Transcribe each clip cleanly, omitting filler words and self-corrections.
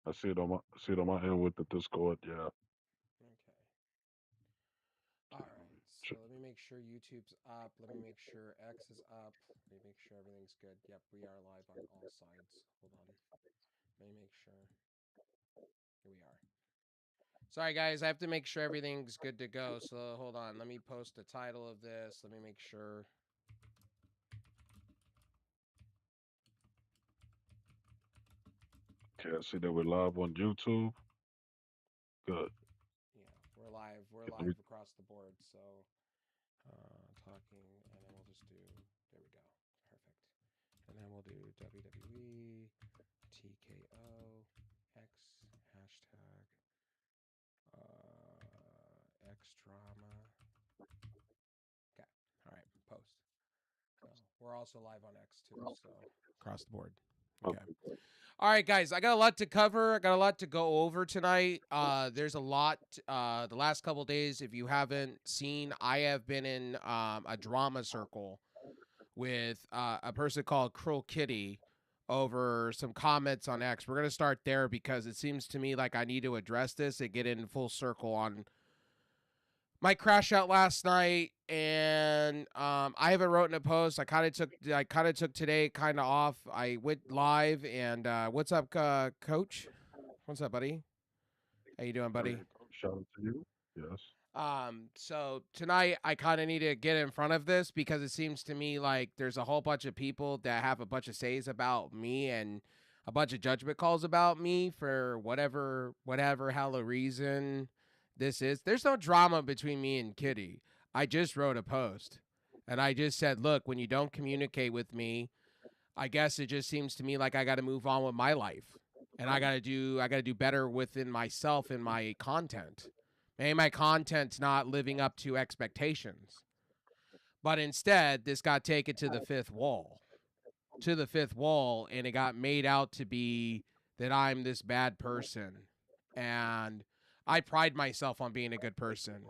I see it on my end with the Discord. Yeah. Okay. All right. So Ch- let me make sure YouTube's up. Let me make sure X is up. Let me make sure everything's good. Yep, we are live on all sides. Hold on. Let me make sure. Here we are. Sorry, guys. I have to make sure everything's good to go. So hold on. Let me post the title of this. Let me make sure. Okay, I see that we're live on YouTube. Good. Yeah, we're live. We're Okay, let me. live across the board. So talking, and then we'll just do. There we go. Perfect. And then we'll do WWE TKO X hashtag X drama. Okay. All right. Post. So we're also live on X too. So across the board. Okay. Okay. All right, guys. I got a lot to cover. I got a lot to go over tonight. There's a lot. The last couple days, if you haven't seen, I have been in a drama circle with a person called Cruel Kitty over some comments on X. We're gonna start there because it seems to me like I need to address this and get in full circle on my crash out last night. And I haven't written a post. I kind of took today kind of off. I went live and what's up, Coach? What's up, buddy? How you doing, Hey, buddy? shout out to you. Yes. So tonight I kind of need to get in front of this because it seems to me like there's a whole bunch of people that have a bunch of says about me and a bunch of judgment calls about me for whatever hella reason this is. There's no drama between me and Kitty. I just wrote a post and I just said, look, when you don't communicate with me, I guess it just seems to me like I got to move on with my life, and I got to do better within myself and my content. Maybe my content's not living up to expectations, but instead this got taken to the fifth wall, and it got made out to be that I'm this bad person, and I pride myself on being a good person,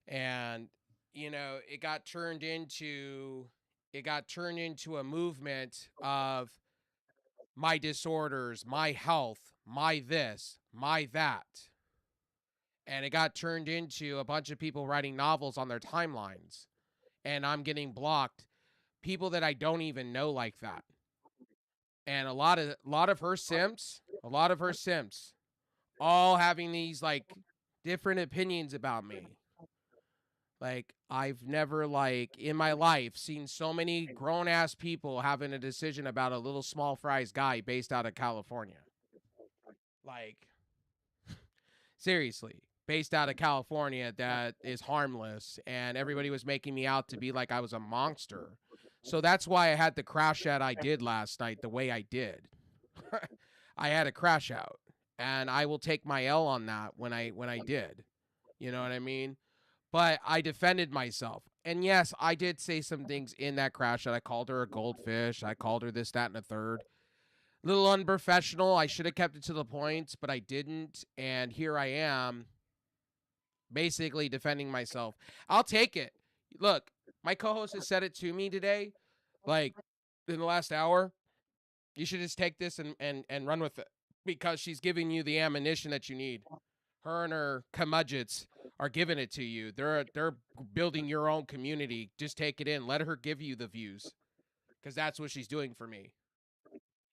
and it got turned into a movement of my disorders, my health, my this, my that. And it got turned into a bunch of people writing novels on their timelines. And I'm getting blocked. People that I don't even know like that. And a lot of her simps, all having these like different opinions about me. Like I've never like in my life seen so many grown ass people having a decision about a little small fries guy based out of California. Like seriously, based out of California that is harmless, and everybody was making me out to be like I was a monster. So that's why I had the crash out I did last night the way I did. I had a crash out, and I will take my L on that when I did. You know what I mean? But I defended myself. And yes, I did say some things in that crash out. I called her a goldfish. I called her this, that, and a third. Little unprofessional. I should have kept it to the point, but I didn't. And here I am, basically defending myself. I'll take it. Look, my co-host has said it to me today, like in the last hour. You should just take this and run with it because she's giving you the ammunition that you need. Her and her curmudgeons are giving it to you. They're building your own community. Just take it in. Let her give you the views because that's what she's doing for me.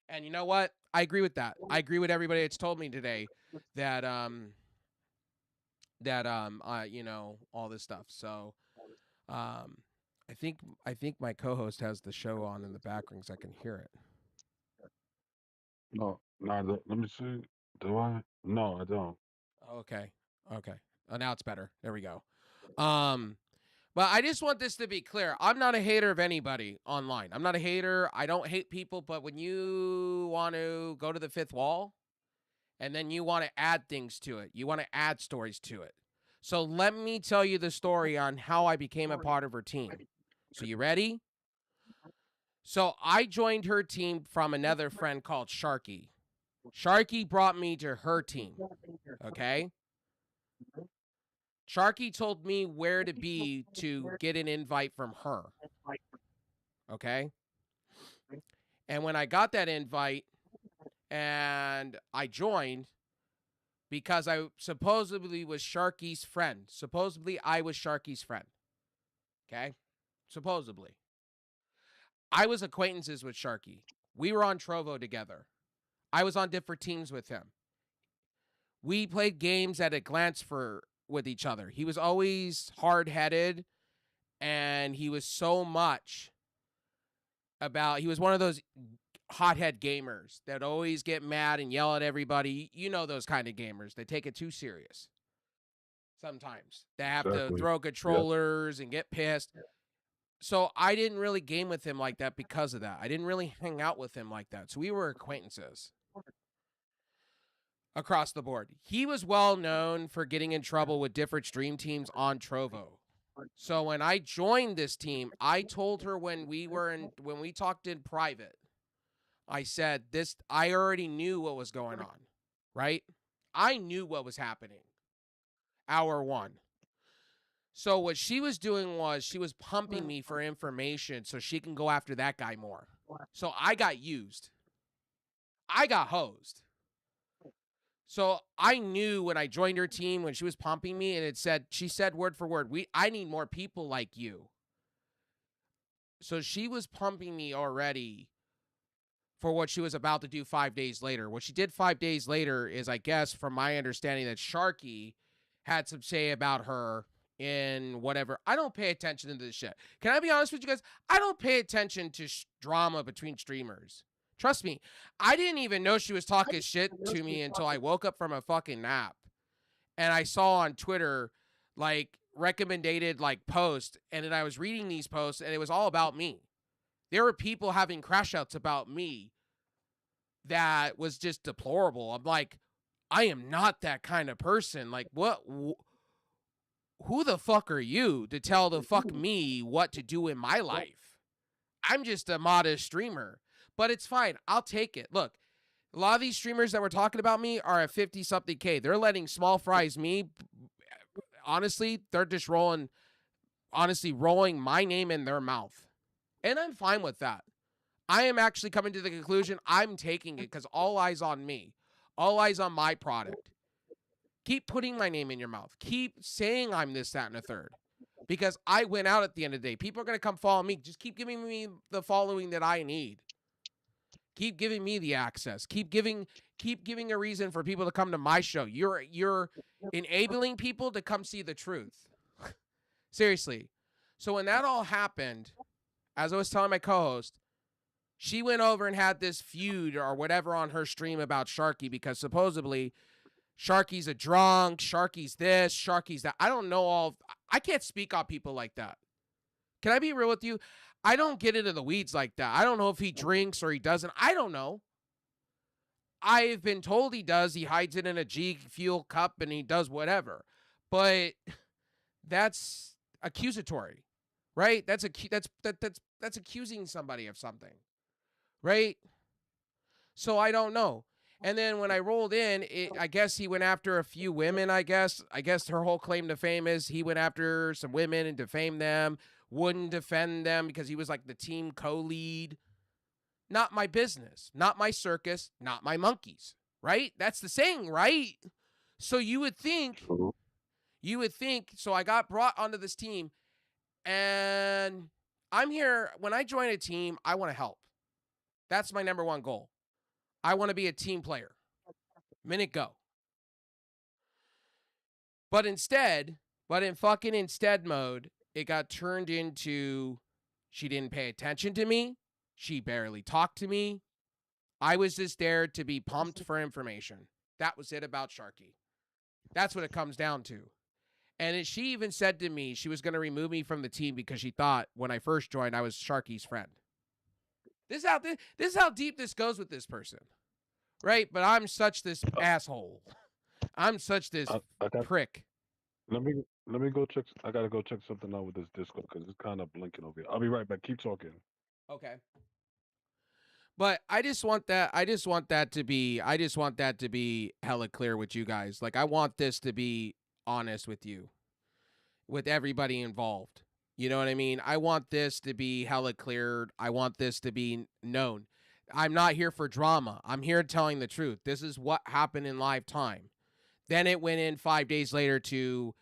And you know what? I agree with that. I agree with everybody that's told me today that all this stuff. So um I think my co-host has the show on in the background so I can hear it. No, no. Let me see. Do I? No, I don't. Okay. Okay. Oh, now it's better. There we go. Um but I just want this to be clear. I'm not a hater of anybody online. I'm not a hater. I don't hate people, but when you want to go to the fifth wall and then you want to add things to it, you want to add stories to it. So let me tell you the story on how I became a part of her team. So you ready? So I joined her team from another friend called Sharky. Sharky brought me to her team. Okay. Sharky told me where to be to get an invite from her. Okay. And when I got that invite And I joined because I supposedly was Sharky's friend. Supposedly I was Sharky's friend. Okay? Supposedly. I was acquaintances with Sharky. We were on Trovo together. I was on different teams with him. We played games at a glance with each other. He was always hard-headed, and he was so much he was one of those hothead gamers that always get mad and yell at everybody. You know those kind of gamers. They take it too serious. Sometimes they have to Exactly. throw Yep. controllers and get pissed. So I didn't really game with him like that because of that. I didn't really hang out with him like that. So we were acquaintances across the board. He was well known for getting in trouble with different stream teams on Trovo. So when I joined this team, I told her when we talked in private, I said this, I already knew what was going on, right? I knew what was happening. Hour 1. So what she was doing was she was pumping me for information so she can go after that guy more. So I got used. I got hosed. So I knew when I joined her team, when she was pumping me, and she said word for word, I need more people like you. So she was pumping me already for what she was about to do 5 days later. What she did 5 days later is, I guess, from my understanding, that Sharky had some say about her in whatever. I don't pay attention to this shit. Can I be honest with you guys? I don't pay attention to drama between streamers. Trust me, I didn't even know she was talking shit to me until I woke up from a fucking nap. And I saw on Twitter, like, recommended, like, posts. And then I was reading these posts, and it was all about me. There were people having crash outs about me that was just deplorable. I'm like, I am not that kind of person. Like, what? Who the fuck are you to tell the fuck me what to do in my life? I'm just a modest streamer. But it's fine. I'll take it. Look, a lot of these streamers that were talking about me are at 50-something K. They're letting small fries me. Honestly, they're just rolling my name in their mouth. And I'm fine with that. I am actually coming to the conclusion I'm taking it because all eyes on me. All eyes on my product. Keep putting my name in your mouth. Keep saying I'm this, that, and a third. Because I went out at the end of the day. People are going to come follow me. Just keep giving me the following that I need. Keep giving me the access. Keep giving a reason for people to come to my show. You're enabling people to come see the truth. Seriously. So when that all happened, as I was telling my co-host, she went over and had this feud or whatever on her stream about Sharky because supposedly Sharky's a drunk, Sharky's this, Sharky's that. I can't speak on people like that. Can I be real with you? I don't get into the weeds like that. I don't know if he drinks or he doesn't. I don't know. I've been told he does. He hides it in a G Fuel cup and he does whatever. But that's accusatory, right? That's accusing somebody of something, right? So I don't know. And then when I rolled in, I guess he went after a few women, I guess. I guess her whole claim to fame is he went after some women and defamed them, wouldn't defend them because he was like the team co-lead. Not my business, not my circus, not my monkeys, right? That's the saying, right? So you would think, so I got brought onto this team, and I'm here. When I join a team, I want to help. That's my number one goal. I want to be a team player. Minute go. But in fucking instead mode, it got turned into she didn't pay attention to me. She barely talked to me. I was just there to be pumped for information. That was it about Sharky. That's what it comes down to. And she even said to me she was going to remove me from the team because she thought when I first joined I was Sharky's friend. This is how deep this goes with this person. Right? But I'm such this asshole. I'm such this prick. Let me go check. I gotta go check something out with this Discord because it's kind of blinking over here. I'll be right back. Keep talking. Okay. But I just want that to be hella clear with you guys. Like I want this to be honest with you, with everybody involved. You know what I mean? I want this to be hella clear. I want this to be known. I'm not here for drama. I'm here telling the truth. This is what happened in live time. Then it went in 5 days later to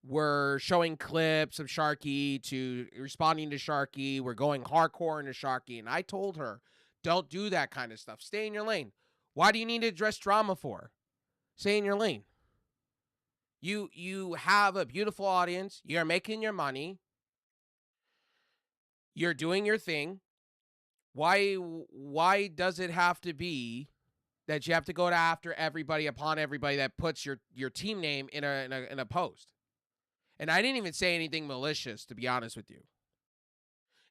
we're showing clips of Sharky to responding to Sharky. We're going hardcore into Sharky. And I told her, don't do that kind of stuff. Stay in your lane. Why do you need to address drama for? Stay in your lane. You have a beautiful audience. You're making your money. You're doing your thing. Why does it have to be that you have to go after everybody upon everybody that puts your team name in a post? And I didn't even say anything malicious, to be honest with you.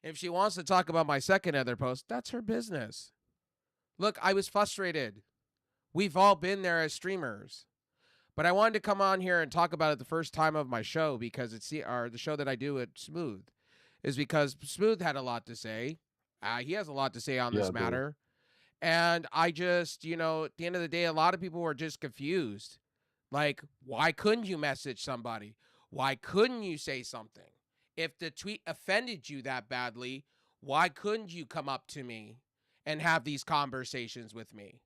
If she wants to talk about my second other post, that's her business. Look, I was frustrated. We've all been there as streamers. But I wanted to come on here and talk about it the first time of my show because it's the show that I do at Smooth is because Smooth had a lot to say. He has a lot to say on this matter. And I just, at the end of the day, a lot of people were just confused. Like, why couldn't you message somebody? Why couldn't you say something? If the tweet offended you that badly, why couldn't you come up to me and have these conversations with me?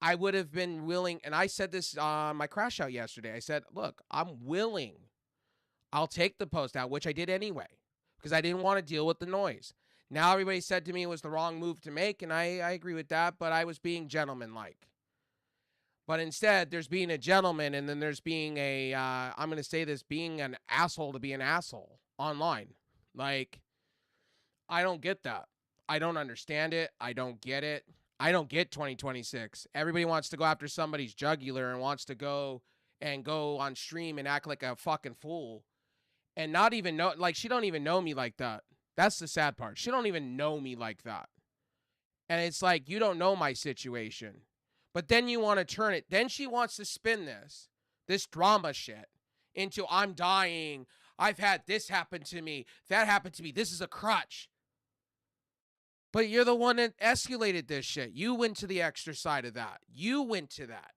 I would have been willing, and I said this on my crash out yesterday. I said, look, I'm willing. I'll take the post out, which I did anyway, because I didn't want to deal with the noise. Now everybody said to me it was the wrong move to make, and I agree with that, but I was being gentlemanlike. But instead, there's being a gentleman, and then there's being I'm going to say this, being an asshole to be an asshole online. Like, I don't get that. I don't understand it. I don't get it. I don't get 2026. Everybody wants to go after somebody's jugular and wants to go on stream and act like a fucking fool and not even know, like, she don't even know me like that. That's the sad part. She don't even know me like that. And it's like, you don't know my situation. But then you want to turn it. Then she wants to spin this drama shit into I'm dying. I've had this happen to me. That happened to me. This is a crutch. But you're the one that escalated this shit. You went to the extra side of that. You went to that.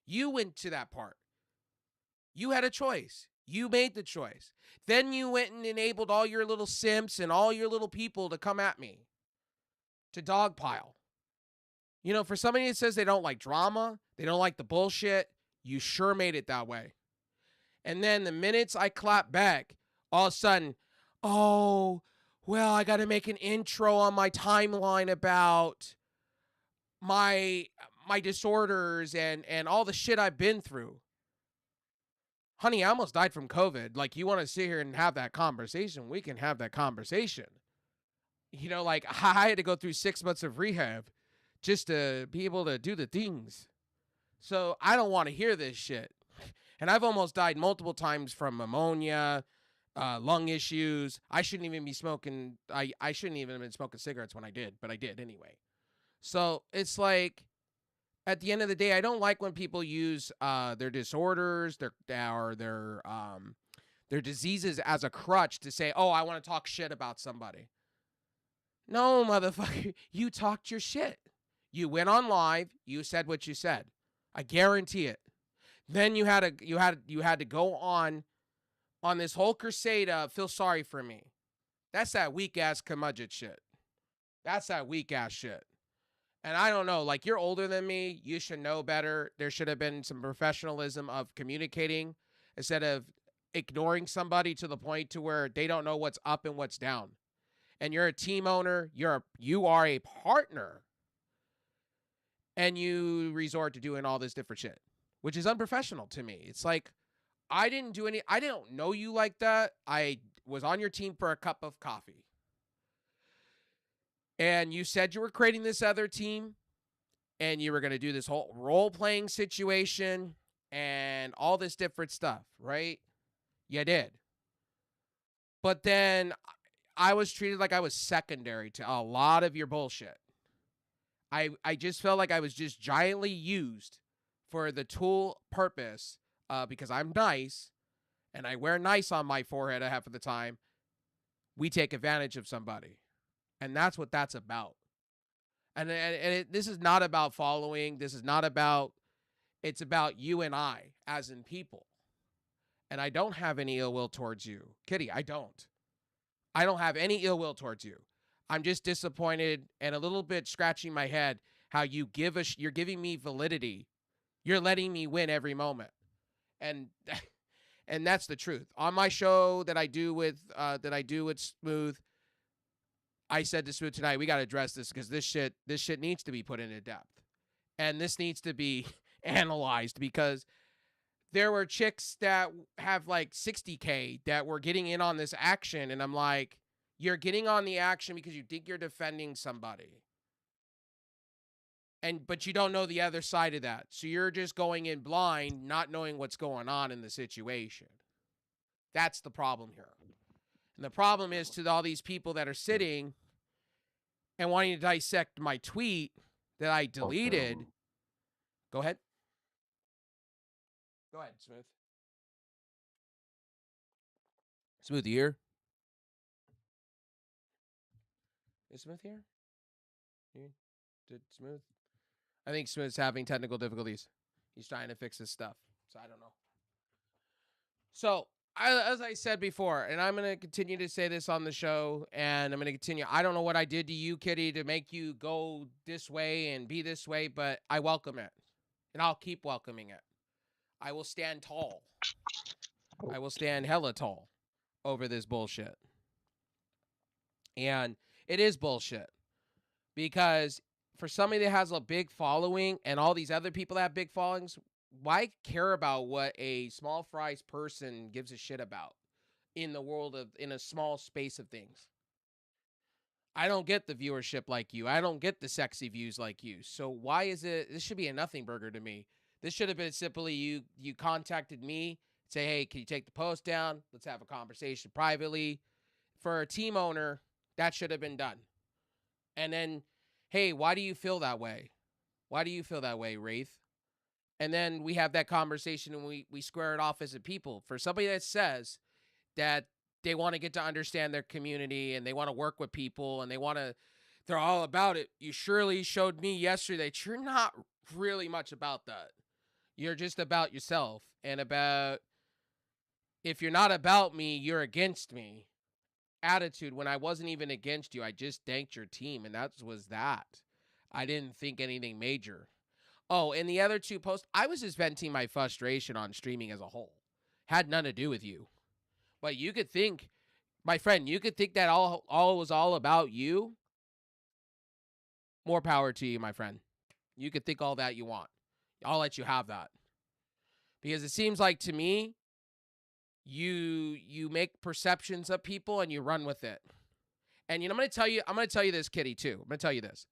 You went to that part. You had a choice. You made the choice. Then you went and enabled all your little simps and all your little people to come at me. To dogpile. For somebody that says they don't like drama, they don't like the bullshit, you sure made it that way. And then the minutes I clap back, all of a sudden, oh, well, I got to make an intro on my timeline about my disorders and all the shit I've been through. Honey, I almost died from COVID. Like, you want to sit here and have that conversation? We can have that conversation. Like, I had to go through 6 months of rehab just to be able to do the things. So I don't want to hear this shit. And I've almost died multiple times from pneumonia, lung issues. I shouldn't even be smoking. I shouldn't even have been smoking cigarettes when I did, but I did anyway. So it's like, at the end of the day, I don't like when people use their disorders, their diseases as a crutch to say, oh, I want to talk shit about somebody. No, motherfucker, you talked your shit. You went on live. You said what you said. I guarantee it. Then you had to go on this whole crusade of feel sorry for me. That's that weak ass curmudgeon shit. That's that weak ass shit. And I don't know, like, you're older than me. You should know better. There should have been some professionalism of communicating instead of ignoring somebody to the point to where they don't know what's up and what's down. And you're a team owner. You are a partner. And you resort to doing all this different shit, which is unprofessional to me. It's like, I don't know you like that. I was on your team for a cup of coffee. And you said you were creating this other team and you were going to do this whole role-playing situation and all this different stuff, right? You did. But then I was treated like I was secondary to a lot of your bullshit. I just felt like I was just giantly used for the tool purpose because I'm nice and I wear nice on my forehead half of the time. We take advantage of somebody. And that's what that's about. And this is not about following. This is not about, it's about you and I as in people. And I don't have any ill will towards you. Kitty, I don't. I don't have any ill will towards you. I'm just disappointed and a little bit scratching my head how you're giving me validity. You're letting me win every moment. And and that's the truth. On my show that I do with Smooth, I said to Smooth tonight, we got to address this because this shit needs to be put into depth. And this needs to be analyzed because there were chicks that have like 60K that were getting in on this action. And I'm like, you're getting on the action because you think you're defending somebody. But you don't know the other side of that. So you're just going in blind, not knowing what's going on in the situation. That's the problem here. And the problem is to all these people that are sitting and wanting to dissect my tweet that I deleted. Okay. Go ahead. Go ahead, Smooth. Smooth, you here? Is Smooth here? Did Smooth? I think Smooth's having technical difficulties. He's trying to fix his stuff. So I don't know. So, as I said before, and I'm going to continue to say this on the show, and I'm going to continue. I don't know what I did to you, Kitty, to make you go this way and be this way, but I welcome it. And I'll keep welcoming it. I will stand tall. I will stand hella tall over this bullshit. And it is bullshit. Because for somebody that has a big following and all these other people that have big followings, why care about what a small fries person gives a shit about in the world of, in a small space of things? I don't get the viewership like you. I don't get the sexy views like you. So why is it, this should be a nothing burger to me. This should have been simply you contacted me, say, hey, can you take the post down? Let's have a conversation privately. For a team owner, that should have been done. And then, hey, why do you feel that way? Why do you feel that way, Wraith? And then we have that conversation and we square it off as a people. For somebody that says that they want to get to understand their community and they want to work with people and they're all about it. You surely showed me yesterday that you're not really much about that. You're just about yourself and about, if you're not about me, you're against me. Attitude when I wasn't even against you. I just thanked your team, and that was that. I didn't think anything major. Oh, and the other two posts, I was just venting my frustration on streaming as a whole. Had nothing to do with you. But you could think, my friend, you could think that all was all about you. More power to you, my friend. You could think all that you want. I'll let you have that. Because it seems like to me, you make perceptions of people and you run with it. And I'm going to tell you this, Kitty, too. I'm going to tell you this.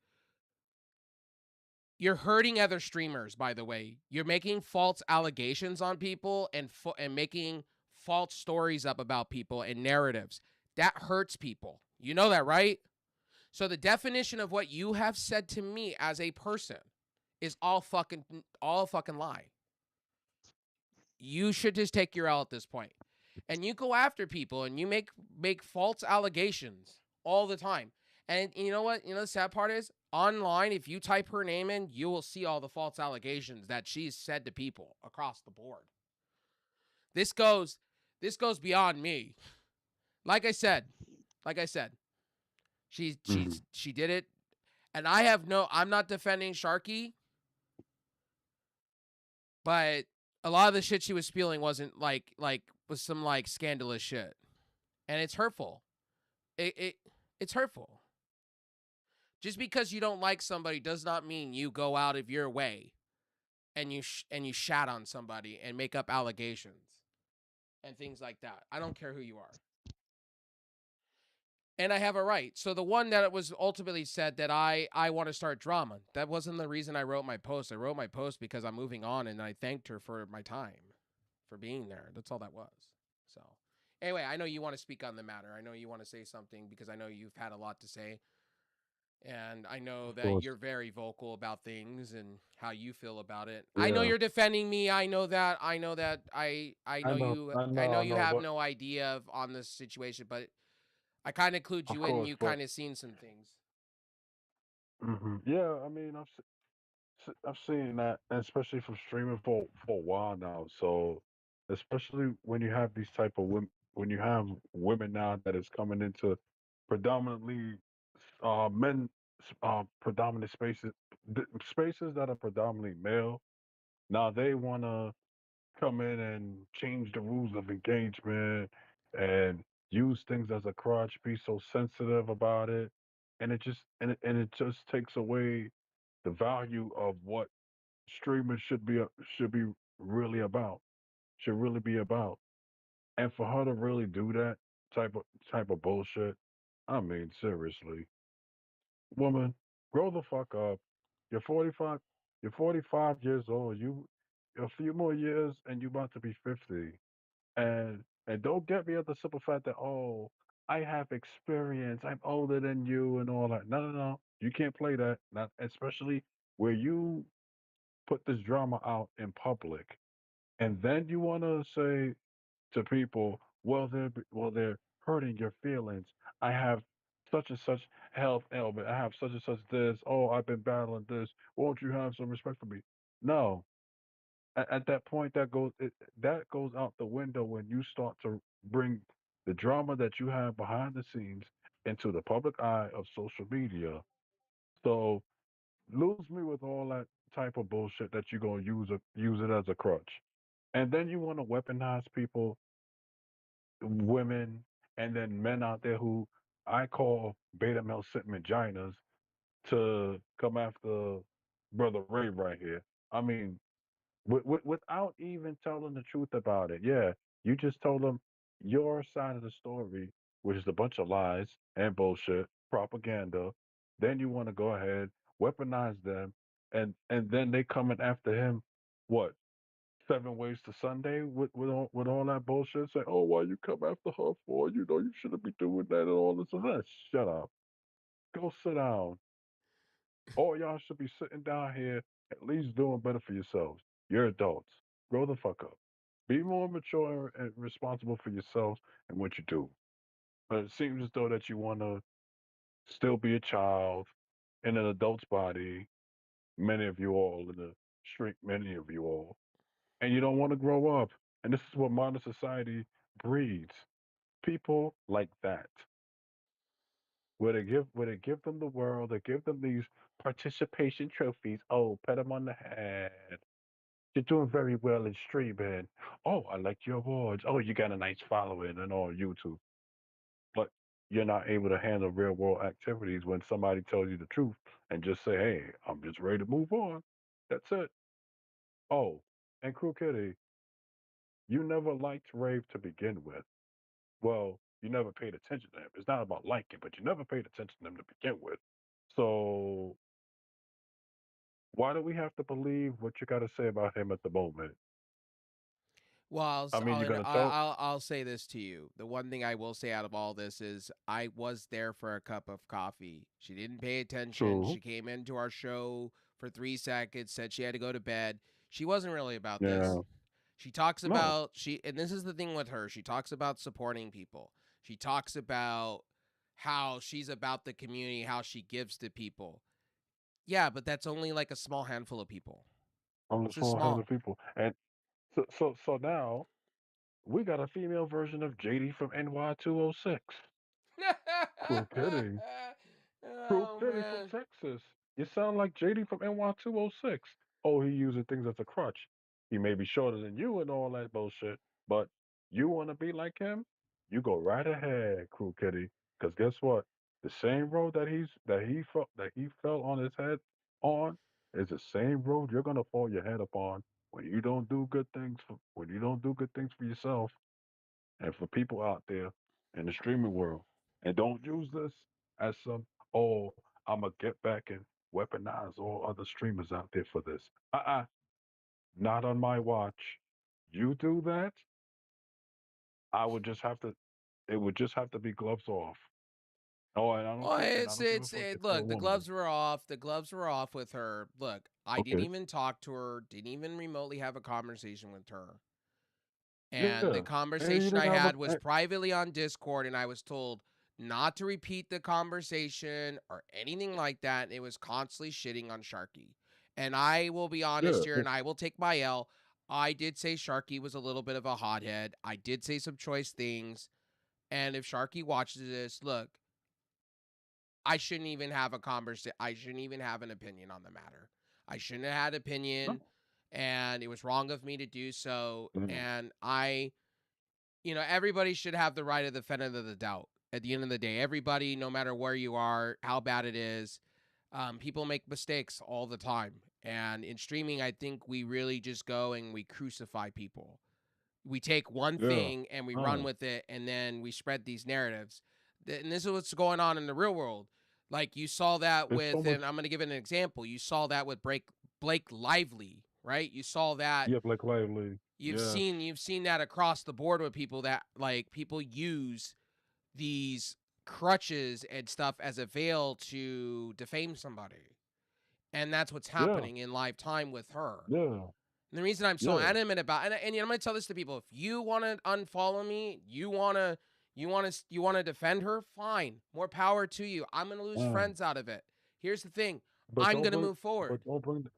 You're hurting other streamers, by the way. You're making false allegations on people and making false stories up about people and narratives. That hurts people. You know that, right? So the definition of what you have said to me as a person is all fucking lie. You should just take your L at this point. And you go after people and you make false allegations all the time. And you know what? You know the sad part is, online, if you type her name in, you will see all the false allegations that she's said to people across the board. This goes beyond me. Like I said, she did it. And I'm not defending Sharky, but a lot of the shit she was spewing wasn't was some scandalous shit. And it's hurtful. It's hurtful. Just because you don't like somebody does not mean you go out of your way and you shat on somebody and make up allegations and things like that. I don't care who you are. And I have a right. So the one that it was ultimately said that I want to start drama, that wasn't the reason I wrote my post. I wrote my post because I'm moving on and I thanked her for my time, for being there. That's all that was. So anyway, I know you want to speak on the matter. I know you want to say something because I know you've had a lot to say. And I know Of that course. you're very vocal about things and how you feel about it. I know Yeah. you're defending me. I know that. I know I know. I know. I you know. have But no idea on this situation, but I kind of clued of you in and course. you But kind of seen some things. yeah. I mean, I've seen that, and especially from streaming for a while now. So, especially when you have these type of women, when you have women now that is coming into predominantly men, predominant spaces, spaces that are predominantly male. Now they want to come in and change the rules of engagement and use things as a crutch, be so sensitive about it, and it just takes away the value of what streaming should be really about, should really be about. And for her to really do that type of type of bullshit, I mean, seriously, woman, grow the fuck up. You're 45. You're 45 years old. You a few more years, and you about to be 50. And don't get me at the simple fact that, oh, I have experience. I'm older than you and all that. No, no, no. You can't play that. Not especially where you put this drama out in public, and then you want to say to people, well, they're hurting your feelings. I have such and such health ailment. I have such and such this. Oh, I've been battling this. Won't you have some respect for me? No. At that point, that goes out the window when you start to bring the drama that you have behind the scenes into the public eye of social media. So lose me with all that type of bullshit that you're gonna use it as a crutch, and then you want to weaponize people, women, and then men out there who I call beta male sit vaginas to come after brother Ray right here. I mean, without even telling the truth about it. Yeah, you just told them your side of the story, which is a bunch of lies and bullshit, propaganda. Then you want to go ahead, weaponize them, and then they coming after him. What? 7 ways to Sunday with all that bullshit. Say, oh, why you come after her for? You know you shouldn't be doing that and all this and that. Shut up. Go sit down. All y'all should be sitting down here at least doing better for yourselves. You're adults. Grow the fuck up. Be more mature and responsible for yourselves and what you do. But it seems as though that you want to still be a child in an adult's body. Many of you all in the street, many of you all, and you don't want to grow up. And this is what modern society breeds. People like that, where they give them the world, they give them these participation trophies. Oh, pat them on the head. You're doing very well in streaming. Oh, I like your awards. Oh, you got a nice following and on YouTube. But you're not able to handle real world activities when somebody tells you the truth and just say, hey, I'm just ready to move on. That's it. Oh, and Crew Kitty, you never liked Rave to begin with. Well, you never paid attention to him. It's not about liking, but you never paid attention to him to begin with. So why do we have to believe what you got to say about him at the moment? Well, I mean, I'll, you're and gonna tell. I'll say this to you. The one thing I will say out of all this is I was there for a cup of coffee. She didn't pay attention. True. She came into our show for 3 seconds, said she had to go to bed. She wasn't really about this. Yeah. She talks No. about and this is the thing with her. She talks about supporting people. She talks about how she's about the community, how she gives to people. Yeah, but that's only like a small handful of people. I'm the It's just small handful small. of people. And so now we got a female version of JD from NY206. Cruel Kitty. Cruel Oh Kitty from man. Texas. You sound like JD from NY206. Oh, he using things as a crutch. He may be shorter than you and all that bullshit, but you want to be like him? You go right ahead, Cruel Kitty. Because guess what? The same road that he fell on his head on is the same road you're gonna fall your head upon when you don't do good things when you don't do good things for yourself and for people out there in the streaming world. And don't use this as some, oh, I'm going to get back and weaponize all other streamers out there for this. Not on my watch. You do that, I would just have to, it would just have to be gloves off. Oh, and I don't Well, care, and I don't give a fuck if you're a look, the woman. gloves were off. The gloves were off with her. Look, I didn't Okay. even talk to her, didn't even remotely have a conversation with her. And the Yeah. And you conversation didn't I have a, had was privately on Discord, and I was told not to repeat the conversation or anything like that. And it was constantly shitting on Sharky. And I will be honest yeah. here, and I will take my L. I did say Sharky was a little bit of a hothead. I did say some choice things. And if Sharky watches this, look, I shouldn't even have a conversation. I shouldn't even have an opinion on the matter. I shouldn't have had opinion, No. and it was wrong of me to do so. Mm. And everybody should have the right of the benefit of the doubt. At the end of the day, everybody, no matter where you are, how bad it is, people make mistakes all the time. And in streaming, I think we really just go and we crucify people. We take one Yeah. thing and we run Oh, with it, and then we spread these narratives. And this is what's going on in the real world. Like you saw that it's so with, much. and I'm going to give it an example. You saw that with Blake Lively, right? You saw that. Yeah, Blake Lively. You've Yes. seen you've seen that across the board with people that like people use these crutches and stuff as a veil to defame somebody. And that's what's Yeah. happening in live time with her. Yeah. And the reason I'm so Yeah. adamant about, and I'm going to tell this to people: if you want to unfollow me, you want to defend her, fine, more power to you. I'm going to lose Mm. friends out of it. Here's the thing: But I'm don't going to bring. move forward. But don't bring.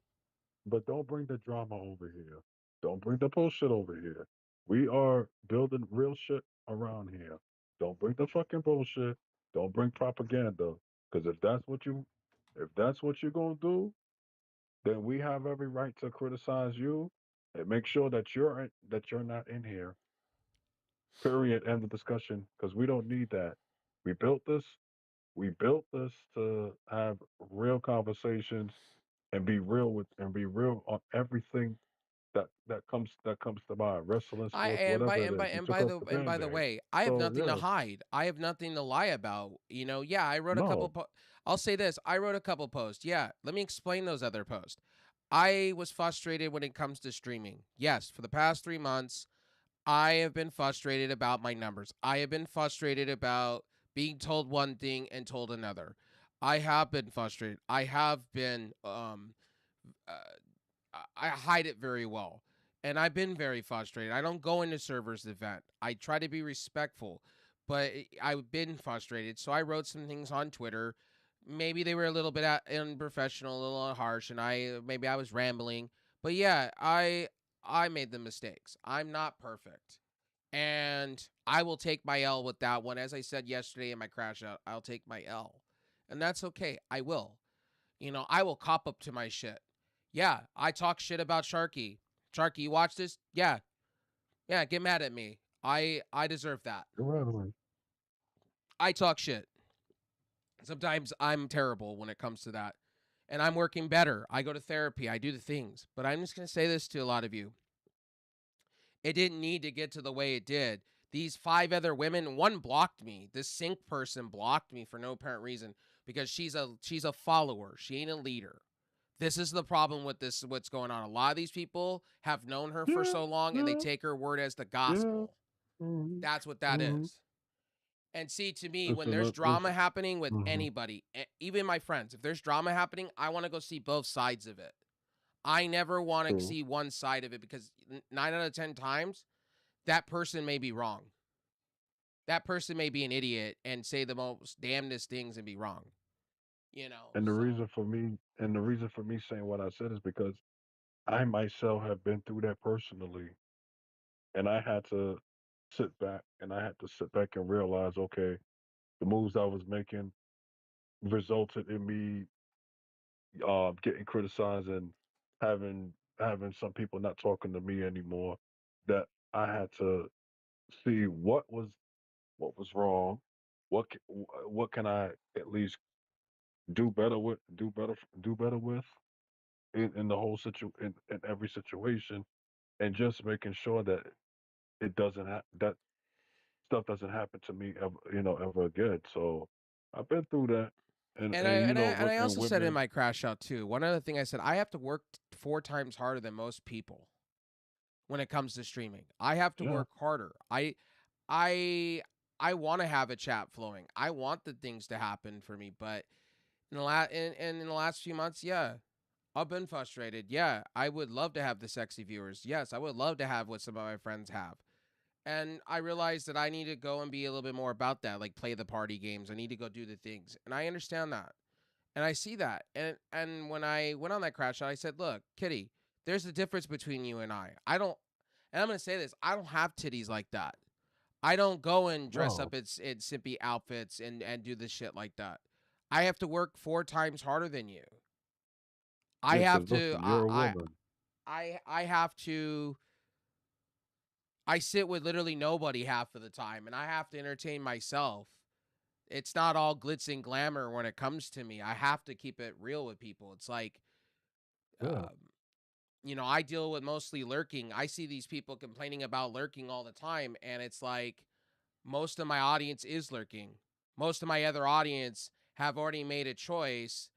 But don't bring the drama over here. Don't bring the bullshit over here. We are building real shit around here. Don't bring the fucking bullshit. Don't bring propaganda. Because if that's what you're gonna do, then we have every right to criticize you and make sure that you're not in here. Period. End of discussion. Because we don't need that. We built this. We built this to have real conversations and be real on everything that comes to mind. Wrestling, I sports, and by whatever it and by is. We and took by off the the and by the band-aid. way, I have So nothing to yeah, hide. I have nothing to lie about. Yeah, I wrote a couple. no. I'll say this: I wrote a couple posts. Yeah, let me explain those other posts. I was frustrated when it comes to streaming. Yes, for the past 3 months, I have been frustrated about my numbers. I have been frustrated about being told one thing and told another. I have been frustrated. I have been uh, I hide it very well. And I've been very frustrated. I don't go into servers event. I try to be respectful, but I've been frustrated. So I wrote some things on Twitter. Maybe they were a little bit unprofessional, a little harsh, and maybe I was rambling. But yeah, I made the mistakes. I'm not perfect. And I will take my L with that one. As I said yesterday in my crash out, I'll take my L. And that's okay. I will. I will cop up to my shit. Yeah, I talk shit about Sharky. Sharky, you watch this? Yeah. Yeah, get mad at me. I deserve that. Right. I talk shit. Sometimes I'm terrible when it comes to that. And I'm working better. I go to therapy. I do the things. But I'm just going to say this to a lot of you. It didn't need to get to the way it did. These 5 other women, one blocked me. This sync person blocked me for no apparent reason because she's a follower. She ain't a leader. This is the problem with this what's going on. A lot of these people have known her for Yeah, so long and they yeah, take her word as the yeah. gospel. Mm-hmm. That's what that Mm-hmm. is. And see, to me, It's when an there's it's drama happening with mm-hmm. anybody, even my friends, if there's drama happening, I want to go see both sides of it. I never want to True. see one side of it because 9 out of 10 times, that person may be wrong. That person may be an idiot and say the most damnedest things and be wrong. And the So reason for me and the reason for me saying what I said is because I myself have been through that personally, and I had to sit back and realize, okay, the moves I was making resulted in me getting criticized and having some people not talking to me anymore. That I had to see what was wrong, what can I at least do better with in the whole in every situation, and just making sure that that stuff doesn't happen to me ever ever again. So I've been through that, and I and and I and I and also said in women, my crash out too. One other thing I said, I have to work 4 times harder than most people when it comes to streaming. I have to yeah, work harder. I I want to have a chat flowing. I want the things to happen for me, but in the last few months, yeah, I've been frustrated. Yeah, I would love to have the sexy viewers. Yes, I would love to have what some of my friends have. And I realized that I need to go and be a little bit more about that, like play the party games. I need to go do the things. And I understand that. And I see that. And when I went on that crash out, I said, "Look, Kitty, there's a difference between you and I. I don't and I'm going to say this, I don't have titties like that. I don't go and dress no, up in simpy outfits and do the shit like that. I have to work 4 times harder than you. I Yeah, have because to listen, you're a woman. I have to I sit with literally nobody half of the time and I have to entertain myself. It's not all glitz and glamour when it comes to me. I have to keep it real with people. It's like Yeah, um, I deal with mostly lurking. I see these people complaining about lurking all the time and it's like most of my audience is lurking. Most of my other audience have already made a choice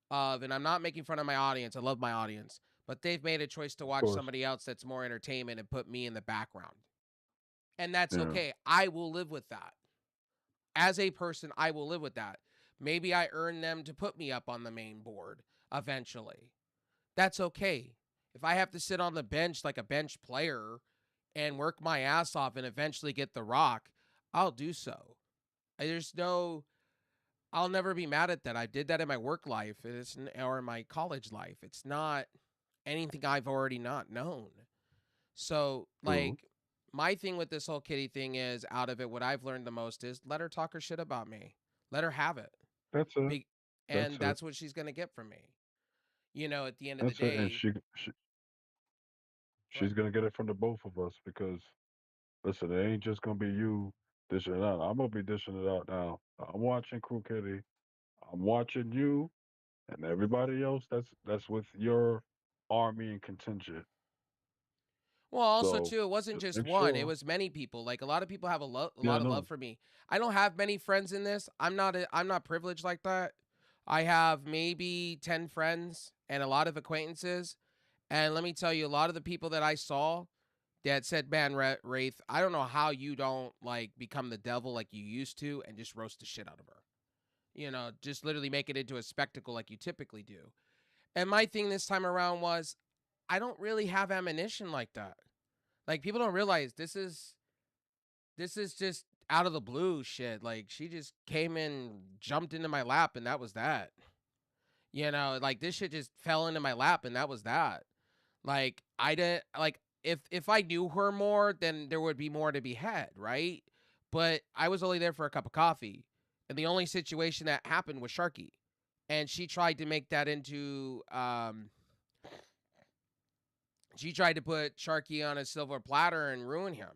and I'm not making fun of my audience. I love my audience, but they've made a choice to of watch course. somebody else that's more entertainment and put me in the background. And that's Yeah, okay. I will live with that. As a person, I will live with that. Maybe I earn them to put me up on the main board eventually. That's okay. If I have to sit on the bench like a bench player and work my ass off and eventually get the rock, I'll do so. There's no I'll never be mad at that. I did that in my work life or in my college life. It's not anything I've already not known. So, true. like, my thing with this whole kitty thing is out of it, what I've learned the most is let her talk her shit about me. Let her have it. That's it. Be- That's and it. that's what she's going to get from me. At the end of the That's it. And day, she's gonna get it from the both of us because listen, it ain't just gonna be you dishing it out. I'm gonna be dishing it out now. I'm watching Crew Kitty. I'm watching you and everybody else that's with your army and contingent. well, also So too, it wasn't just just make one; it sure. was many people. Like a lot of people have a Yeah, I lot of love know. for me. I don't have many friends in this. I'm not privileged like that. I have maybe 10 friends and a lot of acquaintances. And let me tell you, a lot of the people that I saw that said, "Man, Wraith, I don't know how you don't like become the devil like you used to and just roast the shit out of her. Just literally make it into a spectacle like you typically do." And my thing this time around was, I don't really have ammunition like that. Like people don't realize this is just out of the blue shit. Like she just came in, jumped into my lap, and that was that. Like this shit just fell into my lap, and that was that. Like I didn't like if I knew her more, then there would be more to be had, right? But I was only there for a cup of coffee, and the only situation that happened was Sharky, and she tried to put Sharky on a silver platter and ruin him.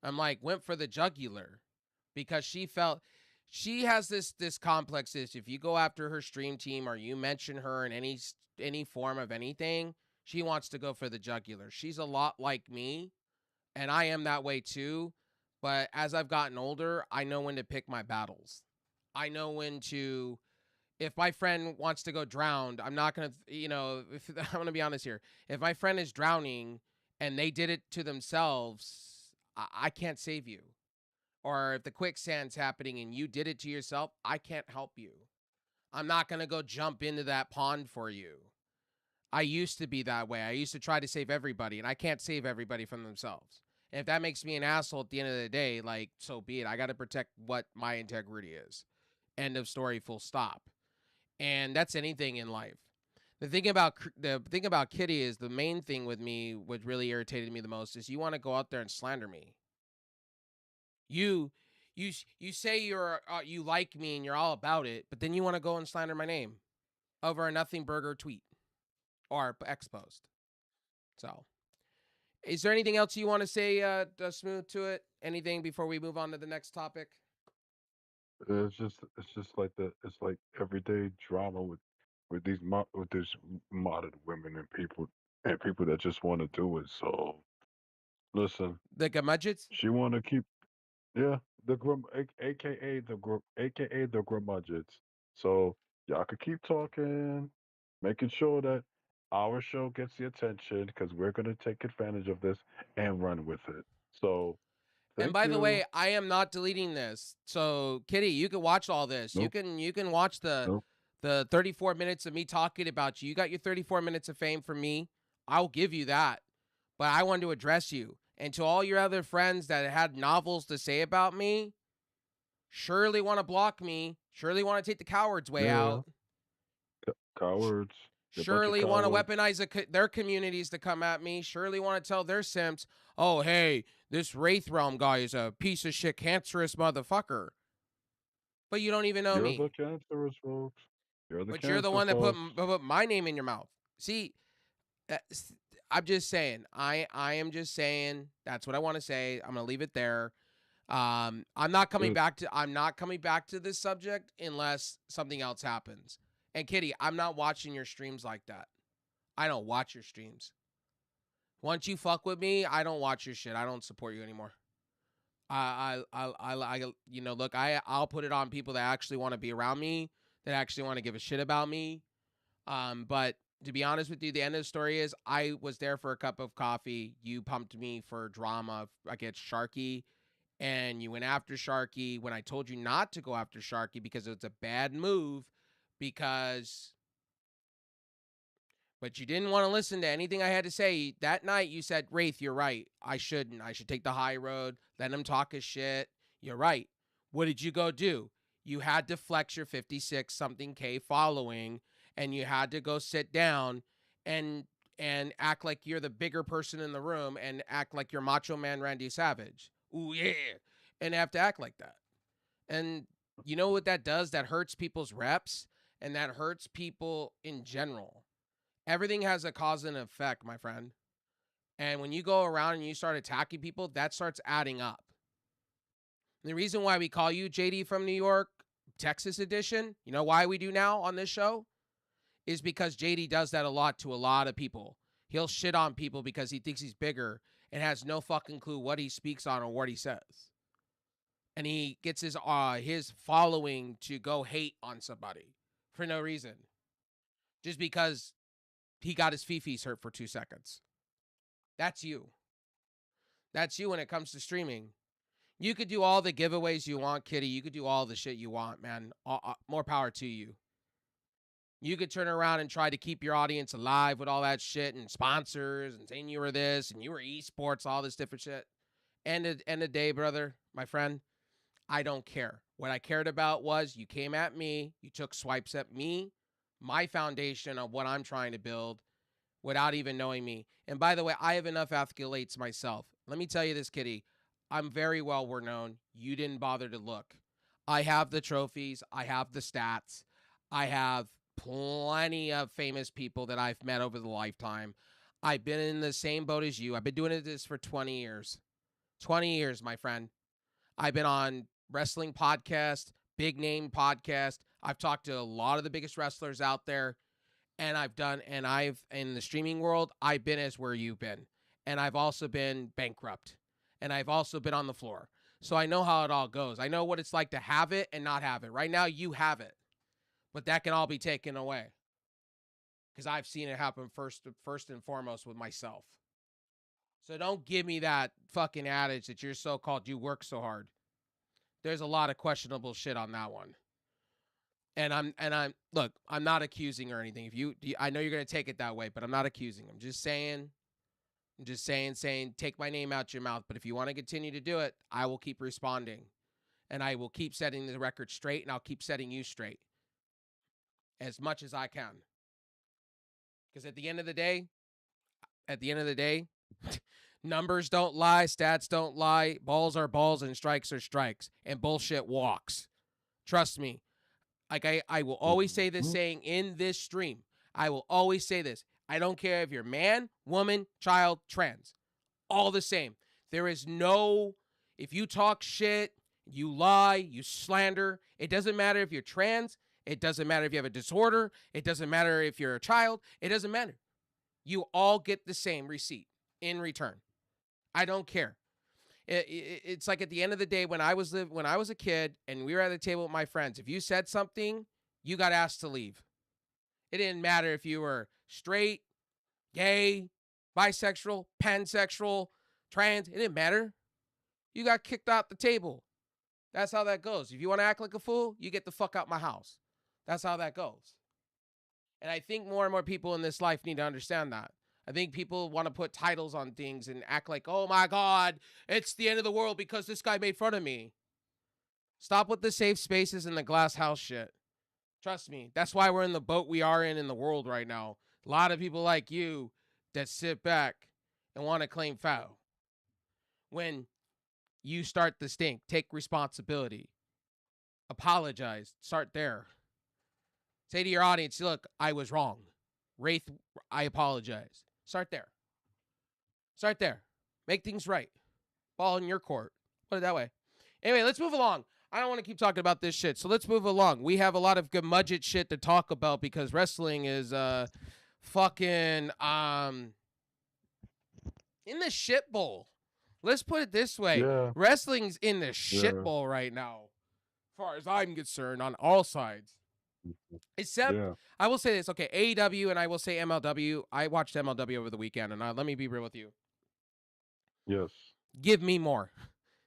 I'm like, went for the jugular because she has this complex is if you go after her stream team or you mention her in any form of anything, she wants to go for the jugular. She's a lot like me, and I am that way too. But as I've gotten older, I know when to pick my battles. I know when to if my friend wants to go drowned, I'm not gonna, if I'm gonna be honest here. If my friend is drowning and they did it to themselves, I can't save you. Or if the quicksand's happening and you did it to yourself, I can't help you. I'm not gonna go jump into that pond for you. I used to be that way. I used to try to save everybody, and I can't save everybody from themselves. And if that makes me an asshole at the end of the day, like, so be it. I got to protect what my integrity is. End of story, full stop. And that's anything in life. The thing about Kitty is the main thing with me, what really irritated me the most is you want to go out there and slander me. You, you say you like me and you're all about it, but then you want to go and slander my name over a nothing burger tweet or X post. So, is there anything else you want to say, Smooth, to it? Anything before we move on to the next topic? It's just like it's like everyday drama with with these modern women and people that just want to do it. So listen, The Gamudgets? she want to keep yeah aka aka the grumudgets. So y'all could keep talking, making sure that our show gets the attention because we're gonna take advantage of this and run with it. So And thank by the you. way, I am not deleting this. So, Kitty, you can watch all this. You Nope, can you can watch the nope. the 34 minutes of me talking about you. You got your 34 minutes of fame from me. I'll give you that. But I wanted to address you. And to all your other friends that had novels to say about me, surely want to block me, surely want to take the coward's way Yeah, out, cowards. You're a bunch of surely want to cowards. weaponize their communities to come at me, surely want to tell their simps, oh, hey, this Wraith Realm guy is a piece of shit, cancerous motherfucker. But you don't even know You're the me. cancerous, folks. You're the But you're the cancer, one that folks. put my name in your mouth. See, I'm just saying. I am just saying. That's what I want to say. I'm gonna leave it there. Good. I'm not coming back to this subject unless something else happens. And Kitty, I'm not watching your streams like that. I don't watch your streams. Once you fuck with me, I don't watch your shit. I don't support you anymore. Look, I'll put it on people that actually want to be around me, that actually want to give a shit about me. But to be honest with you, the end of the story is I was there for a cup of coffee. You pumped me for drama against Sharky, and you went after Sharky when I told you not to go after Sharky because it's a bad move. Because But you didn't want to listen to anything I had to say. That night you said, Wraith, you're right. I shouldn't. I should take the high road. Let him talk his shit. You're right. What did you go do? You had to flex your 56 something K following, and you had to go sit down and act like you're the bigger person in the room and act like you're Macho Man Randy Savage. Ooh, yeah. And have to act like that. And you know what that does? That hurts people's reps, and that hurts people in general. Everything has a cause and effect, my friend. And when you go around and you start attacking people, that starts adding up. And the reason why we call you JD from New York, Texas edition, you know why we do now on this show? Is because JD does that a lot to a lot of people. He'll shit on people because he thinks he's bigger and has no fucking clue what he speaks on or what he says. And he gets his following to go hate on somebody for no reason. Just because he got his fifis hurt for 2 seconds. That's you. That's you when it comes to streaming. You could do all the giveaways you want, Kitty. You could do all the shit you want, man. More power to you. You could turn around and try to keep your audience alive with all that shit and sponsors and saying you were this and you were esports, all this different shit. End of the day, brother, my friend, I don't care. What I cared about was you came at me, you took swipes at me, my foundation of what I'm trying to build, without even knowing me. And by the way, I have enough accolades myself. Let me tell you this, Kitty. I'm very well known. You didn't bother to look. I have the trophies. I have the stats. I have plenty of famous people that I've met over the lifetime. I've been in the same boat as you. I've been doing this for 20 years. 20 years, my friend. I've been on wrestling podcasts, big name podcasts. I've talked to a lot of the biggest wrestlers out there. And in the streaming world, I've been as where you've been. And I've also been bankrupt. And I've also been on the floor. So I know how it all goes. I know what it's like to have it and not have it. Right now, you have it. But that can all be taken away. Because I've seen it happen first and foremost with myself. So don't give me that fucking adage that you're so-called you work so hard. There's a lot of questionable shit on that one. And I'm look, I'm not accusing or anything. I know you're gonna take it that way, but I'm not accusing. I'm just saying, take my name out your mouth. But if you want to continue to do it, I will keep responding, and I will keep setting the record straight, and I'll keep setting you straight as much as I can. Because at the end of the day, numbers don't lie, stats don't lie, balls are balls, and strikes are strikes, and bullshit walks. Trust me. Like I will always say this saying in this stream. I will always say this. I don't care if you're man, woman, child, trans. All the same. There is no, if you talk shit, you lie, you slander, it doesn't matter if you're trans, it doesn't matter if you have a disorder, it doesn't matter if you're a child, it doesn't matter. You all get the same receipt in return. I don't care. It's like at the end of the day when I was a kid and we were at the table with my friends, if you said something, you got asked to leave. It didn't matter if you were straight, gay, bisexual, pansexual, trans, it didn't matter. You got kicked out the table. That's how that goes. If you want to act like a fool, you get the fuck out my house. That's how that goes. And I think more and more people in this life need to understand that. I think people want to put titles on things and act like, oh my God, it's the end of the world because this guy made fun of me. Stop with the safe spaces and the glass house shit. Trust me. That's why we're in the boat we are in the world right now. A lot of people like you that sit back and want to claim foul. When you start the stink, take responsibility. Apologize. Start there. Say to your audience, look, I was wrong. Wraith, I apologize. Start there. Start there. Make things right. Ball in your court. Put it that way. Anyway, let's move along. I don't want to keep talking about this shit, so let's move along. We have a lot of gemudget shit to talk about because wrestling is fucking in the shit bowl. Let's put it this way. Yeah, Wrestling's in the shit yeah, bowl right now, as far as I'm concerned, on all sides. Except, yeah, I will say this, okay, AEW and I will say MLW. I watched MLW over the weekend, and let me be real with you. yes. Give me more.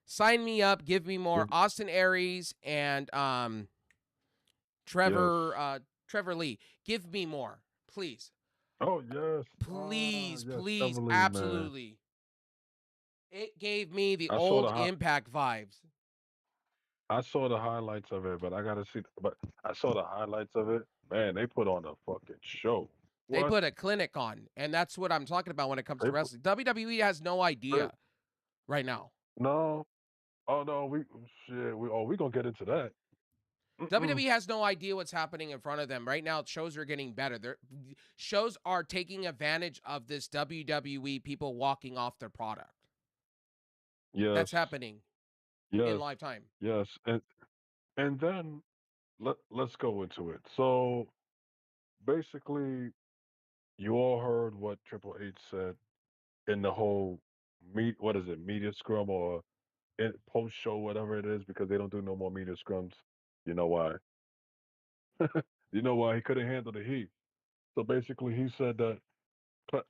Sign me up. Give me more. Give, Austin Aries and yes. Trevor Lee. Give me more, please. Oh, yes. Please, Yes, please, Beverly, man. absolutely. It gave me the I saw old the Impact vibes. I saw the highlights of it, but I gotta see. But I saw the highlights of it. Man, they put on a fucking show. They What? put a clinic on, and that's what I'm talking about when it comes They to put. wrestling. WWE has no They, idea right now. no. Oh no. We shit. We gonna get into that. Mm-mm. WWE has no idea what's happening in front of them right now. Shows are getting better. Shows are taking advantage of this WWE people walking off their product. Yes. That's happening in Yes. live time. Yes. And then let's go into it. So basically, you all heard what Triple H said in the whole what is it, media scrum or post show, whatever it is, because they don't do no more media scrums. You know why? You know why he couldn't handle the heat. So basically, he said that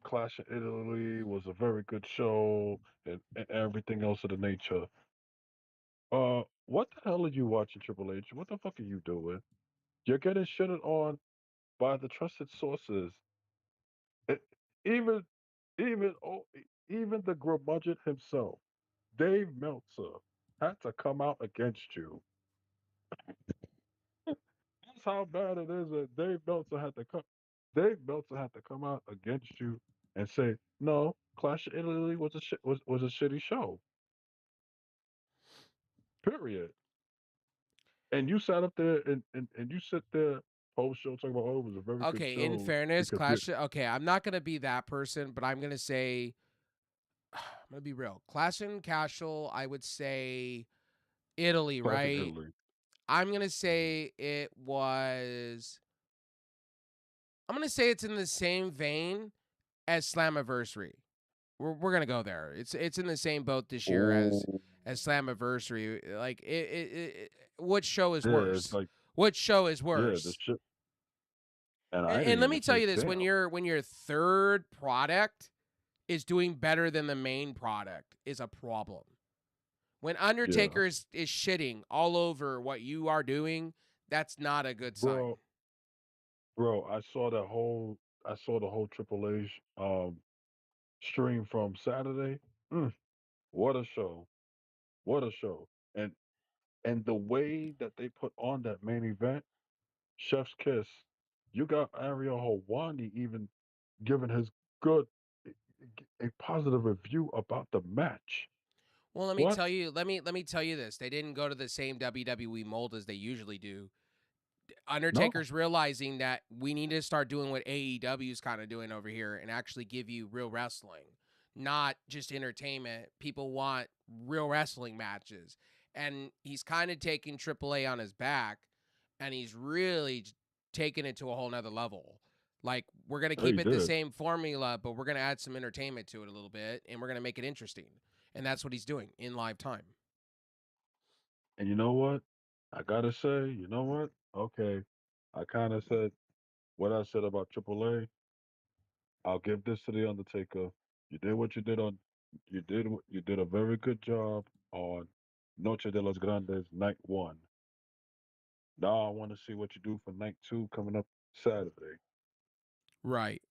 Clash of Italy was a very good show and everything else of the nature. What the hell are you watching, Triple H? What the fuck are you doing? You're getting shitted on by the trusted sources. It, even, even the Grumudgeon himself, Dave Meltzer, had to come out against you. That's how bad it is that Dave Meltzer had to come. Dave Meltzer had to come out against you and say, "No, Clash of Italy was was a shitty show." Period. And you sat up there and you sit there post show talking about, "Oh, it was a very good Okay, in show fairness, because you." Okay, I'm not gonna be that person, but I'm gonna say I'm gonna be real. Clash and Casual, I would say Italy, Clash of right? Italy. I'm gonna Mhm. say it was. I'm gonna say it's in the same vein as Slammiversary. We're gonna go there. It's in the same boat this year Oh, as Slammiversary. Like what show is yeah, it's worse? like, What show is yeah, the worse? shit. And I And didn't let even me tell say, you this: damn. when your third product is doing better than the main product, is a problem. When Yeah, Undertaker is shitting all over what you are doing, that's not a good sign. bro, I saw the whole Triple H stream from Saturday. Mm, what a show! What a show! And the way that they put on that main event, Chef's Kiss. You got Ariel Hawani even giving his good, a positive review about the match. Well, let me What? tell you, let me tell you this. They didn't go to the same WWE mold as they usually do. No. Undertaker's realizing that we need to start doing what AEW's kind of doing over here and actually give you real wrestling, not just entertainment. People want real wrestling matches. And he's kind of taking AAA on his back and he's really taking it to a whole nother level. Like, we're going to Yeah, keep he it the did. same formula, but we're going to add some entertainment to it a little bit and we're going to make it interesting. And that's what he's doing in live time. And you know what? I gotta say, you know what? Okay, I kind of said what I said about AAA. I'll give this to the Undertaker. You did what you did on. You did a very good job on Noche de los Grandes night one. Now I want to see what you do for night two coming up Saturday. Right.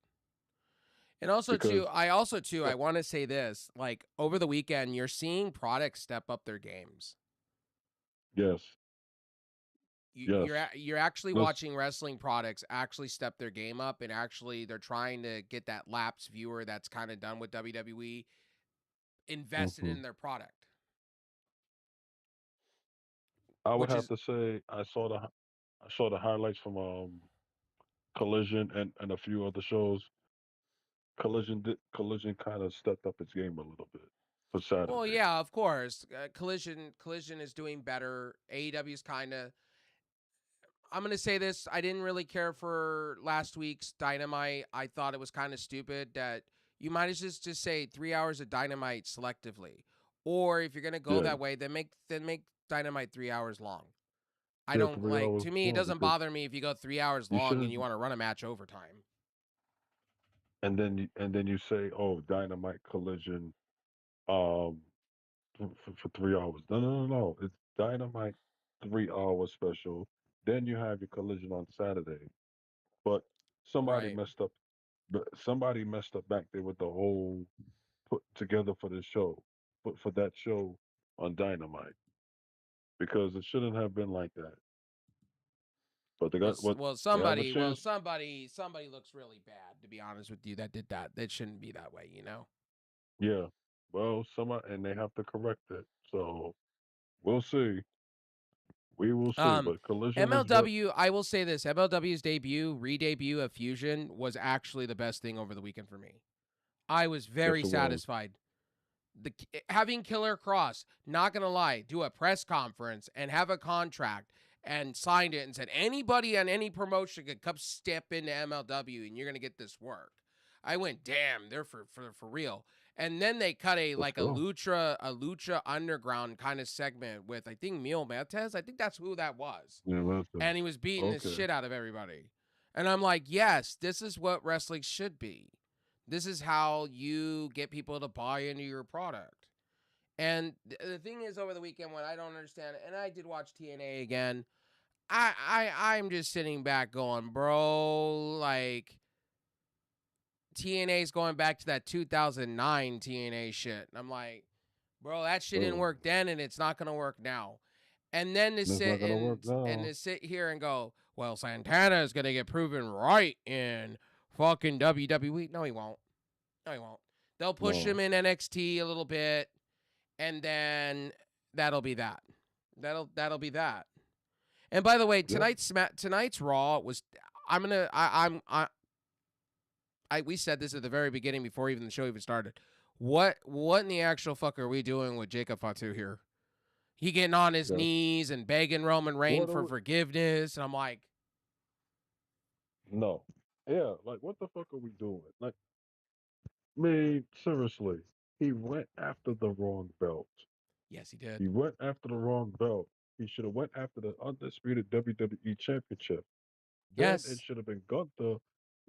And also Because too, I want to say this, like over the weekend you're seeing products step up their games. yes, yes, You're actually let's. watching wrestling products actually step their game up and actually they're trying to get that lapsed viewer that's kind of done with WWE invested Hmm. in their product. I would which have is to say I saw the highlights from Collision and a few other shows. Collision kind of stepped up its game a little bit for well, Saturday. yeah, of course. Collision is doing better. AEW is kind of. I'm gonna say this. I didn't really care for last week's Dynamite. I thought it was kind of stupid that you might as just say 3 hours of Dynamite selectively, or if you're gonna go Yeah, that way, then make Dynamite 3 hours long. I yeah, don't three like. hours To me, it long doesn't because bother me if you go 3 hours you long and you shouldn't. want to run a match overtime. And then you say, oh, Dynamite Collision, um, for 3 hours. No, no, no, no. It's Dynamite 3 hour special. Then you have your Collision on Saturday. But somebody Right. messed up. But somebody messed up back there with the whole put together for this show, for that show on Dynamite because it shouldn't have been like that. But they Well, got what they have a somebody, chance. somebody looks really bad. To be honest with you, that did that. That shouldn't be that way. Yeah. Well, somebody and they have to correct it. So we'll see. We will see. Um, But Collision was very MLW. I will say this: MLW's re-debut of Fusion was actually the best thing over the weekend for me. I was yes, very it was. satisfied. Having Killer Cross, not gonna lie, do a press conference and have a contract and signed it and said anybody on any promotion could come step into MLW and you're gonna get this work. I went, damn, they're for real. And then they cut a Let's like go. a lucha underground kind of segment with I think Mil Matez. I think that's who that was, Yeah, that's and he was beating the okay. shit out of everybody. And I'm like, yes, this is what wrestling should be. This is how you get people to buy into your product. And the thing is, over the weekend, when I don't understand it, and I did watch TNA again, I'm just sitting back going, bro, like TNA's going back to that 2009 TNA shit. And I'm like, bro, that shit didn't Oh, work then, and it's not gonna work now. And then to that's not sit gonna work and now. to sit here and go, well, Santana is gonna get proven right in fucking WWE. No, he won't. No, he won't. They'll push No. him in NXT a little bit, and then that'll be that. That'll be that. And by the way, Yep. tonight's Raw was. I'm gonna. We said this at the very beginning before even the show even started. What in the actual fuck are we doing with Jacob Fatu here? He getting on his Yes. knees and begging Roman Reigns What are for we? forgiveness, and I'm like, No. Yeah. Like, what the fuck are we doing? Like, me seriously. He went after the wrong belt. yes, he did. He went after the wrong belt. He should have went after the undisputed WWE Championship. Then it Yes. should have been Gunther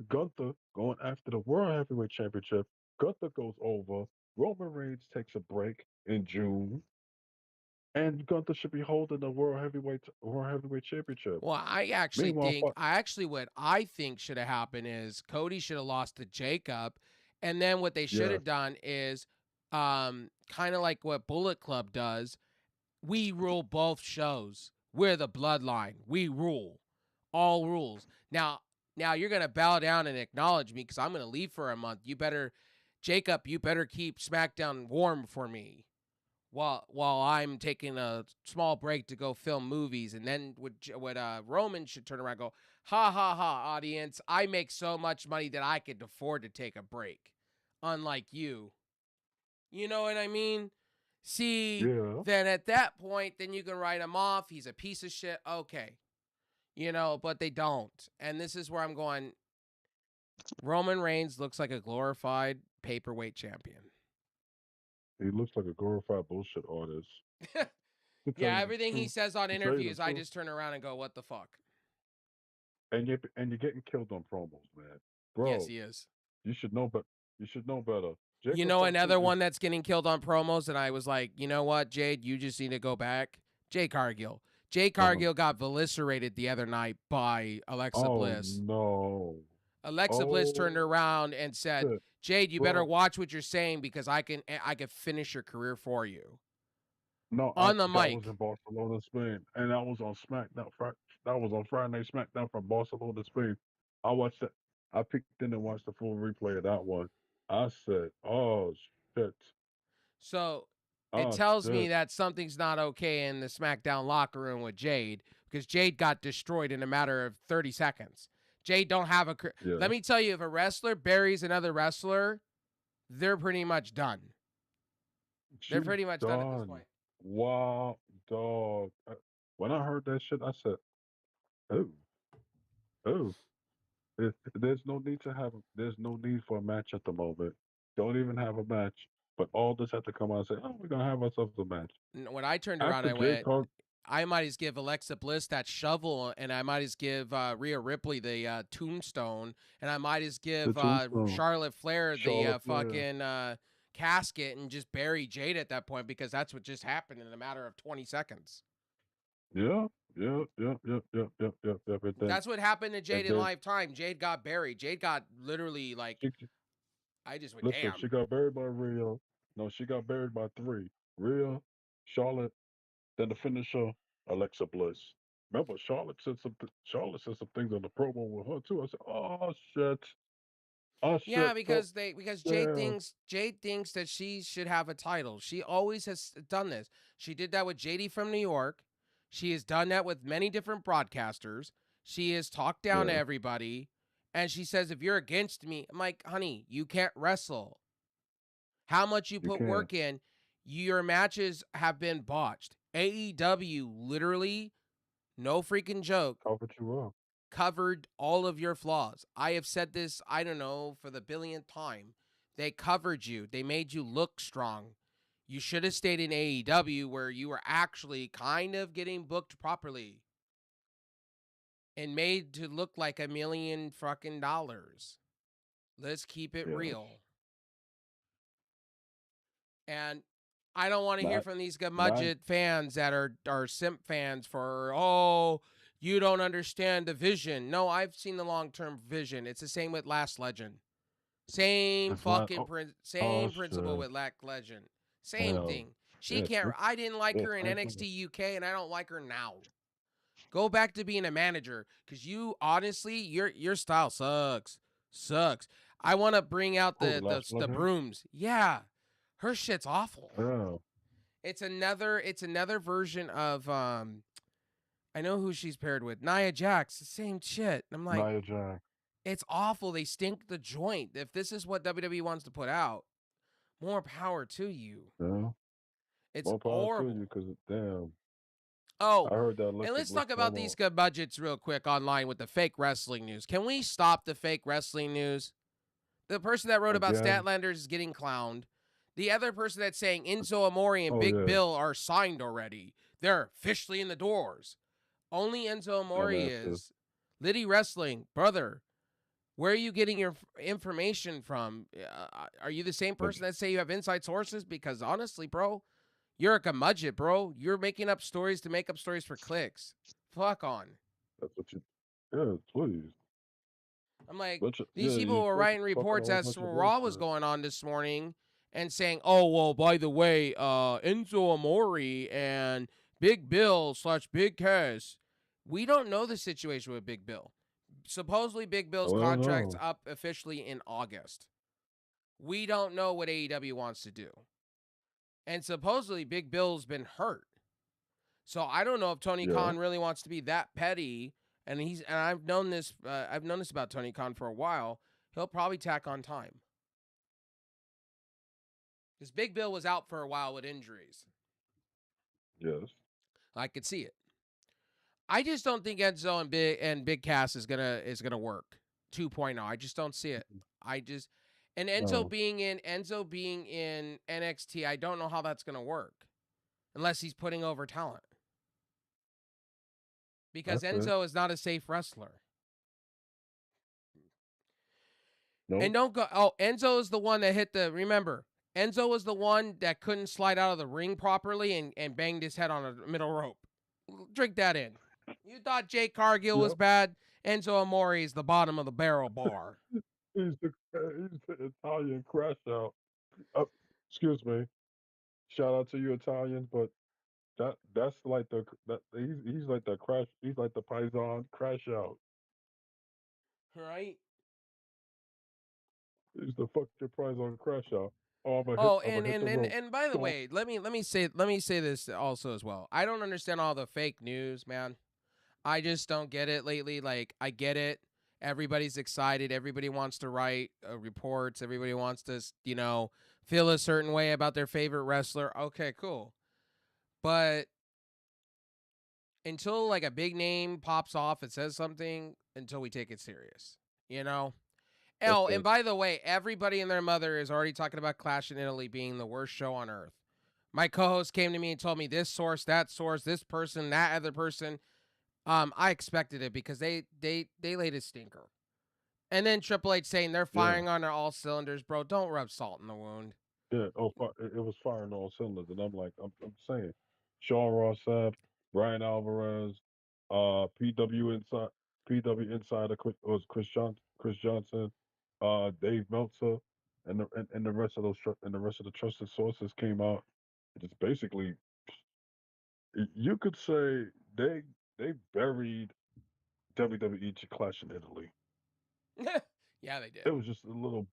going after the World Heavyweight Championship. Gunther goes over. Roman Reigns takes a break in June, and Gunther should be holding the World Heavyweight Championship. Well, Meanwhile, what I think should have happened is Cody should have lost to Jacob, and then what they should yes, have done is, kind of like what Bullet Club does. We rule both shows. We're the bloodline. We rule all rules. Now you're gonna bow down and acknowledge me because I'm gonna leave for a month. Jacob. You better keep SmackDown warm for me while I'm taking a small break to go film movies, and then would Roman should turn around and go, ha ha ha, audience, I make so much money that I could afford to take a break, unlike you. You know what I mean? See, yeah. then at that point, then you can write him off. He's a piece of shit. Okay, but they don't, and this is where I'm going. Roman Reigns looks like a glorified paperweight champion. He looks like a glorified bullshit artist. To tell Yeah, you the everything he truth, says on to tell you the interviews, I truth, just turn around and go, "What the fuck?" and you're getting killed on promos, man. Yes, Bro, he is. you should know, but you should know better. You Jacob know Fatu another is one that's getting killed on promos, and I was like, you know what, Jade, you just need to go back. Jay Cargill. Jay uh-huh. Cargill got eviscerated the other night by Alexa Oh Bliss. no. Alexa Bliss turned Oh around and said, shit, "Jade, you better bro. watch what you're saying because I can finish your career for you." No, On the that was mic. in Barcelona, Spain, and that was on SmackDown. That was on Friday Night SmackDown from Barcelona, Spain. I watched it. I picked in and watched the full replay of that one. I said, "Oh shit." So it Oh tells me shit. that something's not okay in the SmackDown locker room with Jade because Jade got destroyed in a matter of 30 seconds. Jade don't have a. Let Yes. me tell you, if a wrestler buries another wrestler, they're pretty much done. They're She's pretty much done at this done. point. Wow, dog. When I heard that shit, I said, "Oh, oh." There's no need to have. There's no need for a match at the moment. Don't even have a match. But all this have to come out and say, "Oh, we're gonna have ourselves a match." When I turned around, After I Jay went, Cog, I might as give Alexa Bliss that shovel, and I might as give Rhea Ripley the tombstone, and I might as the give Tombstone, Charlotte Flair the Charlotte Flair. fucking casket, and just bury Jade at that point because that's what just happened in a matter of 20 seconds. Yeah, yeah, yeah, yeah, yeah, yeah, yeah, yeah. That's what happened to Jade And in then Lifetime. Jade got buried. Jade got literally like, she I just went, listen. damn. She got buried by Rhea. No, she got buried by three. Rhea, Charlotte, then the finisher, Alexa Bliss. Remember, Charlotte said some things on the promo with her too. I said, "Oh shit, oh shit, Yeah, oh because damn, Jade thinks that she should have a title. She always has done this. She did that with JD from New York. She has done that with many different broadcasters. She has talked down to yeah, everybody, and she says, "If you're against me," I'm like, "Honey, you can't wrestle. How much you you put can't." work in, your matches have been botched." AEW literally, no freaking joke, Covered you up. covered all of your flaws. I have said this, I don't know, for the billionth time. They covered you, they made you look strong. You should have stayed in AEW where you were actually kind of getting booked properly and made to look like $1 million fucking dollars. Let's keep it Yes, real. And I don't want to hear not from these not gamudget fans that are simp fans for, oh, you don't understand the vision. No, I've seen the long term vision. It's the same with Last Legend. Same it's not. fucking Oh, oh same principle shit, with Lack Legend. Same hell, thing. She yeah, can't. I didn't like yeah, her in same thing. NXT UK, and I don't like her now. Go back to being a manager, because you honestly, your style sucks, sucks. I want to bring out Oh, the last the legend. brooms. Yeah, her shit's awful. Yeah, It's another version of I know who she's paired with. Nia Jax, the same shit. I'm like, Nia Jax. it's awful. They stink the joint. If this is what WWE wants to put out, more power to you. Yeah, It's more power to you, horrible. cause damn, Oh, I heard that and Alexa let's Bliss talk about these promo. good budgets real quick online with the fake wrestling news. Can we stop the fake wrestling news? The person that wrote about Again. Statlanders is getting clowned. The other person that's saying Enzo Amore and Oh Big yeah, Bill are signed already. They're officially in the doors. Only Enzo Amore dumbasses. is. Liddy Wrestling, brother, where are you getting your information from? Are you the same That's person that say you have inside sources? Because honestly, bro, you're a gamudget, bro. You're making up stories to make up stories for clicks. Fuck on. that's what you. Yeah, please. I'm like, Bunch of, these yeah, people you were writing talking a reports whole as bunch to of Raw was bullshit. going on this morning and saying, oh, well, by the way, Enzo Amore and Big Bill slash Big Cass, we don't know the situation with Big Bill. Supposedly, Big Bill's Well, contract's no, up officially in August. We don't know what AEW wants to do. And supposedly, Big Bill's been hurt. So I don't know if Tony yeah, Khan really wants to be that petty. And I've known this. I've known this about Tony Khan for a while. He'll probably tack on time because Big Bill was out for a while with injuries. yes. I could see it. I just don't think Enzo and Big Cass is gonna work 2.0. I just don't see it. I just and No, Enzo being in NXT, I don't know how that's gonna work unless he's putting over talent because that's it. Enzo is not a safe wrestler. And Nope. don't go. Oh, Enzo is the one that hit the. Remember, Enzo was the one that couldn't slide out of the ring properly and banged his head on a middle rope. Drink that in. You thought Jake Cargill was Yep. bad? Enzo Amore is the bottom of the barrel bar. He's the Italian crash out. Uh, excuse me. Shout out to you Italians, but that's like he's like the crash. He's like the Paisan crash out. Right? He's the fucking Paisan crash out. I'm Oh, gonna and hit the and and rope. and by the Stomp. way, let me say this also as well. I don't understand all the fake news, man. I just don't get it lately. Like, I get it. Everybody's excited. Everybody wants to write reports. Everybody wants to, feel a certain way about their favorite wrestler. Okay, cool. But until like a big name pops off, it says something until we take it serious, you know? That's Oh, and it. by the way, everybody and their mother is already talking about Clash in Italy being the worst show on earth. My co-host came to me and told me this source, that source, this person, that other person. I expected it because they laid a stinker. And then Triple H saying they're Yeah. firing on all cylinders, bro. Don't rub salt in the wound. Yeah. Oh, it was firing all cylinders, and I'm like, I'm saying, Sean Ross Sapp, Brian Alvarez, PW inside, PW insider was Chris Johnson, Dave Meltzer, and the rest of and the rest of the trusted sources came out. Just basically, you could say they buried WWE to Clash in Italy. Yeah, they did. It was just a little,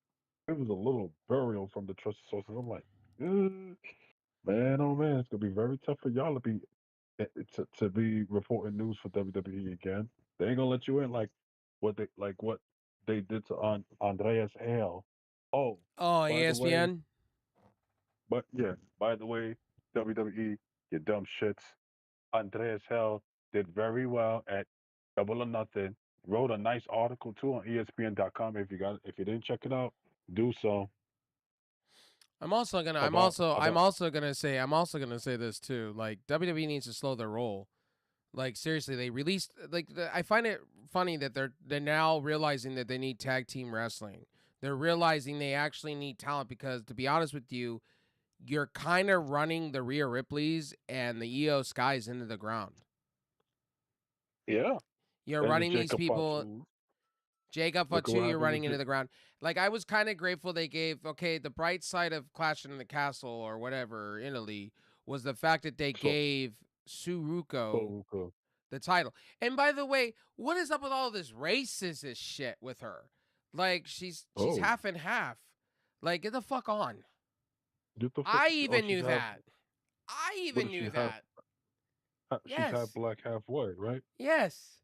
it was a little burial from the trusted sources. I'm like, "Uh, man, oh man, it's gonna be very tough for y'all to be to be reporting news for WWE again. They ain't gonna let you in like what they did to Andreas Hale. Oh, Oh, by the way, ESPN. but yeah, by the way, WWE, you dumb shits. Andreas Hale did very well at Double or Nothing. Wrote a nice article too on ESPN.com. If you didn't check it out, do so I'm also gonna. I'm about also. I'm about also gonna say. I'm also gonna say this too. Like, WWE needs to slow their roll. Like, seriously, they released. I find it funny that they're now realizing that they need tag team wrestling. They're realizing they actually need talent because, to be honest with you, you're kind of running the Rhea Ripleys and the Io Skies into the ground. yeah. You're And the running these Jacob people. Fatu. Jacob Look at what Fatu, you're happened with running into the ground. Like, I was kind of grateful they gave, okay, the bright side of Clash in the Castle or whatever, Italy, was the fact that they so gave Suruko Soruka. the title. And by the way, what is up with all this racist shit with her? Like, she's Oh, half and half. Like, get the fuck on. get the fuck. I Oh, even knew that. I what even does she knew have? that. She's half Yes. black, half white, right? Yes.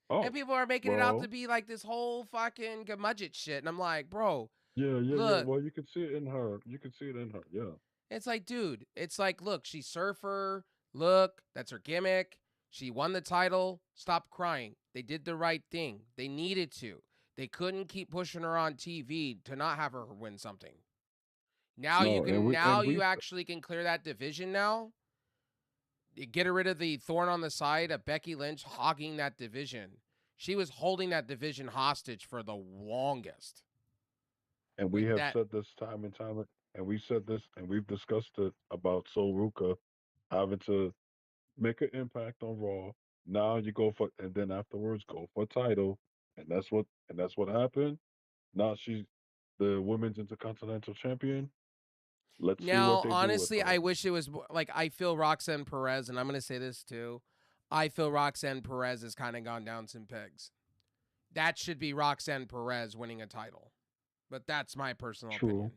And Oh, people are making it out to well, be like this whole fucking gamudget shit. And I'm like, bro, yeah, yeah, yeah. look, Well, you can see it in her. You can see it in her. Yeah. it's like, dude, it's like, look, she's surfer. Look, that's her gimmick. She won the title. Stop crying. They did the right thing. They needed to. They couldn't keep pushing her on TV to not have her win something. Now you No, and can we now and you we. actually can clear that division now. Get rid of the thorn on the side of Becky Lynch hogging that division. She was holding that division hostage for the longest. And we Like have that. said this time and time, and we said this, and we've discussed it about Soruka having to make an impact on Raw. Now you go for, and then afterwards go for a title, and that's what happened. Now she's the women's intercontinental champion. Let's see what Now, they do with honestly, her. I wish it was like I feel Roxanne Perez, and I'm going to say this too. I feel Roxanne Perez has kind of gone down some pegs. That should be Roxanne Perez winning a title, but that's my personal opinion. True,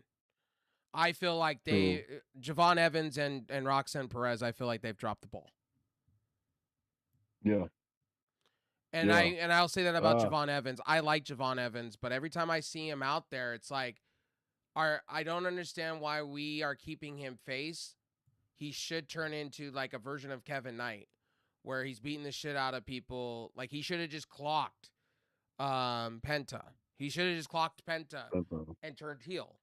I feel like true. Javon Evans and Roxanne Perez, I feel like they've dropped the ball. Yeah, And yeah. I'll say that about Ah, Javon Evans. I like Javon Evans, but every time I see him out there, it's like, I don't understand why we are keeping him face. He should turn into like a version of Kevin Knight, where he's beating the shit out of people. Like, he should have just clocked Penta. He should have just clocked Penta uh, and turned heel.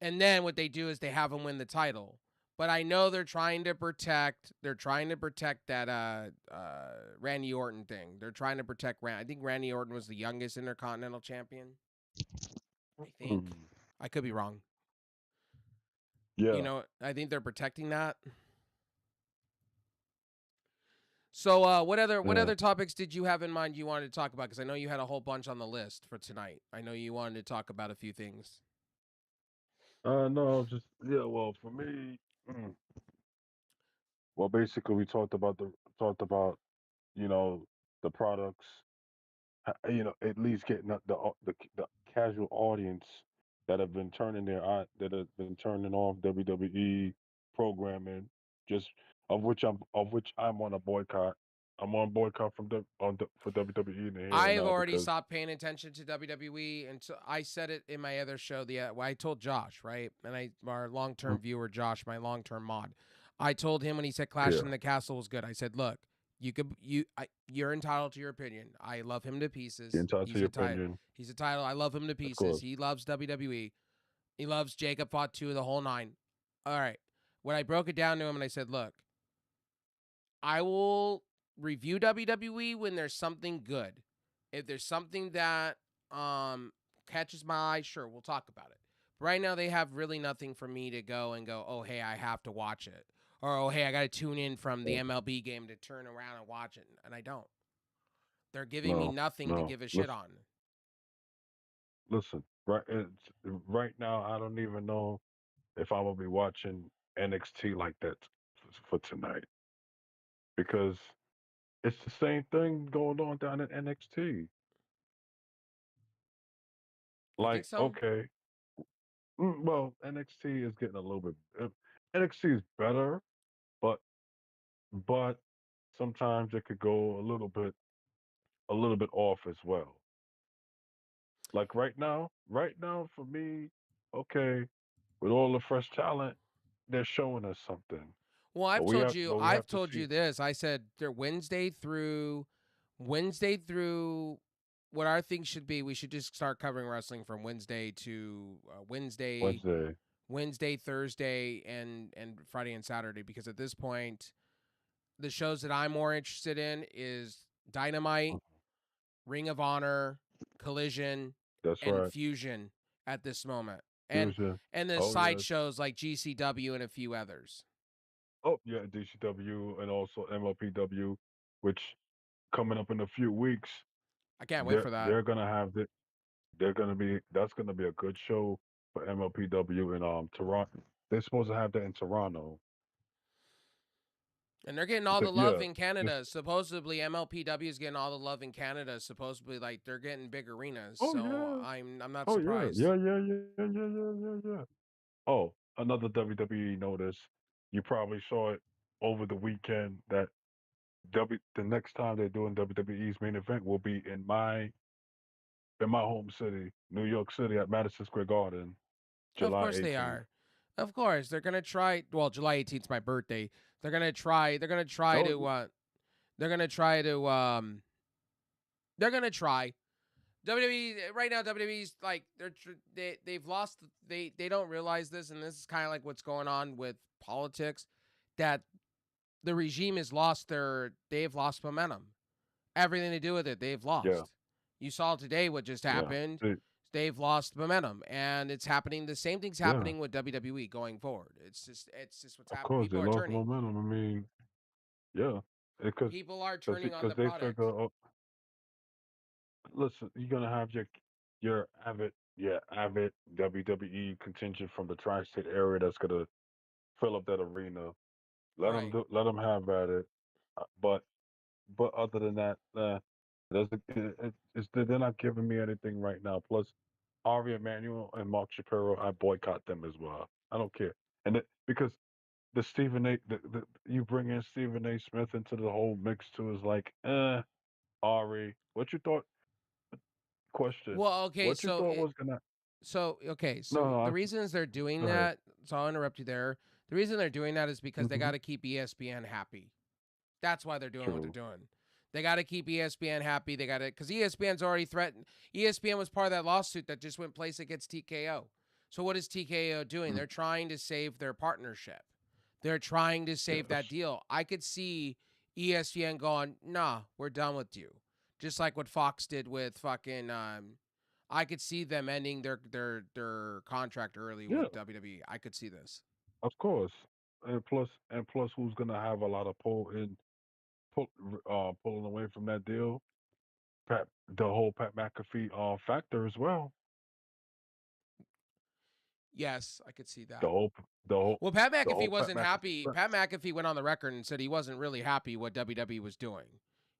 And then what they do is they have him win the title. But I know they're trying to protect that Randy Orton thing. They're trying to protect I think Randy Orton was the youngest Intercontinental Champion. I think. mm, I could be wrong. yeah, I think they're protecting that. So, what other yeah. topics did you have in mind you wanted to talk about? Because I know you had a whole bunch on the list for tonight. I know you wanted to talk about a few things. No, just yeah. Well, for me, mm, well, basically, we talked about you know the products, at least getting the casual audience that have been that have been turning off WWE programming, just of which I'm on a boycott. I'm on boycott for WWE in the here and I've now already because stopped paying attention to WWE, and so I said it in my other show. I told Josh, right, and our long mm, term viewer Josh, my long term mod. I told him when he said Clash yeah, in the Castle was good. I said, look, you're entitled to your opinion. I love him to get pieces. entitled to your opinion, He's a title. I love him to of pieces. course. He loves WWE. He loves Jacob Fought 2, the whole nine. All right. When I broke it down to him and I said, look, I will review WWE when there's something good. If there's something that catches my eye, sure, we'll talk about it. But right now, they have really nothing for me to go and go, oh, hey, I have to watch it. Or, oh, hey, I got to tune in from the Yeah. MLB game to turn around and watch it. And I don't. They're giving me No, nothing to no. give a shit on. Listen. Right now, I don't even know if I will be watching NXT like that for tonight because it's the same thing going on down in NXT. You think Like, so? okay, well, NXT is getting a little bit. NXT is better, but but sometimes it could go a little bit off as well. Like right now for me, okay, with all the fresh talent, they're showing us something, Well, but we I've have to told see you this. I said they're Wednesday through what our thing should be. We should just start covering wrestling from Wednesday to Wednesday. Wednesday, Thursday, and Friday and Saturday. Because at this point, the shows that I'm more interested in is Dynamite, Mhm. Ring of Honor, Collision, That's and right. Fusion at this moment, Fusion. and the Oh side yes. shows like GCW and a few others. Oh yeah, DCW and also MLPW, which coming up in a few weeks, I can't wait for that. they're gonna have the they're gonna be that's gonna be a good show for MLPW in Toronto. They're supposed to have that in Toronto. And they're getting all the love Yeah. in Just Canada. Supposedly, MLPW is getting all the love in Canada. Supposedly, like they're getting big arenas. oh So yeah. I'm not Oh yeah. surprised. Yeah. Oh, another WWE notice. You probably saw it over the weekend that the next time they're doing WWE's main event will be in my home city, New York City at Madison Square Garden, Of July course they 18th. are. Of course they're gonna try. Well, July 18th is my birthday. They're gonna try. They're gonna try Oh, to. They're gonna try to. They're gonna try. WWE right now. WWE's like they've lost. They don't realize this, and this is kind of like what's going on with politics. That the regime has lost their. They've lost momentum. Everything to do with it, they've yeah, lost. You saw today what just yeah. happened. See, They've lost momentum, and it's happening. The same thing's yeah. happening with WWE going forward. It's just what's Of happening. course, they lost momentum. I mean, yeah, because People are turning on the they product. figure, oh, listen, you're gonna have your avid WWE contingent from the tri-state area that's gonna fill up that arena. Right. Let them have at it. But other than that, they're not giving me anything right now. Plus, Ari Emanuel and Mark Shapiro, I boycott them as well. I don't care, because the Stephen A. You bring in Stephen A. Smith into the whole mix too is like, Ari, what you thought? Question, Well, okay, what you thought was gonna? No, so the reasons they're doing go ahead. that, so I'll interrupt you there. The reason they're doing that is because they got Hmm. to keep ESPN happy. That's why they're doing what they're True. doing. They got to keep ESPN happy. They got to because ESPN's already threatened. ESPN was part of that lawsuit that just went place against TKO. So what is TKO doing? Mm, They're trying to save their partnership. They're trying to save yes. that deal. I could see ESPN going, "Nah, we're done with you," just like what Fox did with fucking. I could see them ending their contract early Yeah. with WWE. I could see this. Of course. And plus, who's gonna have a lot of pull, pulling away from that deal? The whole Pat McAfee factor as well. Yes, I could see The that. whole the whole Well, Pat the McAfee whole Pat wasn't McAfee happy. factor. Pat McAfee went on the record and said he wasn't really happy what WWE was doing.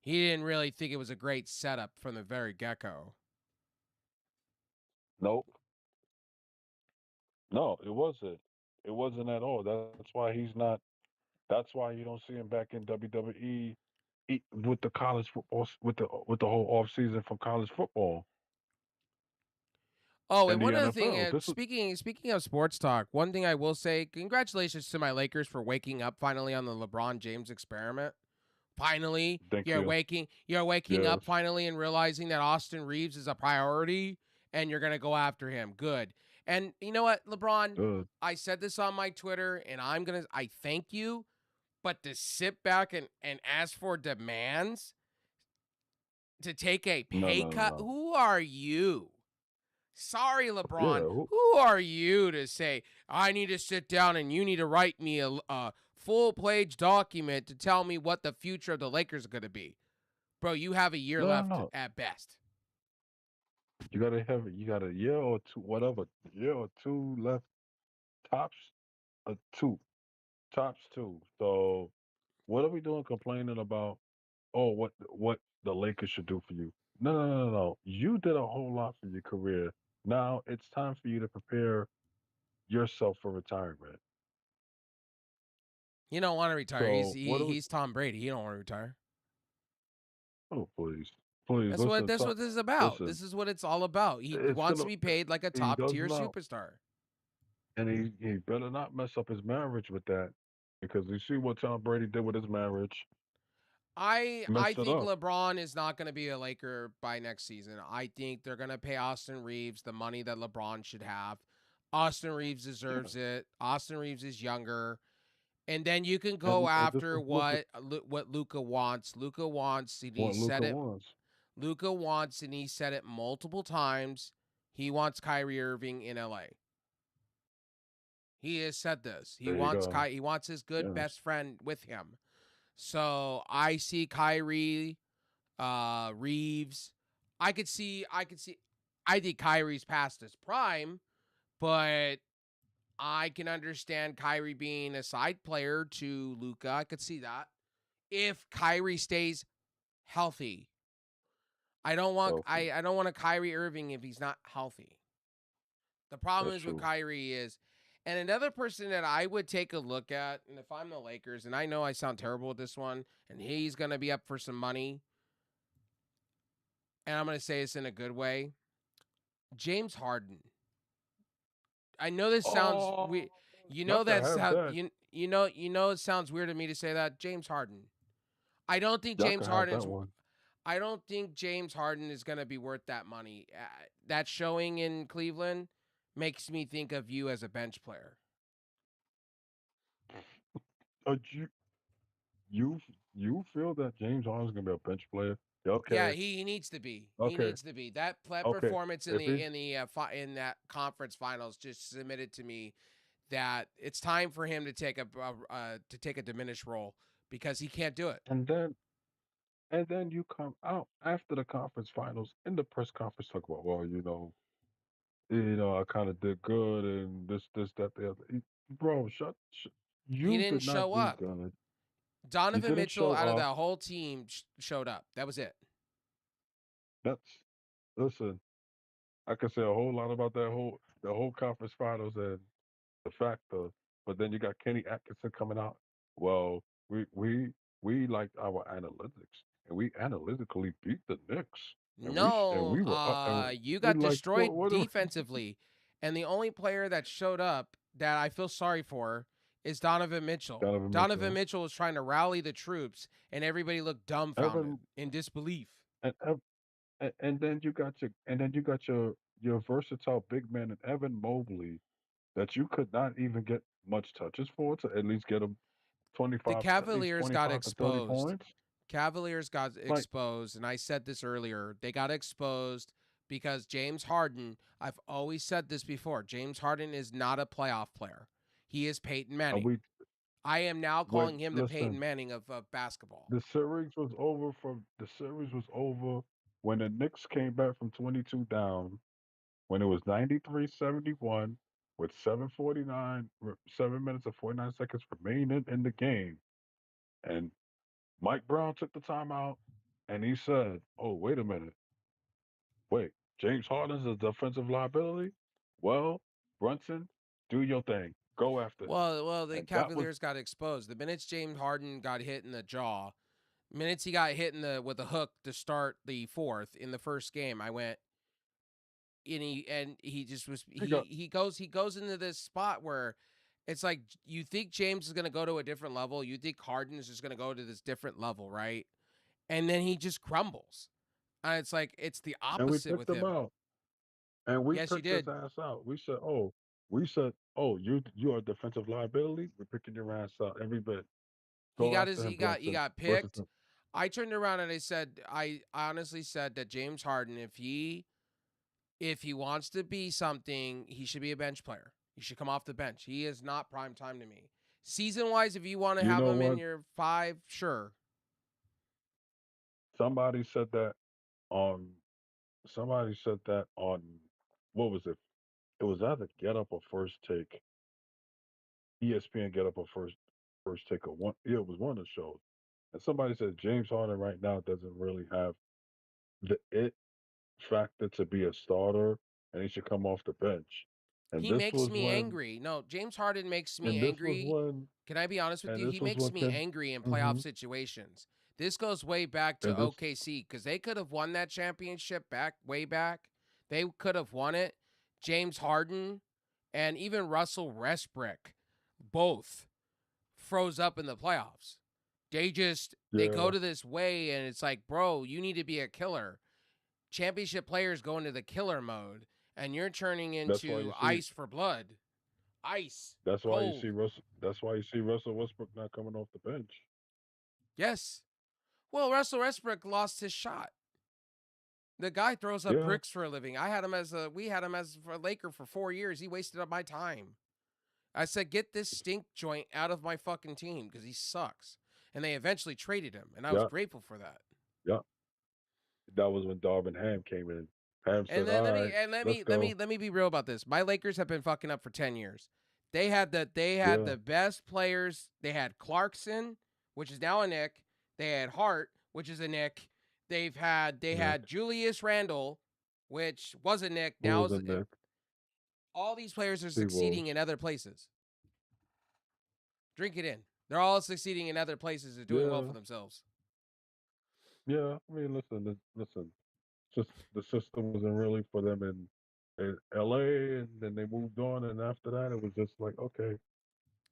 He didn't really think it was a great setup from the very get go. Nope. No, it wasn't. It wasn't at all. That's why he's not. That's why you don't see him back in WWE with the college football with the whole off season from college football Oh, and and the one other thing, NFL. This was speaking of sports talk, one thing I will say, congratulations to my Lakers for waking up finally on the LeBron James experiment. Finally, thank you. you're waking Yes. up finally and realizing that Austin Reeves is a priority and you're going to go after him. Good. And you know what, LeBron, Good. I said this on my Twitter and I thank you, but to sit back and ask for demands to take a No, pay no, no, cut, no. who are you? Sorry, Yeah. LeBron. Who are you to say I need to sit down and you need to write me a full page document to tell me what the future of the Lakers are going to be? Bro, you have a year No, no, left no. at best. You gotta have it. You got a year or two, whatever, year or two left. Tops, two. Tops two. So what are we doing complaining about? Oh, what the Lakers should do for you? No, no, no, no, no. You did a whole lot for your career. Now it's time for you to prepare yourself for retirement. He don't want to retire. So what are we? He's Tom Brady. He don't want to retire. Oh, please, please listen. That's what this is about. Listen. This is what it's all about. He It's wants to gonna. be paid like a He top does tier not, superstar. and he better not mess up his marriage with that, because you see what Tom Brady did with his marriage, I messed it think up. LeBron is not going to be a Laker by next season. I think they're going to pay Austin Reeves the money that LeBron should have. Austin Reeves Yeah, deserves it. Austin Reeves is younger. And then you can go and this after is look at what Luca wants. Luca wants, and he what said Luca it. wants. Luca wants, and he said it multiple times. He wants Kyrie Irving in LA. He has said this. There you go. He wants his good Yes, best friend with him. So I see Kyrie, Reeves. I think Kyrie's past his prime, but I can understand Kyrie being a side player to Luca. I could see that. If Kyrie stays healthy. healthy. I don't want a Kyrie Irving if he's not healthy. The problem That's is with true. Kyrie is and another person that I would take a look at, and if I'm the Lakers, and I know I sound terrible with this one, and he's gonna be up for some money, and I'm gonna say this in a good way. James Harden. I know this sounds Oh, we you know y'all can that's have how that. you know it sounds weird to me to say that. James Harden. I don't think Y'all James can have that Harden's one. I don't think James Harden is going to be worth that money. That showing in Cleveland makes me think of you as a bench player. You you you feel that James Harden's gonna be a bench player? Yeah, Okay, he needs to be. He okay, needs to be. That okay. performance If he's in that conference finals just submitted to me that it's time for him to take a diminished role because he can't do it. and then you come out after the conference finals in the press conference talk about, well, I kind of did good and this, that, the other. Bro, He you didn't did not show do up. good. You Donovan didn't Mitchell show out of up. that whole team showed up. That was it. That's listen. I could say a whole lot about the whole conference finals and the factor, but then you got Kenny Atkinson coming out. Well, we liked our analytics, and we analytically beat the Knicks, and No, we were up, and you we got like destroyed what defensively. And the only player that showed up that I feel sorry for is Donovan Mitchell. Donovan Donovan Mitchell, Mitchell was trying to rally the troops, and everybody looked dumbfounded Evan, in disbelief. and and then you got your versatile big man in Evan Mobley that you could not even get much touches for to at least get him The 25, at least Cavaliers got 25 to 30 exposed. points. Cavaliers got Like, exposed, and I said this earlier. They got exposed because James Harden, I've always said this before, James Harden is not a playoff player. He is Peyton are Manning. we I am now what calling him the Peyton listen, Manning of basketball. the series was over when the Knicks came back from 22 down, when it was 93-71 with 7 minutes and 49 seconds remaining in the game. And Mike Brown took the timeout and he said, "Oh, wait a minute. Wait, James Harden's a defensive liability? Well, Brunson, Do your thing. Go after him. Well, the And that was Cavaliers got exposed. The minutes James Harden got hit in the jaw, minutes he got hit in the with a hook to start the fourth in the first game, I went and he just was he got he goes into this spot where it's like you think James is going to go to a different level, you think Harden is just going to go to this different level, right? And then he just crumbles. And it's like it's the and we opposite picked with him him. out. And we Yes, you picked his did. ass out. You are a defensive liability. We're picking your ass out every bit. He Go got his after him, he Brunson. got Versus picked. him. I turned around and I honestly said that James Harden, if he wants to be something, he should be a bench player. He should come off the bench. He is not prime time to me. Season wise, if you want to You have know him in what? your five, sure. Somebody said that on somebody said that on what was it? It was either Get Up or First Take. ESPN Get Up or First Take or one. Yeah, it was one of the shows. And somebody said James Harden right now doesn't really have the it factor to be a starter, and he should come off the bench. And He this makes was me when, angry. No, James Harden makes me and this was angry. when, Can I be honest with and you? this He was makes when me Ken, angry in playoff hmm situations. This goes way back to and this, OKC because they could have won that championship way back. They could have won it. James Harden and even Russell Westbrook both froze up in the playoffs. They go yeah, to this way and it's like, bro, you need to be a killer. Championship players go into the killer mode and you're turning that's why you into see, ice for blood. Ice. that's why you Cold. see Russell, that's why you see Russell Westbrook not coming off the bench. Yes. Well, Russell Westbrook lost his shot. The guy throws up Yeah, bricks for a living. We had him as a Laker for 4 years. He wasted up my time. I said, get this stink joint out of my fucking team because he sucks. And they eventually traded him, and I was yeah, grateful for that. yeah. That was when Darvin Ham came in. Ham And said, then "All let me right, and let let's me let me go." let me be real about this. My Lakers have been fucking up for 10 years. They had Yeah, the best players. They had Clarkson, which is now a Nick. They had Hart, which is a Nick. They Nick. had Julius Randle, which was a Nick. Who Now was in Nick? all these players are He was. succeeding in other places. Drink it in. They're all succeeding in other places and doing well for Yeah, themselves. yeah. I mean, listen. Just the system wasn't really for them in L.A. And then they moved on. And after that, it was just like, okay,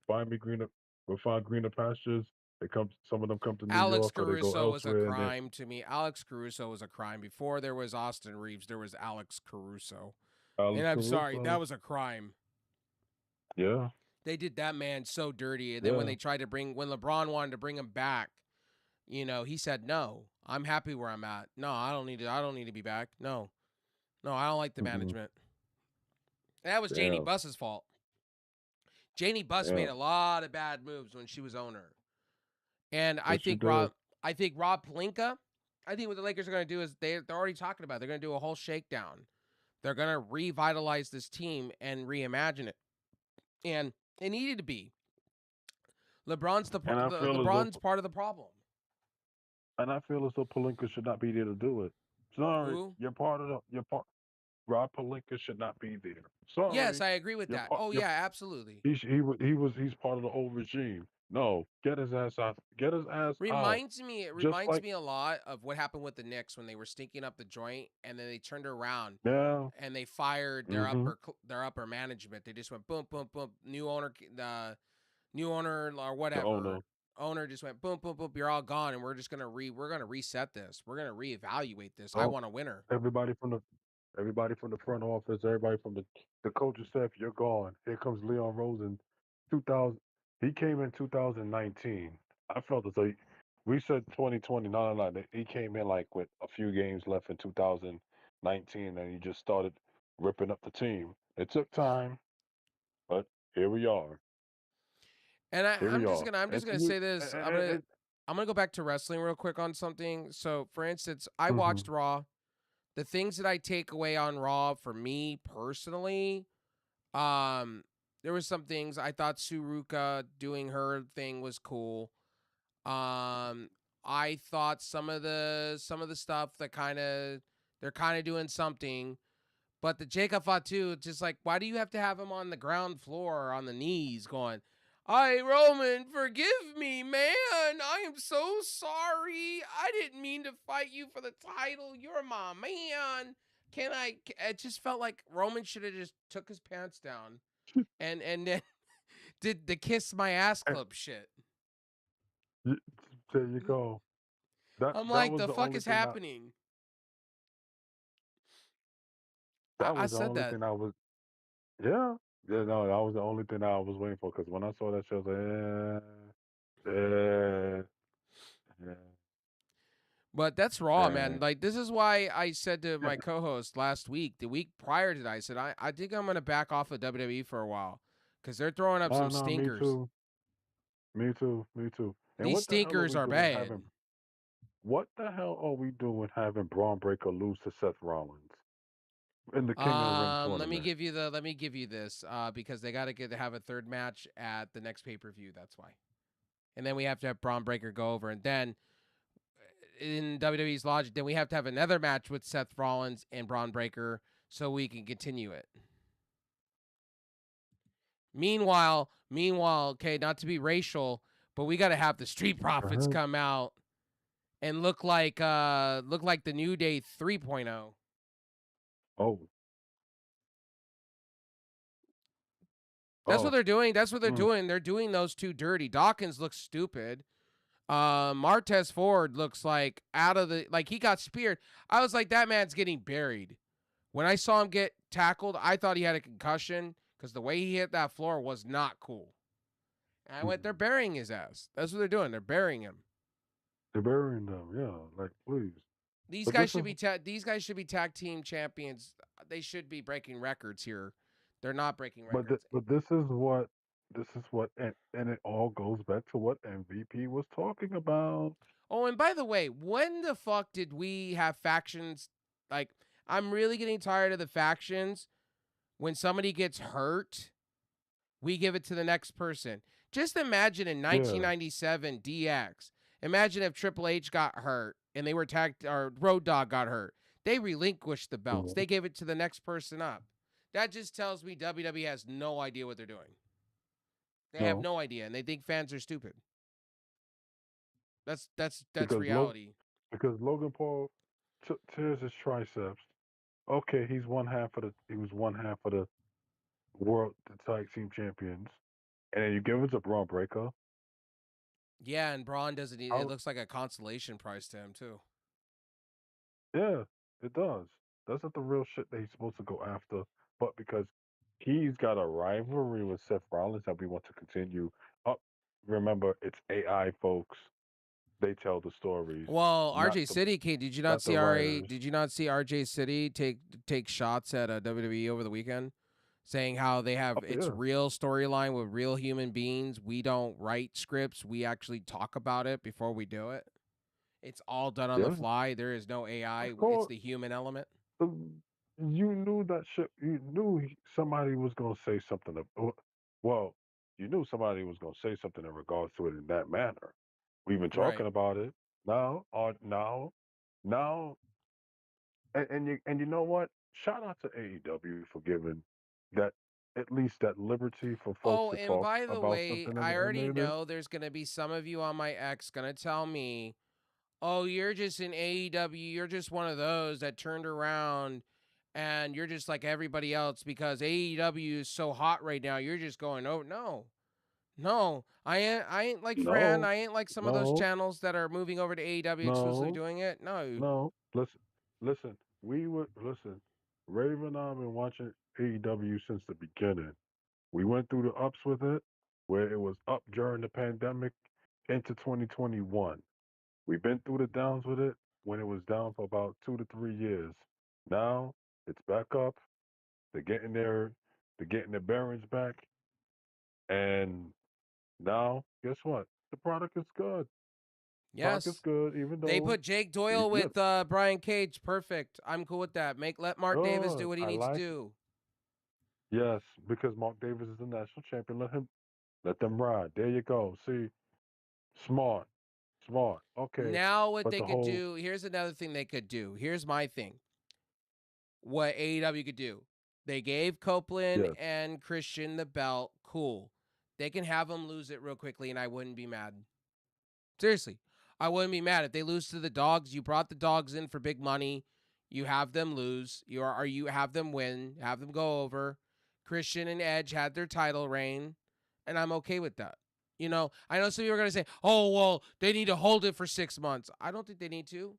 find me greener. We'll find greener pastures. They come. Some of them come to New Alex York, or they go Caruso was a elsewhere. And then crime to me. Alex Caruso was a crime. Before there was Austin Reeves, there was Alex Caruso. And Alex I'm sorry, that Caruso. was a crime. Yeah, They did that man so dirty. And then yeah. when LeBron wanted to bring him back, he said, no, I'm happy where I'm at. No, I don't need to be back. No, no, I don't like the Mm-mm. management. And that was Janie Damn, Buss's fault. Janie Buss made damn. a lot of bad moves when she was owner. And What she did? I think Rob Pelinka, I think what the Lakers are going to do is they're already talking about it. They're going to do a whole shakedown. They're going to revitalize this team and reimagine it. And it needed to be. And I feel as though LeBron's part of the problem. Palinka should not be there to do it. Sorry, Who? you're part of the. You're part. Rob Palinka should not be there. Yes, Sorry, I agree with you're that. part. Oh You're, yeah, absolutely. he's part of the old regime. No, get his ass out. Get his ass out. It Just reminds like me a lot of what happened with the Knicks when they were stinking up the joint and then they turned around now. and they fired Mm-hmm. their upper management. They just went boom boom boom. New owner or The owner. whatever. Owner just went boom boom boom. You're all gone, and we're gonna reset this. We're gonna reevaluate this. I Oh, want a winner. everybody from the everybody from the front office, everybody from the coaching staff, you're gone. Here comes Leon Rose in 2000. He came in 2019. I felt as though we said 2020. No, no, no. He came in like with a few games left in 2019, and he just started ripping up the team. It took time, but here we are. And Here we are. I'm just It's gonna we. say this. I'm gonna go back to wrestling real quick on something. So, for instance, I Mm-hmm. watched Raw. The things that I take away on Raw for me personally, um, there was some things I thought Suruka doing her thing was cool. Um, I thought some of the stuff that they're kind of doing something, But the Jacob Fatu, just like, why do you have to have him on the ground floor or on the knees going, "I, Roman, forgive me, man. I am so sorry. I didn't mean to fight you for the title. You're my man. Can I?" It just felt like Roman should have just took his pants down and then did the kiss my ass And club shit. y- there you go. That I'm that like, was the the fuck only is thing that happening? that I was the said only that. thing I was yeah. Yeah, no, that was the only thing that I was waiting for because when I saw that show, I was like, yeah. But that's raw, man. And Like, this is why I said to my co-host last week, the week prior to that, I said, I think I'm gonna back off of WWE for a while. Because they're throwing up no, some no, me stinkers. too, me too, me too. And These what the hell are stinkers we are doing bad. having? What the hell are we doing having Braun Breaker lose to Seth Rollins in the King of the Ring Let me tournament? give you this because they got to get to have a third match at the next pay-per-view. That's why. And then we have to have Braun Breaker go over, and then in WWE's logic, then we have to have another match with Seth Rollins and Braun Breaker so we can continue it. Meanwhile, okay, not to be racial, but we got to have the Street Profits Uh-huh. come out and look like the New Day 3.0. Oh, That's what oh, they're doing. That's what they're mm, doing. They're doing those two dirty. Dawkins looks stupid. Martez Ford looks like out of the like he got speared. I was like, that man's getting buried. When I saw him get tackled, I thought he had a concussion because the way he hit that floor was not cool. And I went, they're mm. burying his ass. That's what they're doing. They're burying him. They're burying them. Yeah, like please. These But guys this should is, be these guys should be tag team champions. They should be breaking records here. They're not breaking records. but this is what, and it all goes back to what MVP was talking about. Oh, and by the way, when the fuck did we have factions? Like, I'm really getting tired of the factions. When somebody gets hurt, we give it to the next person. Just imagine in Yeah, 1997 DX. Imagine if Triple H got hurt and they were tagged, or Road Dogg got hurt. They relinquished the belts. mhm. They gave it to the next person up. That just tells me WWE has no idea what they're doing. They have No, no idea, and they think fans are stupid. That's because Lo, reality. because Logan Paul tears his triceps. Okay, he was one half of the world the tag team champions, and then you give it to Braun Breaker. Yeah, and Braun doesn't. It How? looks like a consolation prize to him too. Yeah, it does. That's not the real shit that he's supposed to go after. But because he's got a rivalry with Seth Rollins that we want to continue up. Remember, it's AI folks. They tell the stories, Well, not RJ the City, Kate, did you not not the see RA? writers. Did you not see RJ City take shots at WWE over the weekend, saying how they Oh have it's yeah, real storyline with real human beings. We don't write scripts. We actually talk about it before we do it. It's all done on the yeah. fly. There is no AI. Of It's course, the human element. you knew that shit. You knew somebody was gonna say something. Well, you knew somebody was gonna say something in regards to it in that manner. We've been Right. talking about it now, and you know what? Shout out to AEW for giving that at least that liberty for folks Oh, to and talk by the about way, something I in already there. know there's gonna be some of you on my X gonna tell me, "Oh, you're just in AEW. You're just one of those that turned around and you're just like everybody else because AEW is so hot right now. You're just going, oh, no. No, I ain't like Fran. No, I ain't like some of those no, channels that are moving over to AEW exclusively no. doing it. No. No, listen. We would listen. Raven and I've been watching AEW since the beginning. We went through the ups with it, where it was up during the pandemic into 2021. We've been through the downs with it when it was down for about 2 to 3 years. Now it's back up. They're getting they're getting their bearings back, and now guess what? The product is good. Product is Yes. good, even They though, put Jake Doyle yes, with Brian Cage. Perfect. I'm cool with that. Let Mark Davis do oh, what he I needs to like. do. Yes, because Mark Davis is the national champion. Let them ride. There you go. See, smart, smart. Okay, Now what but they the could whole do, here's another thing they could do. Here's my thing. what AEW could do. They gave Copeland Yes. and Christian the belt. Cool. They can have them lose it real quickly, and I wouldn't be mad. Seriously, I wouldn't be mad if they lose to the Dogs. You brought the Dogs in for big money. You have them lose. You have them win. Have them go over. Christian and Edge had their title reign, and I'm okay with that. I know some people are gonna say, "Oh, well, they need to hold it for 6 months." I don't think they need to.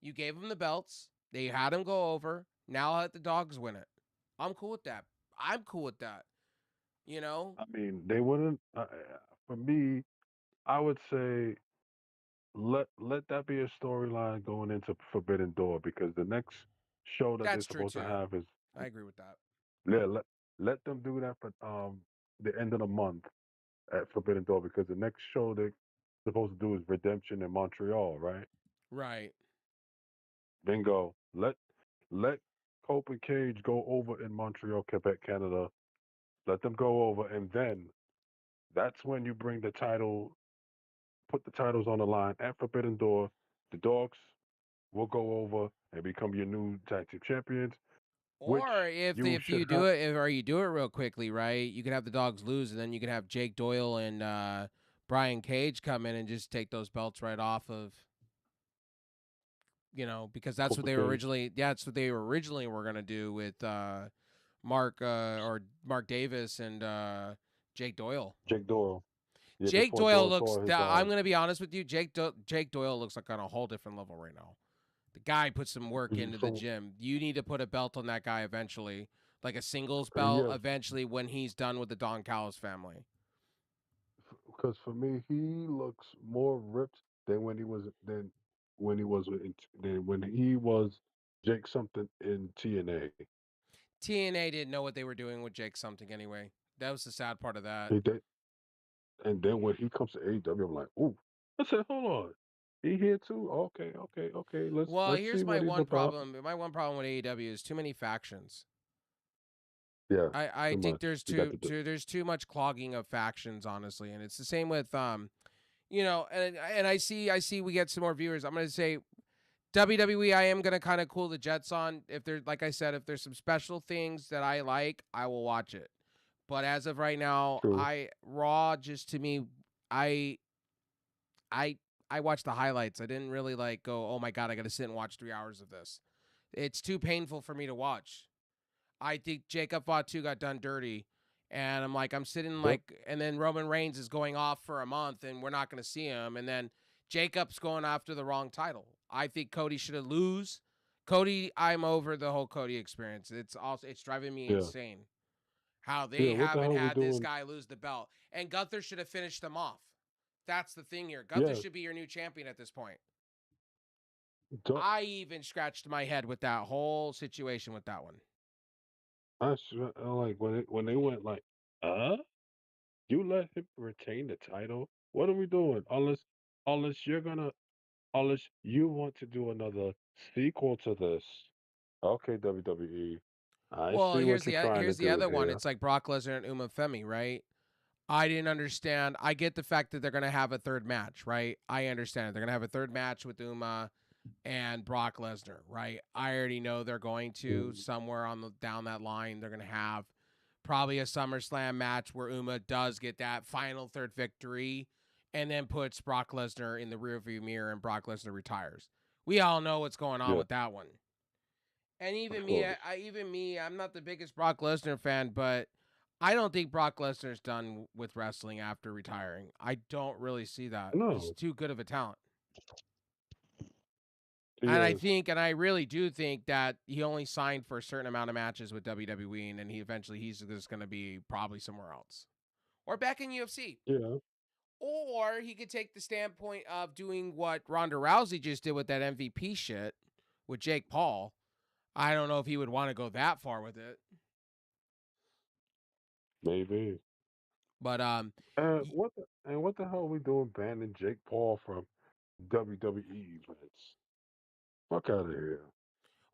You gave them the belts. They had them go over. Now let the Dogs win it. I'm cool with that. I'm cool with that. You know, I mean, they wouldn't. For me, I would say let that be a storyline going into Forbidden Door because the next show that they're that's true supposed to too. have is I agree with that. yeah. Let them do that for the end of the month at Forbidden Door because the next show they're supposed to do is Redemption in Montreal, right? Right. Bingo. Let Cope and Cage go over in Montreal, Quebec, Canada. Let them go over, and then that's when you bring the title, put the titles on the line at Forbidden Door. The Dogs will go over and become your new tag team champions, which Or if you if should you do have. it, or you do it real quickly, right? You can have the Dogs lose, and then you can have Jake Doyle and Brian Cage come in and just take those belts right off of, because that's Cope what and they were Cage, originally. Yeah, that's what they originally were gonna do with Mark Davis and Jake Doyle. Jake Doyle. Yeah, Jake before Doyle Doyle looks. tore his I'm gonna be honest with you. Jake Doyle looks like on a whole different level right now. The guy put some work into the so gym. You need to put a belt on that guy eventually, like a singles belt yes, eventually when he's done with the Don Callis family. because for me he looks more ripped than when he was Jake something in TNA. TNA didn't know what they were doing with Jake something anyway. That was the sad part of that. He did, and then when he comes to AEW, I'm like, ooh. I said, hold on, he here too? Okay, okay, okay. Well, Let's see here's my what he's one about. problem. My one problem with AEW is too many factions. Yeah, I too think much. there's You got too, to do. too there's too much clogging of factions, honestly, and it's the same with and I see we get some more viewers. I'm gonna say WWE, I am gonna kind of cool the jets on. If there's, like I said, if there's some special things that I like, I will watch it. But as of right now, True. I Raw just to me, I I I watched the highlights. I didn't really like go, oh my god, I got to sit and watch 3 hours of this. It's too painful for me to watch. I think Jacob Fatu got done dirty. And I'm like, I'm sitting Yep. like, and then Roman Reigns is going off for a month and we're not going to see him. And then Jacob's going after the wrong title. I think Cody should have lose. Cody, I'm over the whole Cody experience. It's driving me Yeah. insane how Yeah. they What the haven't hell we had this doing? guy lose the belt. And Gunther should have finished them off. That's the thing here. Gunther Yeah. should be your new champion at this point. Don't, I even scratched my head with that whole situation with that one. I like when they went like, uh, you let him retain the title. What are we doing? Unless you're gonna unless you want to do another sequel to this. Okay, WWE. I Well, see what you're trying to here's the do other one. here. It's like Brock Lesnar and Uma Femi, right? I didn't understand. I get the fact that they're going to have a third match, right? I understand. They're going to have a third match with Uma and Brock Lesnar, right? I already know they're going to Mm, somewhere on the down that line. They're going to have probably a SummerSlam match where Uma does get that final third victory and then puts Brock Lesnar in the rearview mirror and Brock Lesnar retires. We all know what's going on yeah, with that one. And of even me, course. I'm not the biggest Brock Lesnar fan, but I don't think Brock Lesnar's done with wrestling after retiring. I don't really see that. He's No, too good of a talent. he And is. I really do think that he only signed for a certain amount of matches with WWE, and then he's just going to be probably somewhere else or back in UFC. Yeah. Or he could take the standpoint of doing what Ronda Rousey just did with that MVP shit with Jake Paul. I don't know if he would want to go that far with it. Maybe. But What the hell are we doing banning Jake Paul from WWE events? Fuck out of here.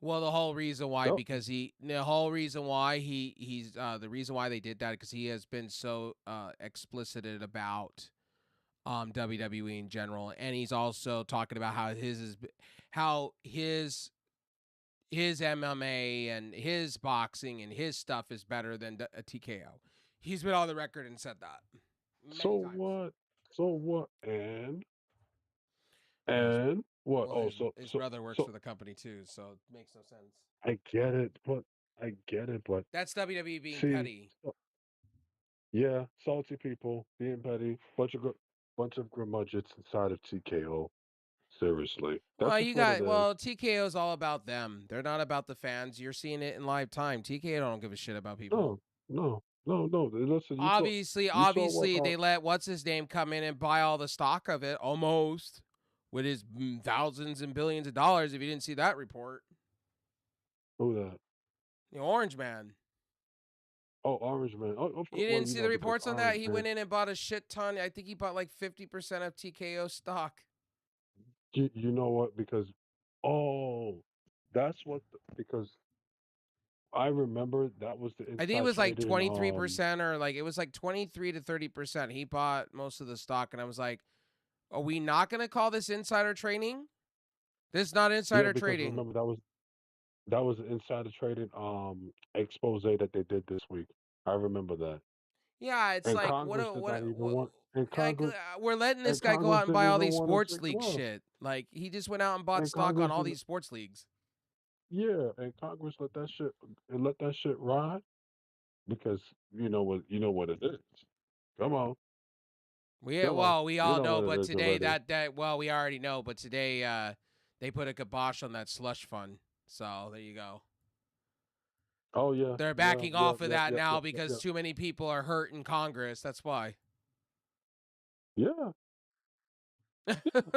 well, the whole reason why Nope. because the whole reason why he's the reason why they did that because he has been so explicit about WWE in general, and he's also talking about how his his MMA and his boxing and his stuff is better than a TKO. He's been on the record and said that So many times. what? So what? Well, And what? well, Oh, his brother works so for the company too, so it makes no sense. I get it, but I get it, but That's WWE being see, petty. yeah, salty people being petty, bunch of curmudgeons inside of TKO. Seriously, that's just what it is. Well, TKO is all about them. They're not about the fans. You're seeing it in live time. TKO don't give a shit about people. No, no, no, no. Listen, you saw what? Obviously, they let what's his name come in and buy all the stock of it almost with his thousands and billions of dollars. If you didn't see that report, Who that? the Orange Man. Oh, Orange Man. Oh, of course. You Well, didn't you see know, the because reports on that? Orange He Man. went in and bought a shit ton. I think he bought like 50% of TKO stock. You know what? Because oh, that's what. Because I remember that was the I think it inside was like trading. 23% or like it was like 23 to 30%. He bought most of the stock and I was like, "Are we not going to call this insider trading? This is not Yeah, insider because trading." remember that was the insider trading expose that they did this week. I remember that. Yeah, it's And like Congress did not even what want. like we're letting this And guy go Congress out and didn't buy all even these want to sports take him league off. shit. Like he just went out and bought And stock on Congress all didn't. these sports leagues. Yeah, and Congress let that shit ride because you know what it is. Come on, come on, We you all know know, what it but is today already. we already know, but today they put a kibosh on that slush fund. So there you go. Oh yeah, They're yeah, backing yeah, off of yeah, that yeah, now yeah, yeah, because yeah. too many people are hurt in Congress. That's why. Yeah, yeah. I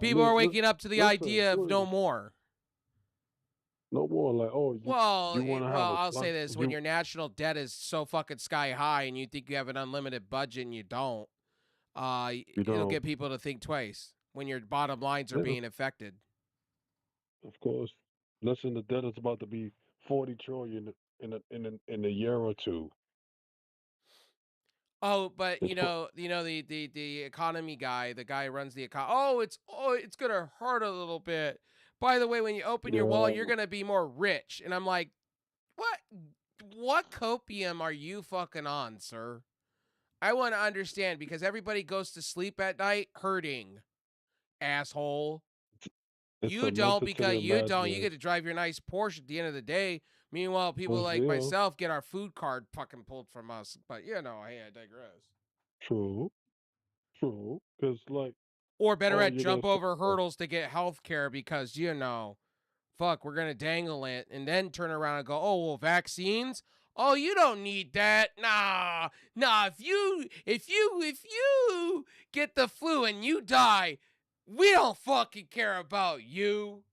People are mean, waking up to the idea of no please, more. no more like, oh, you want to have a I'll slush? say this: when You your national debt is so fucking sky high, and you think you have an unlimited budget, and you don't, you it'll know, get people to think twice when your bottom lines are yeah, being affected. of course. Listen, the debt is about to be 40 trillion in a year or two. Oh, but It's put. the economy guy, the guy who runs the economy. Oh, it's gonna hurt a little bit. By the way, when you open your wallet, Yeah, you're gonna be more rich. And I'm like, what? What copium are you fucking on, sir? I want to understand because everybody goes to sleep at night hurting, asshole. it's You don't cemented to because their you don't. You madness. get to drive your nice Porsche at the end of the day. Meanwhile, people Well, like yeah, myself get our food card fucking pulled from us. But hey, I digress. true, true. Because like, Or better oh, at you're gonna jump say, over oh, hurdles to get health care because fuck, we're gonna dangle it and then turn around and go, oh well, vaccines. Oh, you don't need that. Nah. If you get the flu and you die, we don't fucking care about you.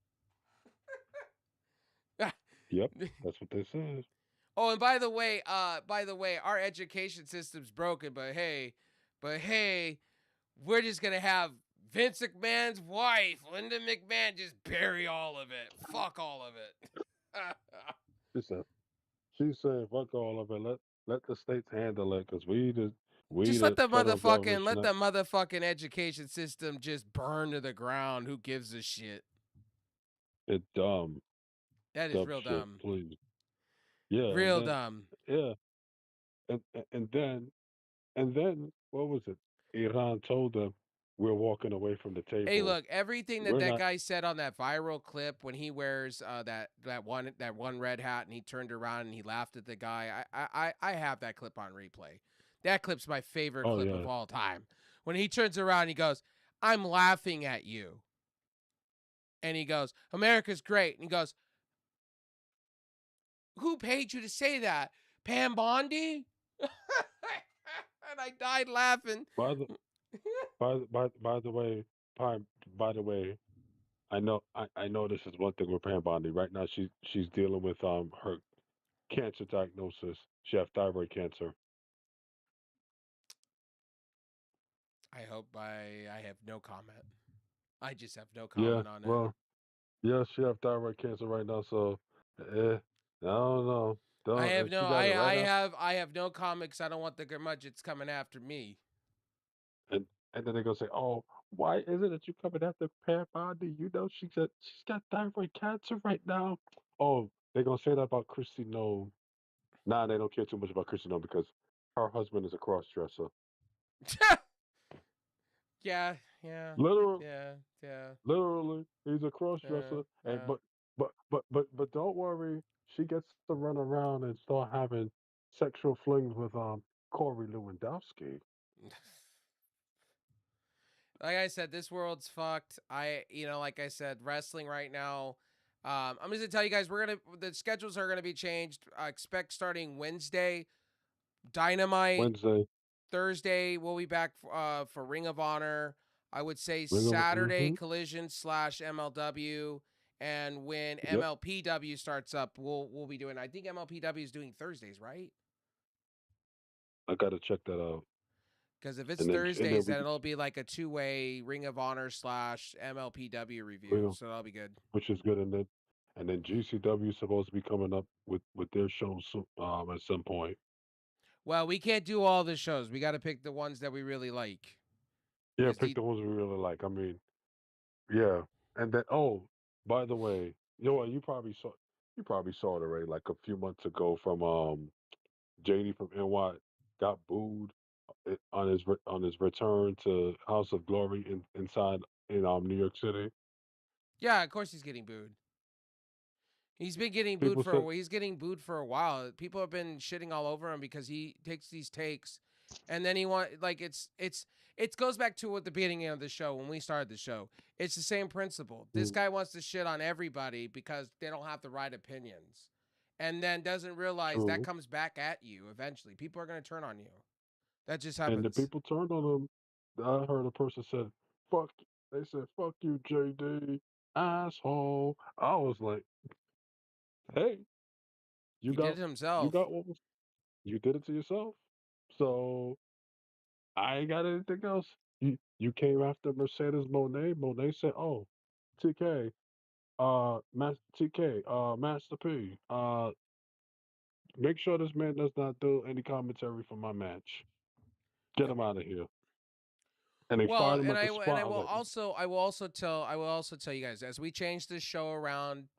yep, that's what they said. Oh, and by the way, our education system's broken, but hey, we're just gonna have Vince McMahon's wife, Linda McMahon, just bury all of it. Fuck all of it. She said, she said, fuck all of it. Let the states handle it, cause we Just the federal government should let not. the motherfucking education system just burn to the ground. Who gives a shit? It That is dumb real shit, dumb. please. Yeah, Real dumb. yeah, and then what was it? Iran told them we're walking away from the Hey, table. look, everything We're that not. guy said on that viral clip when he wears that one red hat and he turned around and he laughed at the guy. I have that clip on replay. That clip's my favorite Oh clip of yeah, all time. When he turns around, and he goes, "I'm laughing at you," and he goes, "America's great," and he goes, "Who paid you to say that, Pam Bondi?" And I died laughing. by the by the way, by, by the way, I know this is one thing with Pam Bondi. Right now, she's dealing with her cancer diagnosis. She has thyroid cancer. I have no comment. I just have no Yeah, comment on it. well, yeah, she have thyroid cancer right now. So, I don't know. Don't she got it right after I have no comics. I don't want the curmudgeons coming after me. and then they're gonna say, "Oh, why is it that you coming after Pam Bondi? You know, she's got thyroid cancer right now." Oh, they're gonna say that about Christy No. Nah, they don't care too much about Christy No because her husband is a cross dresser. Yeah, yeah, Literally, yeah, yeah, literally, he's a cross yeah, dresser. And yeah. but don't worry, she gets to run around and start having sexual flings with Corey Lewandowski. Like I said, this world's fucked. Like I said, wrestling right now. I'm just gonna tell you guys, the schedules are gonna be changed. I expect starting Wednesday, Dynamite. Wednesday, Thursday, we'll be back for Ring of Honor. I would say Ring of Saturday, mm-hmm. Collision / MLW. And when Yep, MLPW starts up, we'll be doing. I think MLPW is doing Thursdays, right? I gotta check that out. Because if it's And then Thursdays, we then could it'll be like a two-way Ring of Honor / MLPW Ring review. of, So that'll be good. which is good, and then GCW is supposed to be coming up with their show at some point. Well, we can't do all the shows. We got to pick the ones that we really like. Yeah, Because pick the the ones we really like. I mean, yeah, and then by the way, you know what? You probably saw it already, like a few months ago from JD from NY got booed on his return to House of Glory inside in New York City. yeah, of course he's getting booed. He's been getting booed People for said, he's getting booed for a while. People have been shitting all over him because he takes these takes, and then he it goes back to what the beginning of the show when we started the show. It's the same principle. This mm, guy wants to shit on everybody because they don't have the right opinions, and then doesn't realize that "True," comes back at you eventually. People are gonna turn on you. That just and the happens. people turned on him. I heard a person said, "Fuck." They said, "Fuck you, JD, asshole." I was like, "Hey, you He did got it you himself. got what was you did it to yourself." So I ain't got anything else. You came after Mercedes Monet. Monet said, "Oh, TK, TK, Master P, make sure this man does not do any commentary for my match. Get Yep. him out of here." And they Well, fired him and at the spot. I was like, I will also tell you guys as we change this show around.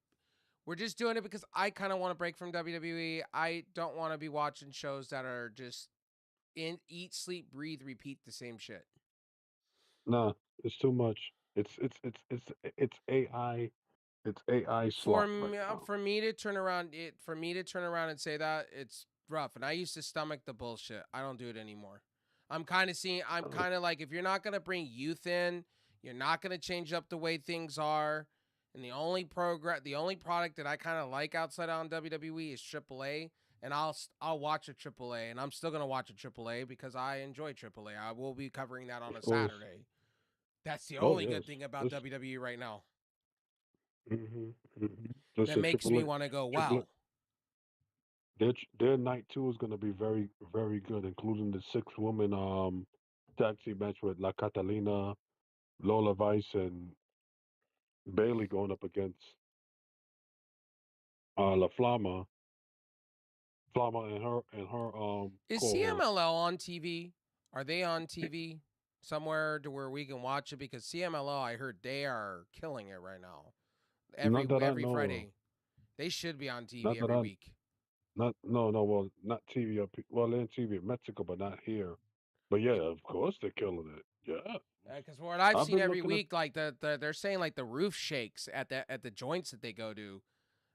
We're just doing it because I kind of want to break from WWE. I don't want to be watching shows that are just eat, sleep, breathe, repeat the same shit. "Nah, it's too much. It's AI. It's AI For slop right me, now." for me to turn around and say that it's rough. And I used to stomach the bullshit. I don't do it anymore. I'm Uh, kind of like if you're not gonna bring youth in, you're not gonna change up the way things are. And the only product that I kind of like outside on WWE is AAA. And I'll watch a AAA, and I'm still gonna watch a AAA because I enjoy AAA. I will be covering that on of a course. Saturday. That's the Oh only yes. good thing about Listen. WWE right now that Listen. makes me want to go, Triple A. wow. Their night two is going to be very very good, including the six woman tag team match with La Catalina, Lola Vice, and Bailey going up against La Flama, Flama and her Is co-host. CMLL on TV? Are they on TV somewhere to where we can watch it? Because CMLL, I heard they are killing it right now. Not that I Every know of. Friday, they should be on TV Not that every I week. not no no well not TV up well they're in TV in Mexico but not here. But yeah, of course they're killing it. Yeah, Because what I've I've seen been every looking at. week, like they're saying like the roof shakes at the joints that they go to.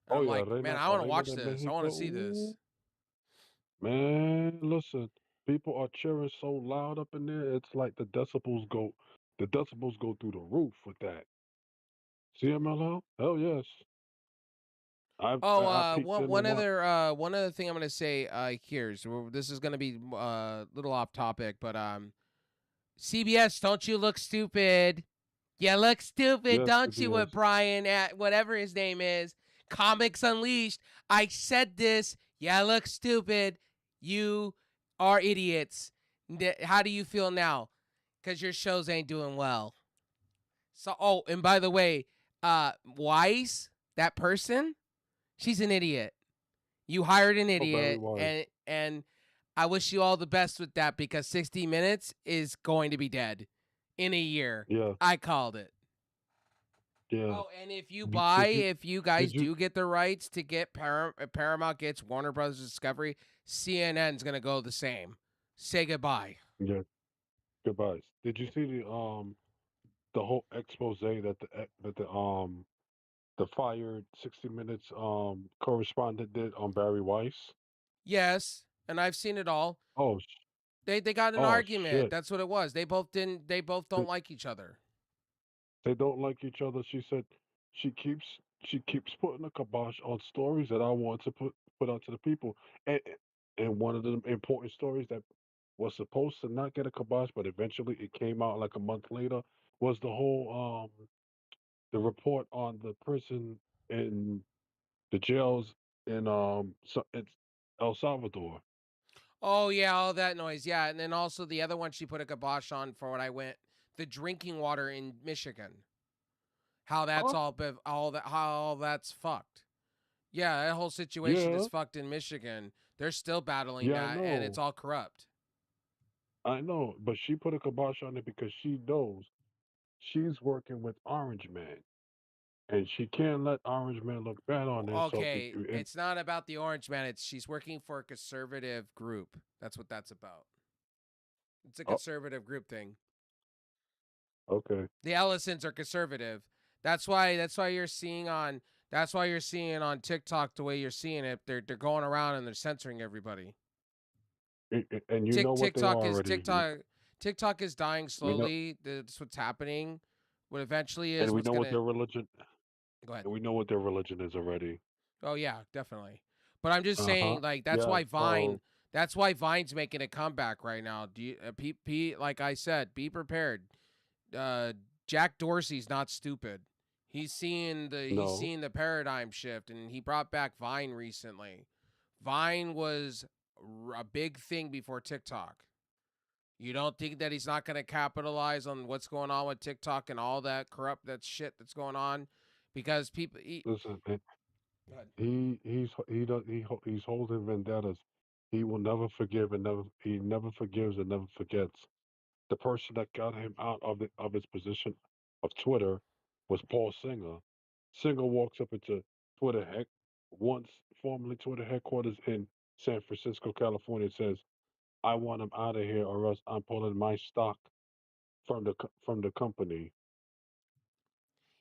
And Oh I'm yeah, like, man, I want to Reina watch de this. I want to Mexico. see this. Ooh, man, listen, people are cheering so loud up in there. It's like the decibels go through the roof with that. CMLL? Hell yes. Oh, I peeked in and what? one other thing I'm gonna say here is this is gonna be a little off topic, but CBS, don't you look stupid? You look stupid, Yes, don't you, CBS. with Brian at whatever his name is? Comics Unleashed. I said this. You look stupid. You are idiots. How do you feel now? Because your shows ain't doing well. So, oh, and by the way, Wise, that person, she's an idiot. You hired an Oh, Barry idiot, Wise. and I wish you all the best with that because 60 Minutes is going to be dead. in a year. Yeah, I called it. yeah. Oh, and Did you? if you guys Did you? do get the rights to get Paramount gets Warner Brothers Discovery, CNN's gonna go the same. Say goodbye. Yeah. Goodbyes. Did you see the whole expose that the fired 60 Minutes correspondent did on Barry Weiss? Yes, and I've seen it all. Oh, They got an oh argument. shit. That's what it was. They both didn't. They both They, don't like each other. they don't like each other. She said she keeps she keeps putting a kibosh on stories that I want to put out to the people. And and one of the important stories that was supposed to not get a kibosh, but eventually it came out like a month later, was the report on the prison in the jails in it's El Salvador. Oh yeah, all that noise. Yeah, and then also the other one she put a kibosh on for when I went the drinking water in Michigan. How that's Huh? all all that how all that's fucked. Yeah, that whole situation is Yeah, fucked in Michigan. They're still battling yeah, I that, and it's know, all corrupt. I know, but she put a kibosh on it because she knows she's working with Orange Man, and she can't let Orange Man look bad on her. So, Okay, it's not about the Orange Man. It's she's working for a conservative group. That's what that's about. It's a oh, conservative group thing. okay, The Ellisons are conservative. That's why you're seeing on that's why you're seeing on TikTok the way you're seeing it. They're going around and they're censoring everybody. and you know what they are already. TikTok is dying We know, slowly. That's what's happening. What eventually and is we what's know what gonna their religion, go ahead. and we know what their religion is already. Oh yeah, definitely. But I'm just Uh huh. saying, like Yeah. So That's why Vine's making a comeback right now. Do you, like I said, be prepared. Uh, Jack Dorsey's not stupid. He's no, seeing the paradigm shift, and he brought back Vine recently. Vine was a big thing before TikTok. You don't think that he's not going to capitalize on what's going on with TikTok and all that corrupt that shit that's going on, because people. listen. Go ahead. He does he's holding vendettas. He will never forgive and never forgives and never forgets. The person that got him out of his position of Twitter was Paul Singer. Singer walks up into Twitter heck once formerly Twitter headquarters in San Francisco, California, and says, "I want him out of here, or else I'm pulling my stock from the company."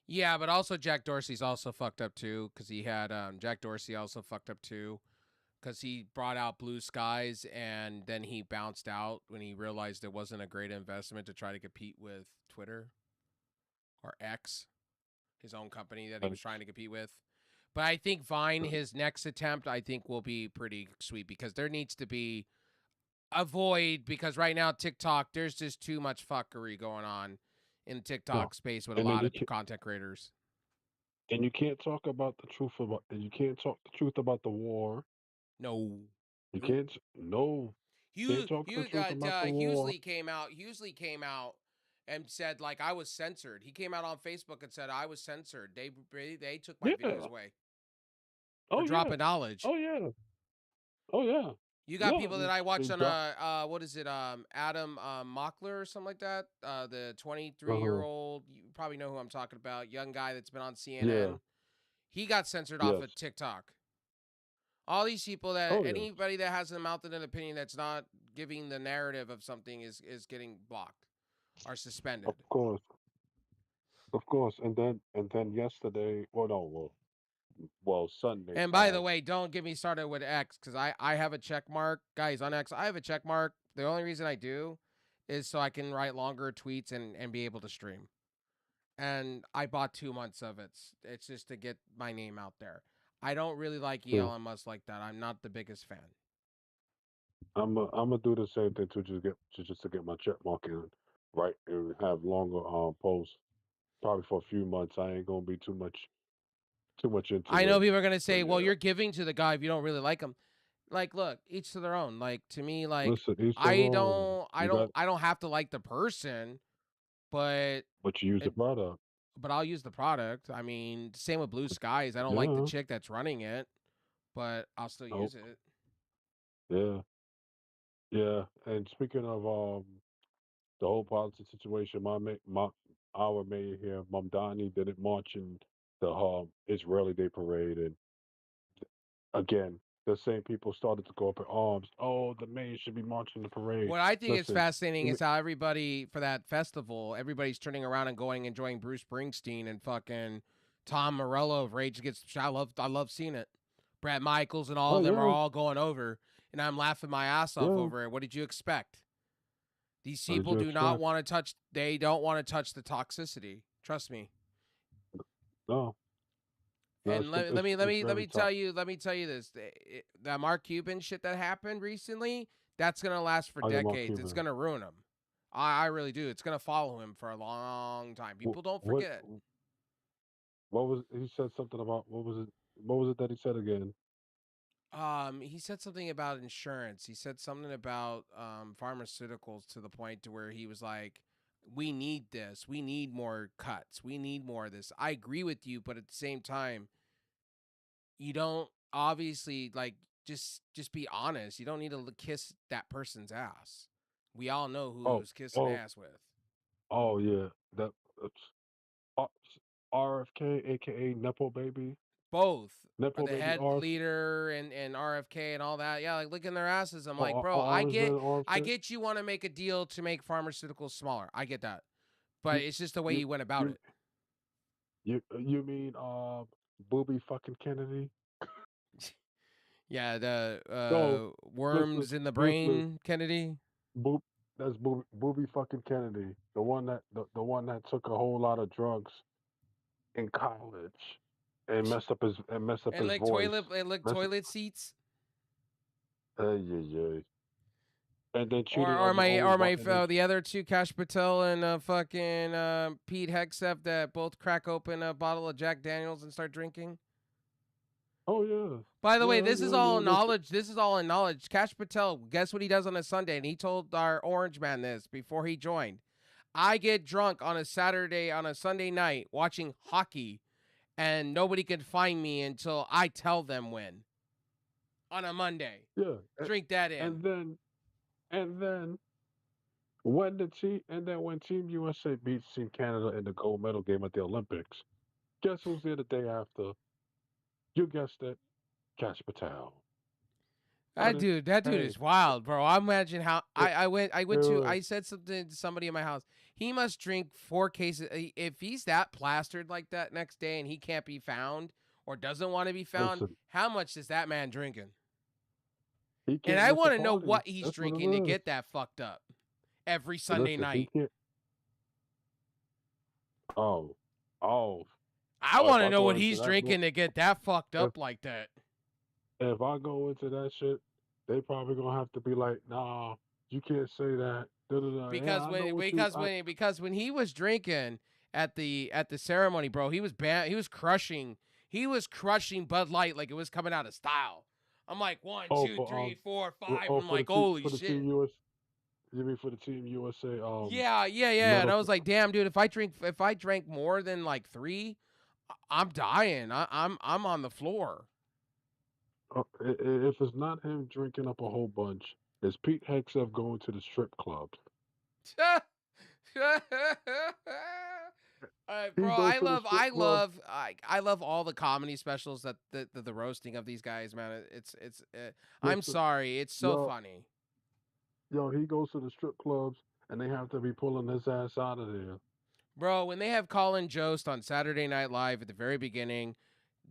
Yeah, but also Jack Dorsey's also fucked up too, because he had Jack Dorsey also fucked up too, because he brought out Blue Skies and then he bounced out when he realized it wasn't a great investment to try to compete with Twitter or X, his own company that he was trying to compete with. But I think Vine, his next attempt, I think will be pretty sweet, because there needs to be a void, because right now TikTok, there's just too much fuckery going on in No, TikTok space with a and then lot of content creators. you can't talk about the truth about and you can't talk the truth about the war. No. You Nope. can't no can't talk the truth about the war. Hughley came out and said like I was censored. He came out on Facebook and said I was censored. They took my videos Yeah. away for Oh yeah. dropping knowledge. Oh yeah. Oh yeah. You got Yeah. people that I watched They on drop. what is it Adam Mockler or something like that, the 23-year Uh-huh. old, you probably know who I'm talking about, young guy that's been on Yeah. CNN. He got censored off Yes. of TikTok. All these people, that Oh yes. anybody that has a mouth and an opinion that's not giving the narrative of something is getting blocked or Of suspended. course. Of course. And then yesterday, well Sunday, And by the way, don't get me started with X, because I have a check mark. Guys, on X, I have a check mark. The only reason I do is so I can write longer tweets and be able to stream. And I bought 2 months of it. It's just to get my name out there. I don't really like yeah, Elon Musk like that. I'm not the biggest fan. I'm gonna do the same thing to just to get my check mark in, right, and have longer posts. Probably for a few months. I ain't gonna be too much I into know it. people are gonna But say, "Well, yeah. you're giving to the guy if you don't really like him." Like, look, each to their own. Like, to me, like, Listen, each their own. You got I don't have to like the person, but but you use the it, product. but I'll use the product. I mean, same with Blue Skies. I don't like the Yeah. chick that's running it, but I'll still Oh, use it. yeah. Yeah. And speaking of the whole politics situation. Our mayor here, Mamdani, didn't march in the Israeli Day parade, and again, the same people started to go up in arms. Oh, the mayor should be marching the parade. What I think is Listen, fascinating let me- is how everybody for that festival, everybody's turning around and going enjoying Bruce Springsteen and fucking Tom Morello of Rage Against. I love seeing it. Brad Michaels and all oh of them are yeah, all going over, and I'm laughing my ass off yeah. over it. What did you expect? These What did people you do not expect? want to touch. They don't want to touch the toxicity. Trust me. No, no, And let, let me let it's me let very me tough. tell you this: that Mark Cuban shit that happened recently, that's gonna last for I am on decades. It's Cuban. gonna ruin him. I really do. It's gonna follow him for a long time. People don't What forget. what was he said something about? What was it? What was it that he said again? He said something about insurance. He said something about pharmaceuticals to the point to where he was like, "We need this. We need more cuts. We need more of this." I agree with you, but at the same time, you don't obviously like just be honest. You don't need to kiss that person's ass. We all know who he Oh, was kissing oh, ass with. oh yeah, that uh, RFK, aka Nepo Baby, Both Nepo the Baby head RF, leader and RFK and all that. Yeah, like licking their asses. I'm like, bro, Orange Man I RFK. get you want to make a deal to make pharmaceuticals smaller. I get that, but You, it's just the way you, you went about you, it. you mean Booby fucking Kennedy? Yeah, the No, listen, worms in the listen, brain, Kennedy. Boob, that's Booby fucking Kennedy, the one that took a whole lot of drugs in college and messed up his voice, And lick mess, toilet seats. yeah, yeah, and then Or cheated on your own wife, and then the other two, Cash Patel and fucking Pete Hegseth, that both crack open a bottle of Jack Daniels and start drinking. oh yeah, By the way, yeah, this is yeah, all yeah. Listen, knowledge. This is all in knowledge. Cash Patel, guess what he does on a Sunday? And he told our Orange Man this before he joined. I get drunk on a Sunday night watching hockey, and nobody can find me until I tell them when on a Monday. yeah, Drink that in. and then and then when Team USA beats Team Canada in the gold medal game at the Olympics, guess who's there the day after? You guessed it, Cash Patel. But That dude hey, is wild, bro. I imagine how it, I went to it, I said something to somebody in my house. He must drink 4 cases. If he's that plastered like that next day and he can't be found or doesn't want to be found, listen, how much is that man drinking? he And can't I miss a want to know party. what he's That's what drinking to it is. get that fucked up every Sunday Listen, he night. can't. Oh, oh, I if want to I know go what into he's that, drinking to get that fucked if up like that. if I go into that shit, they probably gonna have to be like, nah, you can't say that. Da, da, da. Yeah, I know what you. Because when he was drinking at the ceremony, bro, he was crushing Bud Light like it was coming out of style. I'm like one, Oh, two, for three, four, five. oh I'm like, holy for the shit. team US. You mean for the team USA Yeah. And medal? I was like, damn, dude, if I drank more than like three, I'm dying. I'm on the floor. If it's not him drinking up a whole bunch, it's Pete Hegseth going to the strip clubs. He Bro, goes to the strip clubs. I love all the comedy specials that the roasting of these guys, man. I'm Listen, sorry, it's so yo, funny, he goes to the strip clubs, and they have to be pulling his ass out of there. bro. When they have Colin Jost on Saturday Night Live at the very beginning,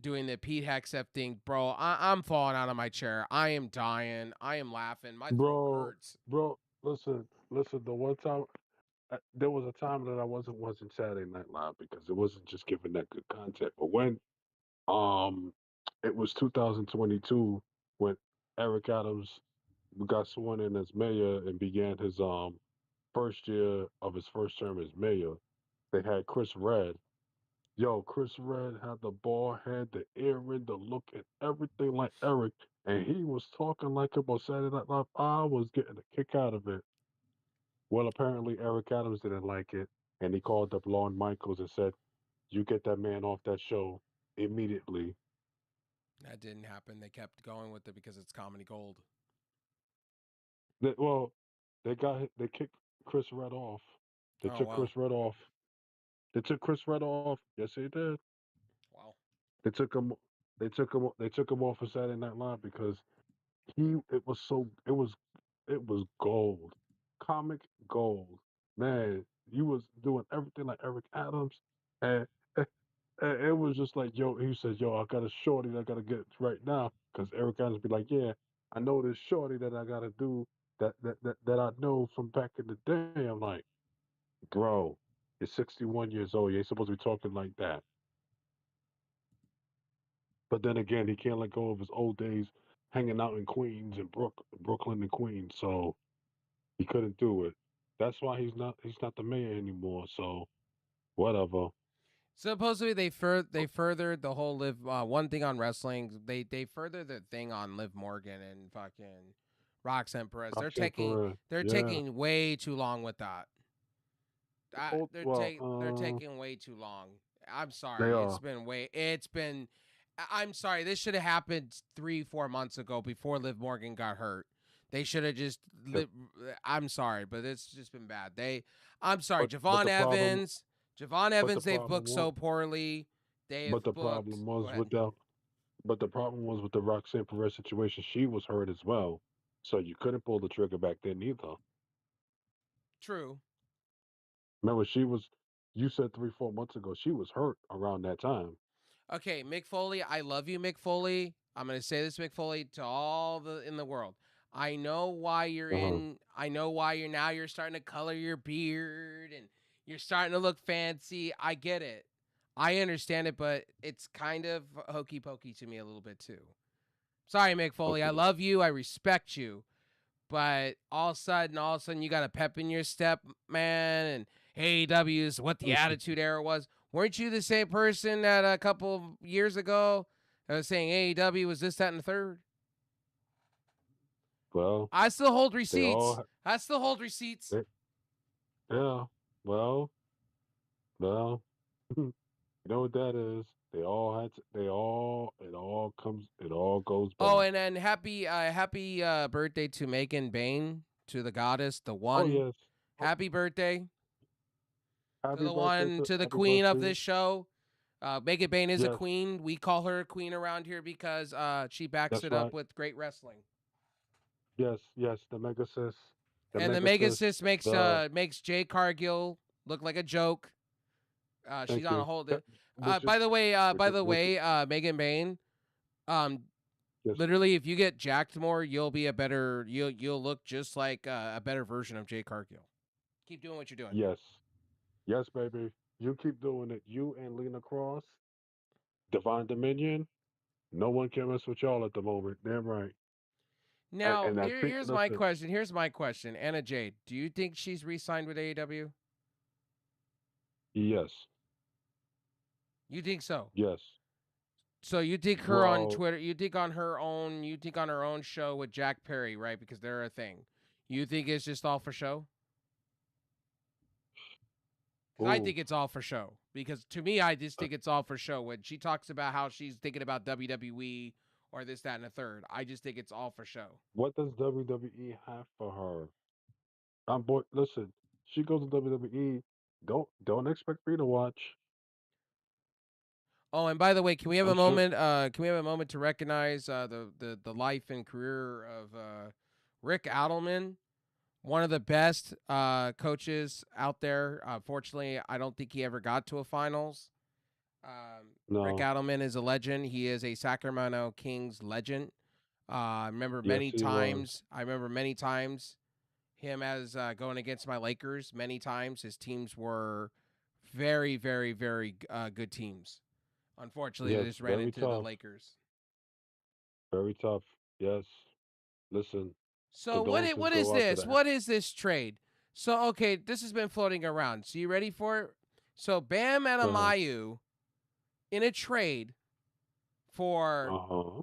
doing the Pete Hegseth thing, bro, I'm falling out of my chair. I am dying. I am laughing. My throat Bro, hurts listen. The one time, there was a time that I wasn't watching Saturday Night Live because it wasn't just giving that good content. But when um, it was 2022 when Eric Adams got sworn in as mayor and began his first year of his first term as mayor. They had Chris Red. Yo, Chris Red had the bald head, the earring, the look, and everything like Eric. And he was talking like him on Saturday Night Live. I was getting a kick out of it. Well, apparently Eric Adams didn't like it, and he called up Lorne Michaels and said, "You get that man off that show immediately." That didn't happen. They kept going with it because it's comedy gold. Well, they kicked. Chris Red off. They Oh took wow, Chris Red off. They took Chris Red off. Yes, they did. wow. They took him. They took him. They took him off of Saturday Night Live because he. It was so. It was. It was gold. Comic gold. Man, you was doing everything like Eric Adams, and, and it was just like, yo. He said, yo, I got a shorty that I gotta get right now because Eric Adams be like, yeah, I know this shorty that I gotta do that I know from back in the day. I'm like, bro, you're 61 years old. You ain't supposed to be talking like that. But then again, he can't let go of his old days hanging out in Queens and Brooklyn and Queens. So he couldn't do it. That's why he's not the mayor anymore. So whatever. Supposedly they furthered the whole live one thing on wrestling. They furthered the thing on Liv Morgan and fucking Roxanne Perez. Roxanne Perez. They're Yeah. taking way too long with that. Oh well, They're taking way too long. I'm they sorry. are. It's been I'm sorry. This should have happened 3-4 months ago before Liv Morgan got hurt. They should have just Yep. I'm sorry, but it's just been bad. I'm sorry. But the problem. Javon But the Evans they've problem booked was. so poorly. They've But the booked problem Go was ahead. with that. But the problem was with the Roxanne Perez situation. She was hurt as well. So you couldn't pull the trigger back then either. True. Remember, she was. You said 3, 4 months ago she was hurt around that time. Okay, Mick Foley, I love you, Mick Foley. I'm gonna say this, Mick Foley, to all the in the world. I know why you're Uh huh. in. I know why you're starting to color your beard and you're starting to look fancy. I get it. I understand it, but it's kind of hokey pokey to me a little bit too. Sorry, Mick Foley. I Okay. love you. I respect you. But all of a sudden, you got a pep in your step, man. And AEW is what the Attitude Era was. Weren't you the same person that a couple years ago that was saying AEW was this, that, and the third? Well, I still hold they receipts. all. I still hold receipts. They, yeah. Well. Well. You know what that is? They all had. To, they all. It all comes. It all goes Oh, back. and then happy birthday to Megan Bain, to the goddess, the Oh one. yes. Oh, Happy birthday to happy the birthday one, to. to the Happy queen of birthday. this show. Megan Bain is a Yes. queen. We call her a queen around here because she backs That's it up right. with great wrestling. Yes. Yes. The mega sis. The And the mega Mega sis. Sis The. makes Jay Cargill look like a joke. She's Thank on a you. whole. Which is. By the way, Megan Bain. Um, Yes. literally, if you get jacked more, you'll be a better. You'll look just like a better version of Jay Cargill. Keep doing what you're doing. Yes. Yes, baby. You keep doing it. You and Lena Cross, Divine Dominion. No one can mess with y'all at the moment. Damn right. Now, And I think. here's my Listen. question. Here's my question. Anna Jade, do you think she's re-signed with AEW? Yes. You think so? Yes. So you think her on Well. Twitter? You think on her own show with Jack Perry, right? Because they're a thing. You think it's just all for show? Because I Ooh. think it's all for show. Because to me, I just think it's all for show. When she talks about how she's thinking about WWE or this, that, and the third, I just think it's all for show. What does WWE have for her? I'm boy. Listen. She goes to WWE. Don't expect me to watch. Oh, and by the way, can we have a I'm sure. moment? Can we have a moment to recognize the life and career of Rick Adelman, one of the best coaches out there. Fortunately, I don't think he ever got to a finals. Rick No. Adelman is a legend. He is a Sacramento Kings legend. I remember Yes, many he was. times. Him as going against my Lakers. Many times his teams were very, very, very good teams. Unfortunately, they Yes. just ran Very into the tough. Lakers. Very tough. Yes. Listen. So Condolences what is go out to this? the. What is this trade? So okay, this has been floating around. So you ready for it? So Bam Uh Adebayo in a trade for huh.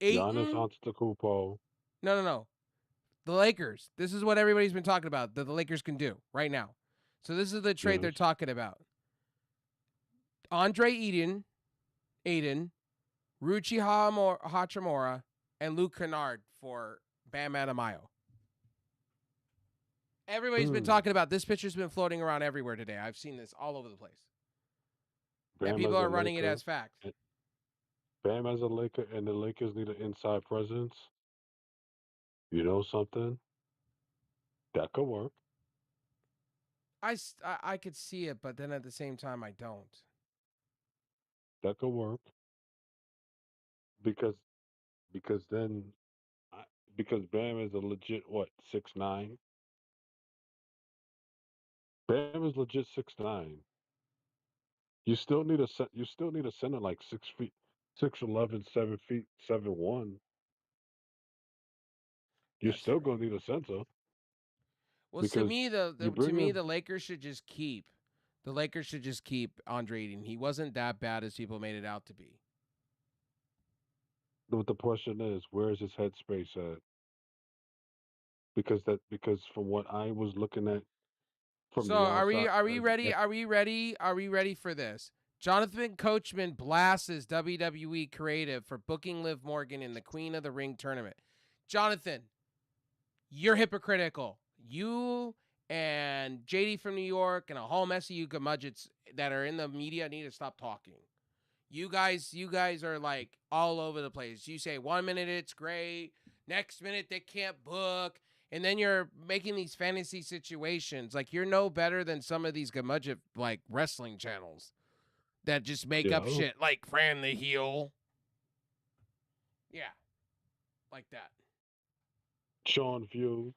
Giannis Aiton. Antetokounmpo. No. The Lakers. This is what everybody's been talking about that the Lakers can do right now. So this is the trade they're Yes. talking about. Andre Aiden, Ruchi Hachimura, and Luke Kennard for Bam Adebayo. Everybody's been Hmm. talking about this picture's been floating around everywhere today. I've seen this all over the place. And Bam people as a are running it Laker. as fact. and- Bam as a Laker, and the Lakers need an inside presence. You know something? That could work. I could see it, but then at the same time, I don't. That could work because because then I, because Bam is a legit what 6'9". Bam is legit 6'9". You still need a center like 6 feet, 6'11", 7 feet, 7'1". You're That's still true. gonna need a center Well, to because me, you to bring me, in. the Lakers should just keep. The Lakers should just keep Andre Ayton. He wasn't that bad as people made it out to be. But the question is, where is his headspace at? Because from what I was looking at from So the outside, are we ready? Are we ready? Are we ready for this? Jonathan Coachman blasts WWE creative for booking Liv Morgan in the Queen of the Ring tournament. Jonathan, you're hypocritical. You and JD from New York and a whole mess of you gamudgets that are in the media need to stop talking. You guys are like all over the place. You say 1 minute it's great, next minute they can't book, and then you're making these fantasy situations. Like you're no better than some of these gamudget like wrestling channels that just make up yeah, shit like Fran the heel. Yeah, like that. Sean View,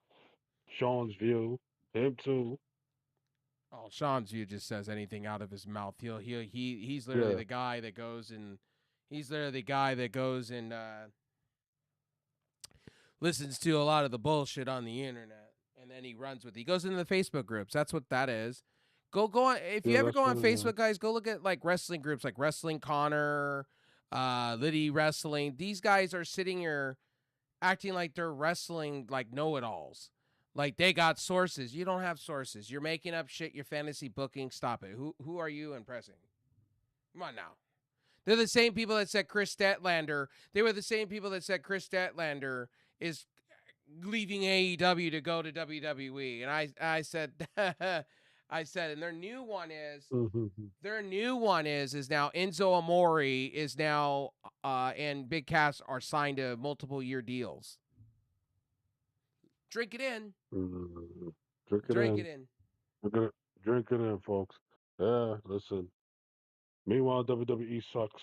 Sean's View, him too. Oh, Sean's view just says anything out of his mouth. He's literally Yeah, the guy that goes and he's literally the guy that goes and listens to a lot of the bullshit on the internet, and then he runs with it. He goes into the Facebook groups. That's what that is. Go on if you yeah, ever that's go on what it is. Facebook, guys. Go look at like wrestling groups like Wrestling Connor, Liddy Wrestling. These guys are sitting here acting like they're wrestling like know-it-alls. Like they got sources. You don't have sources. You're making up shit. Your fantasy booking. Stop it. Who are you impressing? Come on now. They're the same people that said Chris Statlander. They were the same people that said Chris Statlander is leaving AEW to go to WWE. And I said I said, and Mm-hmm. their new one is now Enzo Amore is now and Big Cass are signed to multiple year deals. Drink it in. Mm-hmm. Drink it Drink in. it in. Drink it, drink it in, folks. Yeah, listen. Meanwhile, WWE sucks.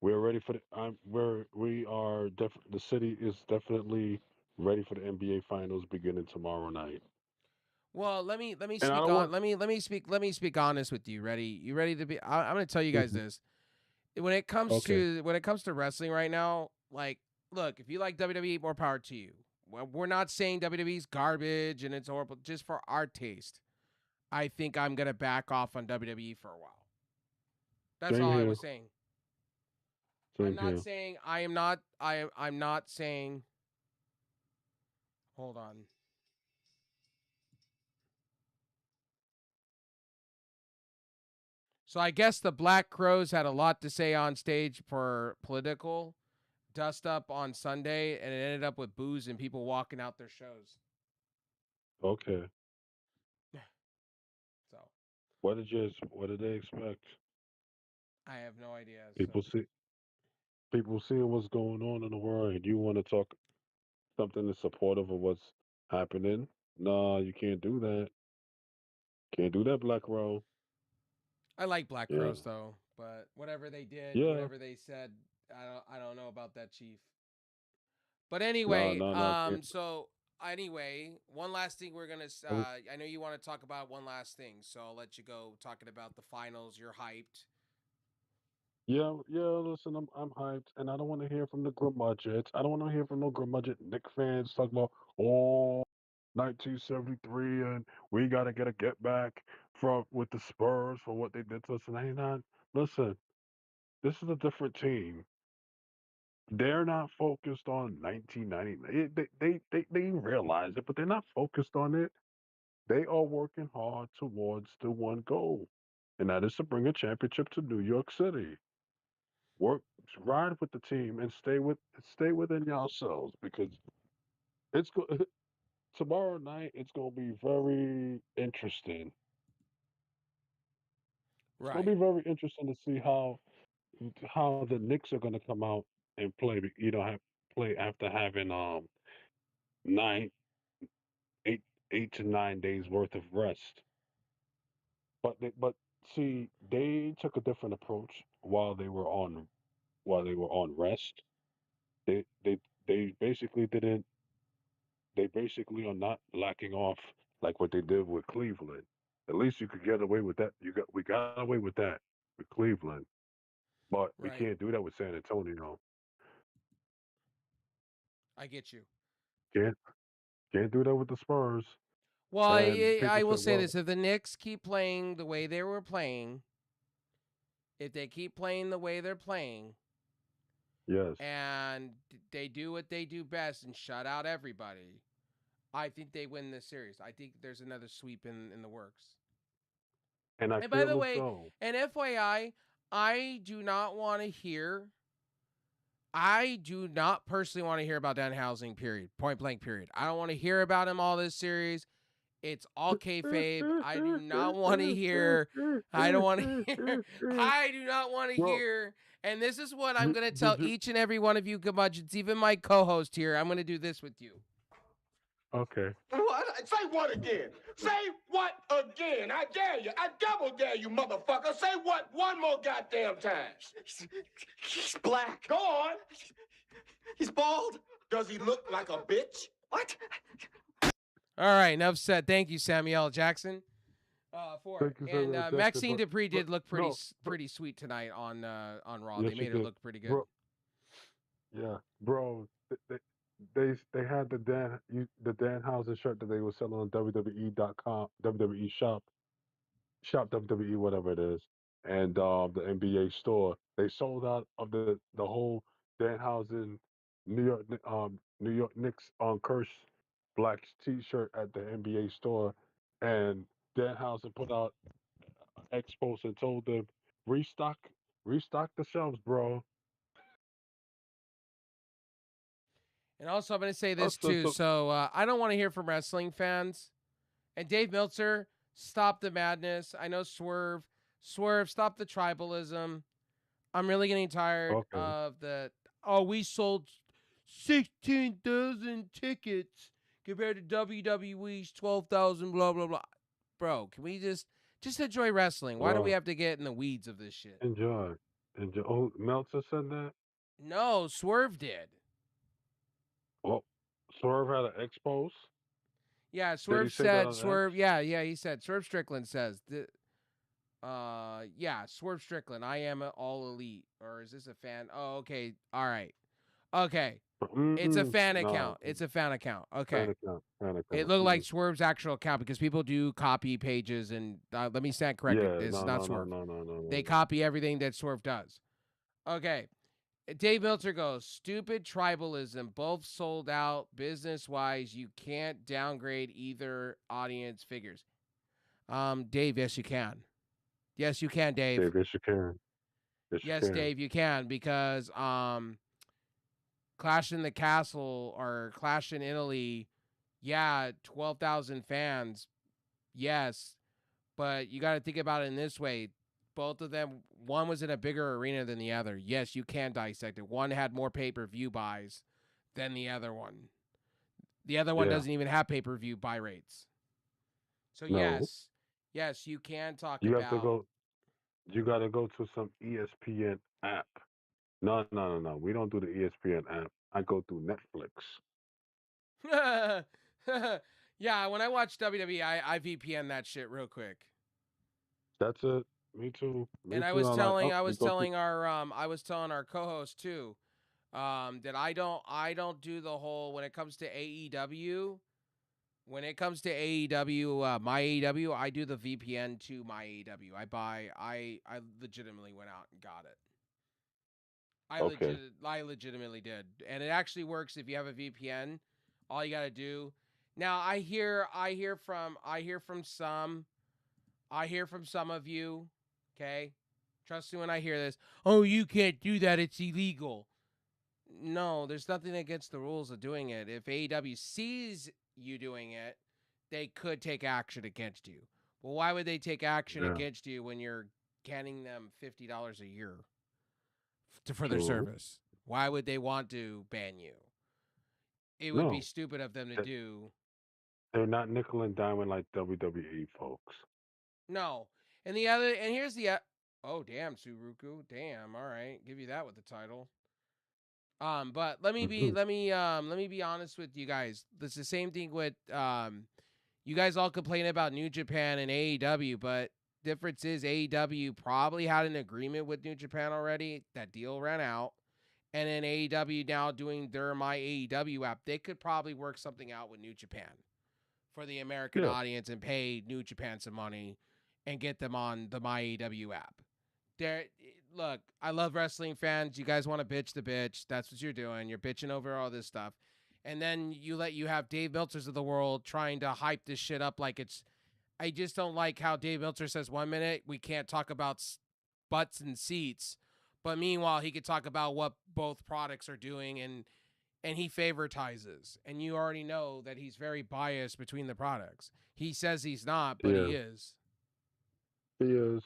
We're ready for the. We are the city is definitely ready for the NBA Finals beginning tomorrow night. Well, let me And I speak don't on want. let me speak honest with you. Ready? You ready to be? I'm going to tell you guys Mhm. this. Okay. When it comes to wrestling right now, like, look, if you like WWE, more power to you. Well, we're not saying WWE's garbage and it's horrible. Just for our taste, I think I'm gonna back off on WWE for a while. That's Same all I here. was saying. I'm Same not here. saying I am not. I'm not saying. Hold on. So I guess the Black Crows had a lot to say on stage for political dust up on Sunday, and it ended up with booze and people walking out their shows. Okay. So What did they expect? I have no idea. So People see people seeing what's going on in the world, and you want to talk something that's supportive of what's happening. Nah, you can't do that. Can't do that, Black Row. I like Black Yeah. Crows though, but whatever they did, Yeah. whatever they said, I don't know about that chief. But No, anyway, no, no. Can't. one last thing we're gonna. Um, I know you want to talk about one last thing, so I'll let you go talking about the finals. You're hyped. Yeah, yeah. Listen, I'm hyped, and I don't want to hear from the Grumudgeons. I don't want to hear from no Grumudgeon Nick fans talking about oh, 1973, and we got to get back from with the Spurs for what they did to us. And I ain't not. Listen, this is a different team. They're not focused on 1990. They realize it, but they're not focused on it. They are working hard towards the one goal, and that is to bring a championship to New York City. Work, ride with the team, and stay within yourselves because it's good. tomorrow night it's gonna be very interesting. It's gonna Right. be very interesting to see how the Knicks are gonna come out and play. Play after having 9, 8, 8 to 9 days worth of rest. But see, they took a different approach while they were on rest. They they they basically didn't. They basically are not lacking off like what they did with Cleveland. At least you could get away with that. We got away with that with Cleveland, but we Right. can't do that with San Antonio. I get you. Can't can't do that with the Spurs. Well, And I people will said, say well, this: if the Knicks keep playing the way they were playing, if they keep playing the way they're playing, yes. and they do what they do best and shut out everybody, I think they win this series. I think there's another sweep in the works. And I And by the feel as way, though, and FYI, I do not want to hear. I do not personally want to hear about Dan Housing. Period. Point blank. Period. I don't want to hear about him all this series. It's all kayfabe. I do not want to hear. I don't want to hear. I do not want to bro, hear. And this is what I'm did, going to tell did you? each and every one of you curmudgeons, even my co-host here. I'm going to do this with you. Okay. What? Say what again? Say what again? I dare you. I double dare you, motherfucker. Say what one more goddamn time. He's black. Go on. He's bald. Does he look like a bitch? What? All right, enough said. Thank you, Samuel L. Jackson, for it. Thank you, And Samuel Jackson. Maxine Dupree But did look no, but pretty sweet tonight on Raw. yes, They you made her did, look pretty good. bro. Yeah, bro. They had the Danhausen shirt that they were selling on WWE.com, WWE shop WWE, whatever it is, and the NBA store. They sold out of the whole Danhausen New York Knicks on curse black T-shirt at the NBA store, and Danhausen put out X post and told them restock restock the shelves, bro. And also, I'm going to say Uh, this so, too. so So I don't want to hear from wrestling fans. And Dave Meltzer, stop the madness. I know Swerve, stop the tribalism. I'm really getting tired okay, of the. Oh, we sold 16,000 tickets compared to WWE's 12,000. Blah blah blah. Bro, can we just enjoy wrestling? Why do we bro, have to get in the weeds of this shit? enjoy, enjoy. Oh, Meltzer said that. No, Swerve did. Well, Swerve had an X post. Yeah, Did he Swerve say that said on X? Swerve. Yeah, he said Swerve Strickland says yeah, Swerve Strickland. I am all elite. Or is this a fan? Oh, okay. All right. Okay. It's a fan Nah, account. It's a fan account. fan Okay. account, fan It account. looked like Swerve's actual account because people do copy pages and let me stand corrected. Yeah, This is no, not no, no, Swerve. no, no, no, They no, no. copy everything that Swerve does. Okay. Dave Meltzer goes, stupid tribalism, both sold out business wise. You can't downgrade either audience figures. Dave, yes, you can. Yes, you can, Dave. Dave, yes you can. Yes you Yes, can. Dave, you can because Clash in the Castle or Clash in Italy, yeah, 12,000 fans. Yes, but you got to think about it in this way. Both of them, one was in a bigger arena than the other. Yes, you can dissect it. One had more pay-per-view buys than the other one. The other one Yeah. doesn't even have pay-per-view buy rates. So No. yes, you can talk You have to about. go you gotta go to some ESPN app. No, no, no, no. We don't do the ESPN app. I go through Netflix. Yeah, when I watch WWE, I VPN that shit real quick. That's it. Me too. Me And too. I like I we was go through telling I was telling our co-host too, that I don't do the whole when it comes to AEW. When it comes to AEW, my AEW, I do the VPN to my AEW. I legitimately went out and got it. okay. I legitimately did, and it actually works if you have a VPN. All you got to do. Now I hear from some of you. Okay, trust me when I hear this. Oh, you can't do that. It's illegal. No, there's nothing against the rules of doing it. If AEW sees you doing it, they could take action against you. Well, why would they take action Yeah. against you when you're canning them $50 a year for their True. service? Why would they want to ban you? It would be No, stupid of them to they- do. they're not nickel and diamond like WWE folks. No. And here's the oh damn, Suruku. Damn, all right. Give you that with the title. But Mhm. let me be honest with you guys. It's the same thing with you guys all complain about New Japan and AEW, but difference is AEW probably had an agreement with New Japan already. That deal ran out. And then AEW now doing their My AEW app, they could probably work something out with New Japan for the American Yeah, audience and pay New Japan some money and get them on the My AEW app. There, look, I love wrestling fans. You guys want to bitch the bitch. That's what you're doing. You're bitching over all this stuff. And then you have Dave Meltzers of the world trying to hype this shit up like it's. I just don't like how Dave Meltzer says 1 minute we can't talk about butts and seats, but meanwhile he could talk about what both products are doing and he favoritizes. And you already know that he's very biased between the products. He says he's not, but yeah, he is. he is.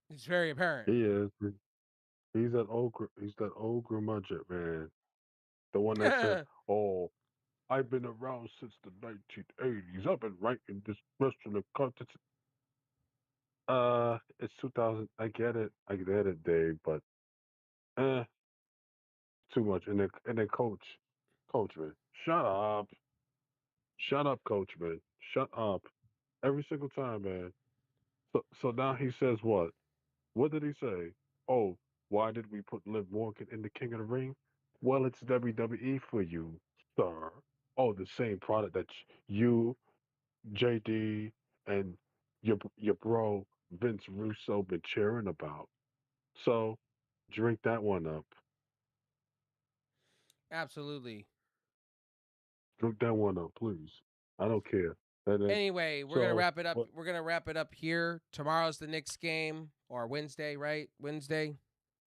It's very apparent. He is. He's that old. He's that old curmudgeon, man. The one that said, "Oh, I've been around since the 1980s. I've been writing this wrestling content." It's 2000. I get it, Dave, but eh, too much. And then coach man, shut up, shut up, coach man, shut up. Every single time, man. So now he says what? What did he say? Oh, why did we put Liv Morgan in the King of the Ring? Well, it's WWE for you, sir. Oh, the same product that you, JD, and your bro Vince Russo been cheering about. So drink that one up. Absolutely. Drink that one up, please. I don't care. And then Anyway, we're gonna so wrap it up. what We're gonna wrap it up here. Tomorrow's the Knicks game, or Wednesday, right? Wednesday.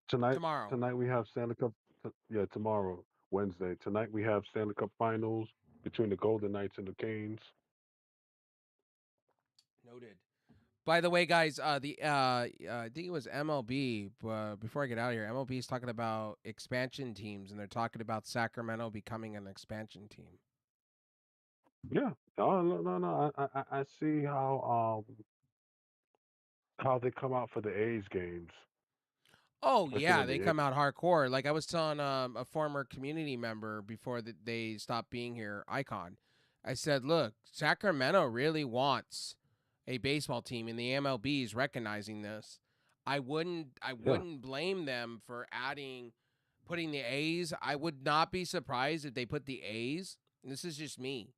tonight Tomorrow. tonight we have Stanley Cup. Yeah, tomorrow Wednesday. Tonight we have Stanley Cup Finals between the Golden Knights and the Canes. Noted. By the way, guys, I think it was MLB. Before I get out of here, MLB is talking about expansion teams, and they're talking about Sacramento becoming an expansion team. Yeah. Oh no no no. I see how they come out for the A's games. Oh I see yeah, when they the come out hardcore. Like I was telling a former community member before they stopped being here, Icon. I said, look, Sacramento really wants a baseball team, and the MLB is recognizing this. I yeah wouldn't blame them for putting the A's. I would not be surprised if they put the A's. And this is just me.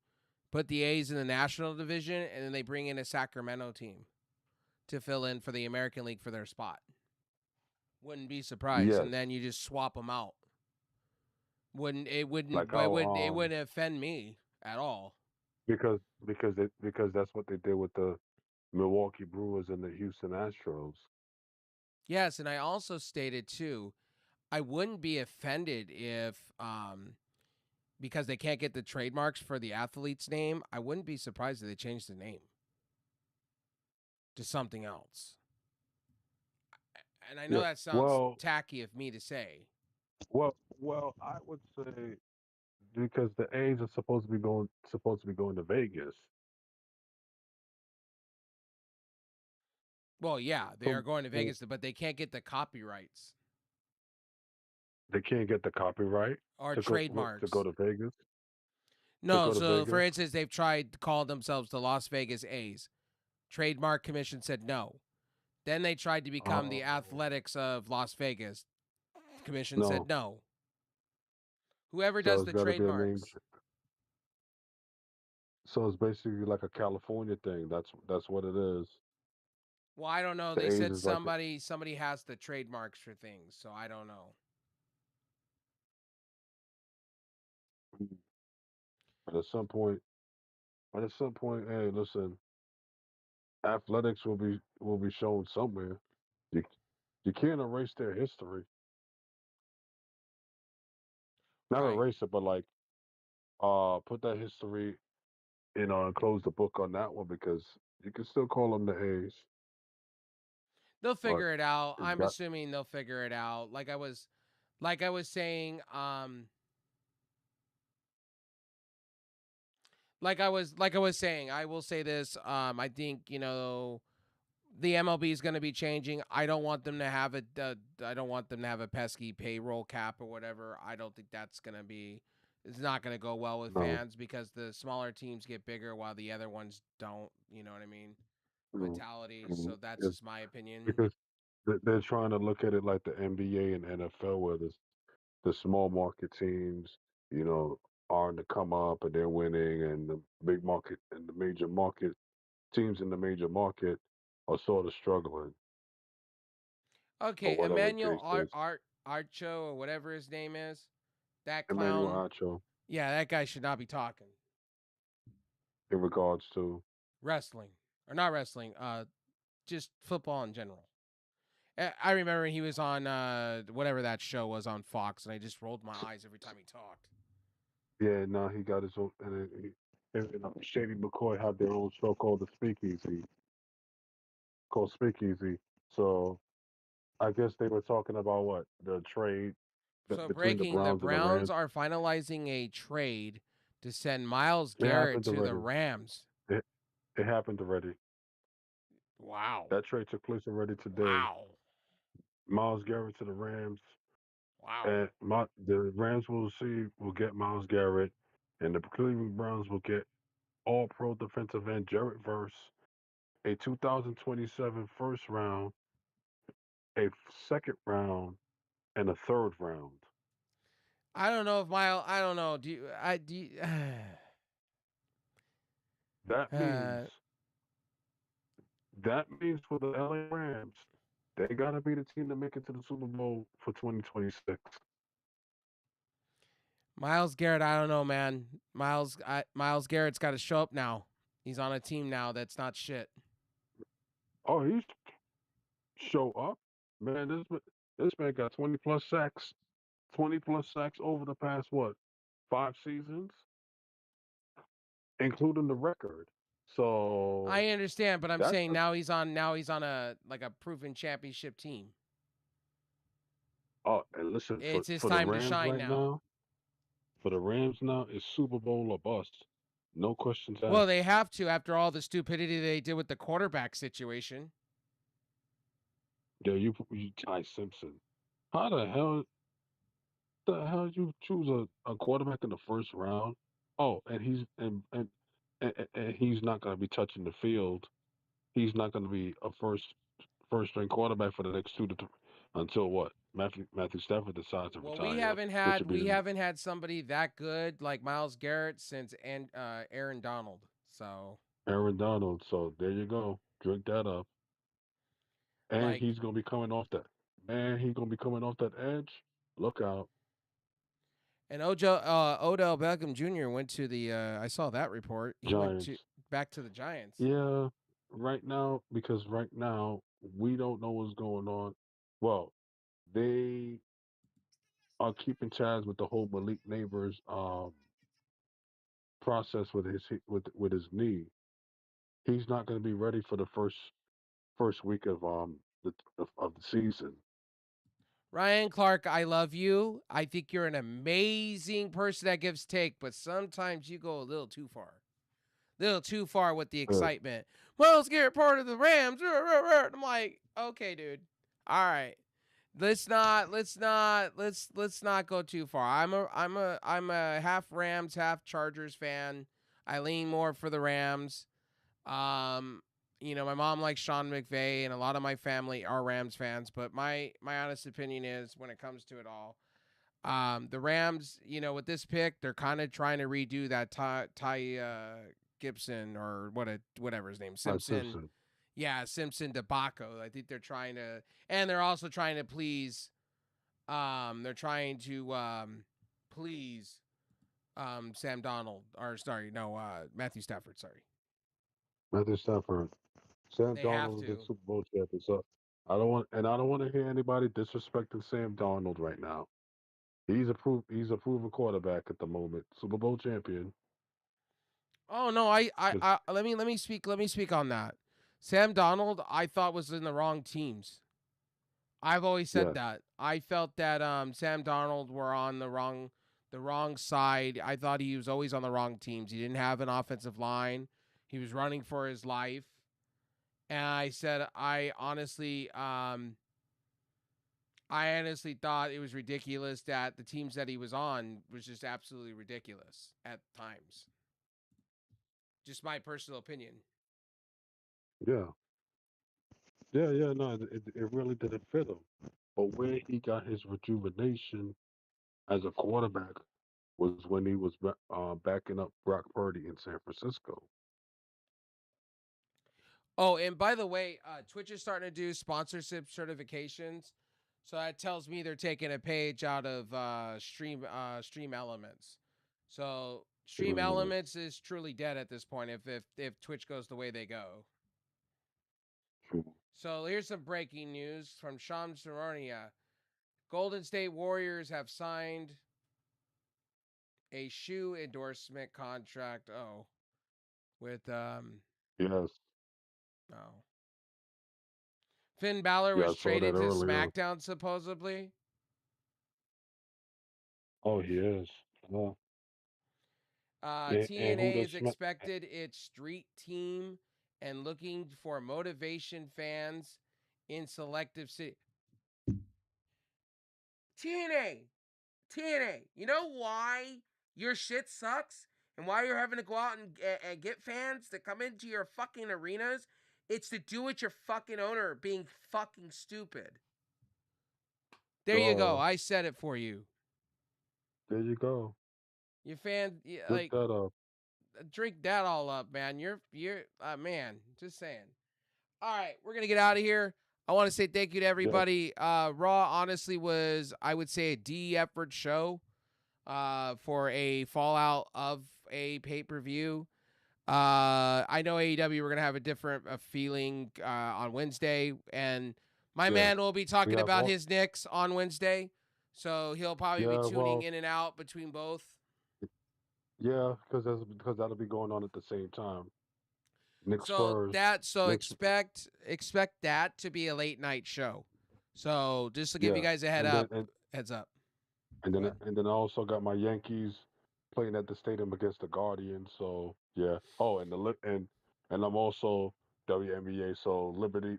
Put the A's in the National Division, and then they bring in a Sacramento team to fill in for the American League for their spot. Wouldn't be surprised, yes and then you just swap them out. like how It wouldn't offend me at all. because that's what they did with the Milwaukee Brewers and the Houston Astros. Yes, and I also stated too, I wouldn't be offended if because they can't get the trademarks for the athlete's name, I wouldn't be surprised if they changed the name to something else. And I know Yeah. that sounds Well, tacky of me to say. well, I would say because the A's are supposed to be going to Vegas. Well, yeah, they are So going to Vegas, but they can't get the copyrights they can't get the copyright or to go trademarks. to Vegas. To No, go to so for Vegas. instance, they've tried to call themselves the Las Vegas A's. Trademark Commission said no. Then they tried to become the Oh Athletics of Las Vegas. Commission said no. no. Whoever So does it's the got to be a name. trademarks. So it's basically like a California thing. That's what it is. Well, I don't know. The They A's said is like, somebody has the trademarks for things, so I don't know. but at some point, hey, listen, athletics will be shown somewhere. You you can't erase their history. Not Right. erase it, but like put that history and close the book on that one because you can still call them the A's, They'll but figure it out. it's I'm got assuming they'll figure it out. Like I was saying, like I was saying, I will say this. I think the MLB is going to be changing. I don't want them to have I don't want them to have a pesky payroll cap or whatever. I don't think that's going to be. It's not going to go well with no, fans because the smaller teams get bigger while the other ones don't. You know what I mean? no, Mentality. no. So that's It's just my opinion. because they're trying to look at it like the NBA and NFL, where the small market teams, you know, are to come up and they're winning, and the big market and the major market teams in the major market are sort of struggling or Okay, whatever the Emmanuel case is. Archo or whatever his name is, that Emmanuel clown. Acho, Yeah, that guy should not be talking in regards to, wrestling or not wrestling. Just football in general. I remember he was on whatever that show was on Fox, and I just rolled my eyes every time he talked. yeah, now he got his own, Shady McCoy had their own show called The Speakeasy, called Speakeasy. So I guess they were talking about what the trade So between the breaking, the Browns and the Browns Rams. are finalizing a trade to send Miles It Garrett happened to the already. Rams. It, it happened already. Wow. That trade took place already today. Wow. Miles Garrett to the Rams, Wow. and the Rams will get Miles Garrett, and the Cleveland Browns will get All Pro defensive end Jarrett Verse, a 2027 first round, a second round, and a third round. I don't know if Miles. I don't know. Do you, That means uh, that means for the LA Rams, they gotta be the team to make it to the Super Bowl for 2026. Miles Garrett? I don't know, man. Miles Garrett's got to show up now. He's on a team now that's not shit. Oh, he's show up, man. This man got 20 plus sacks, 20 plus sacks over the past what 5 seasons, including the record. So I understand, but I'm that's saying now he's on a like a proven championship team. oh, and listen It's his for the time to Rams shine right now. now. For the Rams now, it's Super Bowl or bust. No questions Well, they asked. have to after all the stupidity they did with the quarterback situation. Yeah, you Ty Simpson. How the hell you choose a quarterback in the first round? Oh, and he's not going to be touching the field. He's not going to be a first string quarterback for the next until what Matthew Stafford decides to Well, retire, which would be we haven't had somebody that good like Miles Garrett since Aaron Donald. So Aaron Donald. So there you go. Drink that up. And like he's going to be coming off that. Man, he's going to be coming off that edge. Look out, and Odell Beckham Jr. went to the. I saw that report. He went to Giants. back to the Giants. Yeah, right now because right now we don't know what's going on. Well, they are keeping tabs with the whole Malik Neighbors process with with his knee. He's not going to be ready for the first week of the season. Ryan Clark, I love you. I think you're an amazing person that gives take, but sometimes you go a little too far. Little too far with the Uh, excitement. Miles Garrett part of the Rams. I'm like, okay, dude. All right. Let's not go too far. I'm a half Rams, half Chargers fan. I lean more for the Rams. Um, my mom likes Sean McVay, and a lot of my family are Rams fans. But my honest opinion is, when it comes to it all, the Rams, with this pick, they're kind of trying to redo that Ty Gibson or whatever his name, Ty Simpson. Simpson. Yeah, Simpson debacle. I think they're trying to, and they're also trying to please. They're trying to please Sam Donald, or sorry, no, Matthew Stafford. Sorry, Matthew Stafford. Sam they have Darnold is the to. Super Bowl champion. So I don't want to hear anybody disrespecting Sam Darnold right now. He's a proven quarterback at the moment. Super Bowl champion. Oh no, Because let me speak on that. Sam Donald, I thought was in the wrong teams. I've always said yes, that. I felt that Sam Darnold were on the wrong side. I thought he was always on the wrong teams. He didn't have an offensive line. He was running for his life. And I honestly thought it was ridiculous that the teams that he was on was just absolutely ridiculous at times. Just my personal opinion. yeah, yeah. No, it really didn't fit him. But where he got his rejuvenation as a quarterback was when he was backing up Brock Purdy in San Francisco. Oh, and by the way, Twitch is starting to do sponsorship certifications, so that tells me they're taking a page out of Stream Elements. So Stream Mm, Elements is truly dead at this point if Twitch goes the way they go. true. So here's some breaking news from Sham Soronia. Golden State Warriors have signed a shoe endorsement contract. Oh, with Yes, oh. Finn Balor yeah, I was saw that traded to earlier. SmackDown supposedly. Oh, he is. Uh, and who TNA does is Smack? expected its street team and looking for motivation fans in selective city. TNA, TNA. You know why your shit sucks and why you're having to go out and get fans to come into your fucking arenas? It's to do with your fucking owner being fucking stupid. There you go. Uh, I said it for you. there you go. Your fan, Look like, that up. drink that all up, man. You're man. Just saying. All right, we're gonna get out of here. I want to say thank you to Yes. everybody. Raw honestly was, I would say, a D effort show for a fallout of a pay-per-view. I know AEW we're gonna have a different feeling on Wednesday, and my Yes. man will be We talking have about all. his Knicks on Wednesday, so he'll probably be Yeah. tuning Well. in and out between both. Yeah, because that'll be going on at the same time. Nick So Spurs. Nick's. expect that to be a late night show. So just to give you Yeah. guys a And then heads up. and Go then ahead. and then I also got my Yankees playing at the stadium against the Guardians. So yeah. Oh, and I'm also WNBA. So Liberty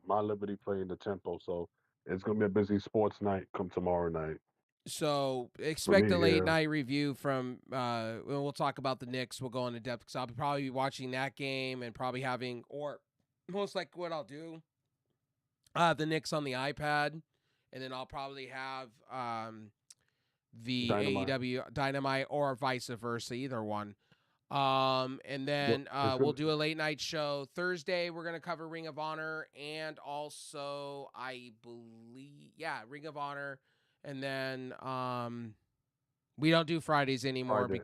playing the Tempo. So it's gonna be a busy sports night come tomorrow night So for expect me a late here. night review from we'll talk about the Knicks. We'll go into depth because I'll probably be watching that game and probably having or most like what I'll do the Knicks on the iPad, and then I'll probably have the Dynamite. AEW Dynamite or vice versa, either one. And Well, then it's we'll gonna. do a late night show Thursday. We're gonna cover Ring of Honor and also I believe Ring of Honor, and then we don't do Fridays anymore Friday.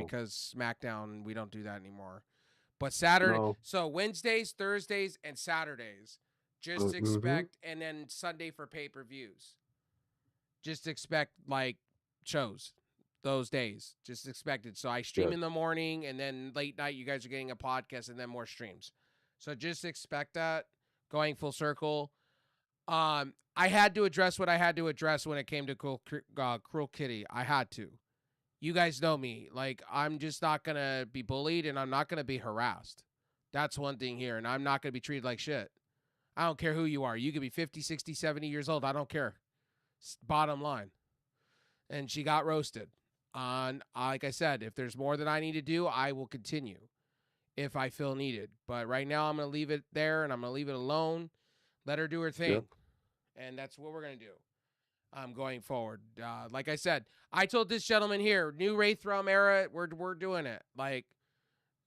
because No. SmackDown we don't do that anymore. But Saturday, No. so Wednesdays, Thursdays, and Saturdays, just Mm-hmm. expect, and then Sunday for pay-per-views. Just expect like shows those days. Just expect it. So I stream Yes. in the morning, and then late night you guys are getting a podcast, and then more streams. So just expect that going full circle. I had to address what I had to address when it came to Cruel Kitty. I had to. You guys know me. Like, I'm just not going to be bullied and I'm not going to be harassed. That's one thing here. And I'm not going to be treated like shit. I don't care who you are. You could be 50, 60, 70 years old. I don't care. Bottom line. And she got roasted. On like I said, if there's more that I need to do, I will continue if I feel needed. But right now, I'm going to leave it there and I'm going to leave it alone. Let her do her thing. Yep. And that's what we're going to do. Going forward. Like I said, I told this gentleman here, new Wraithrealm era, we're doing it. Like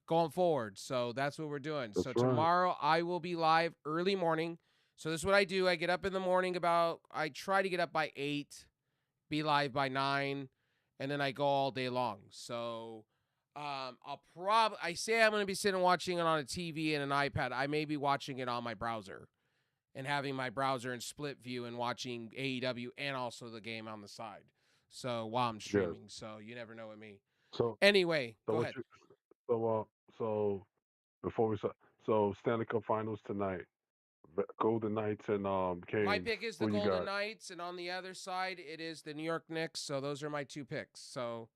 going forward. So that's what we're doing. That's So right. tomorrow I will be live early morning. So this is what I do. I get up in the morning I try to get up by 8, be live by 9, and then I go all day long. So I say I'm going to be sitting watching it on a TV and an iPad. I may be watching it on my browser and having my browser in split view and watching AEW and also the game on the side. So while I'm Yes. streaming, so you never know with me. So Anyway, so go what ahead. So before we start, so Stanley Cup Finals tonight, Golden Knights and My Canes. pick is the Who you Golden got? Knights, and on the other side, it is the New York Knicks. So those are my two picks. So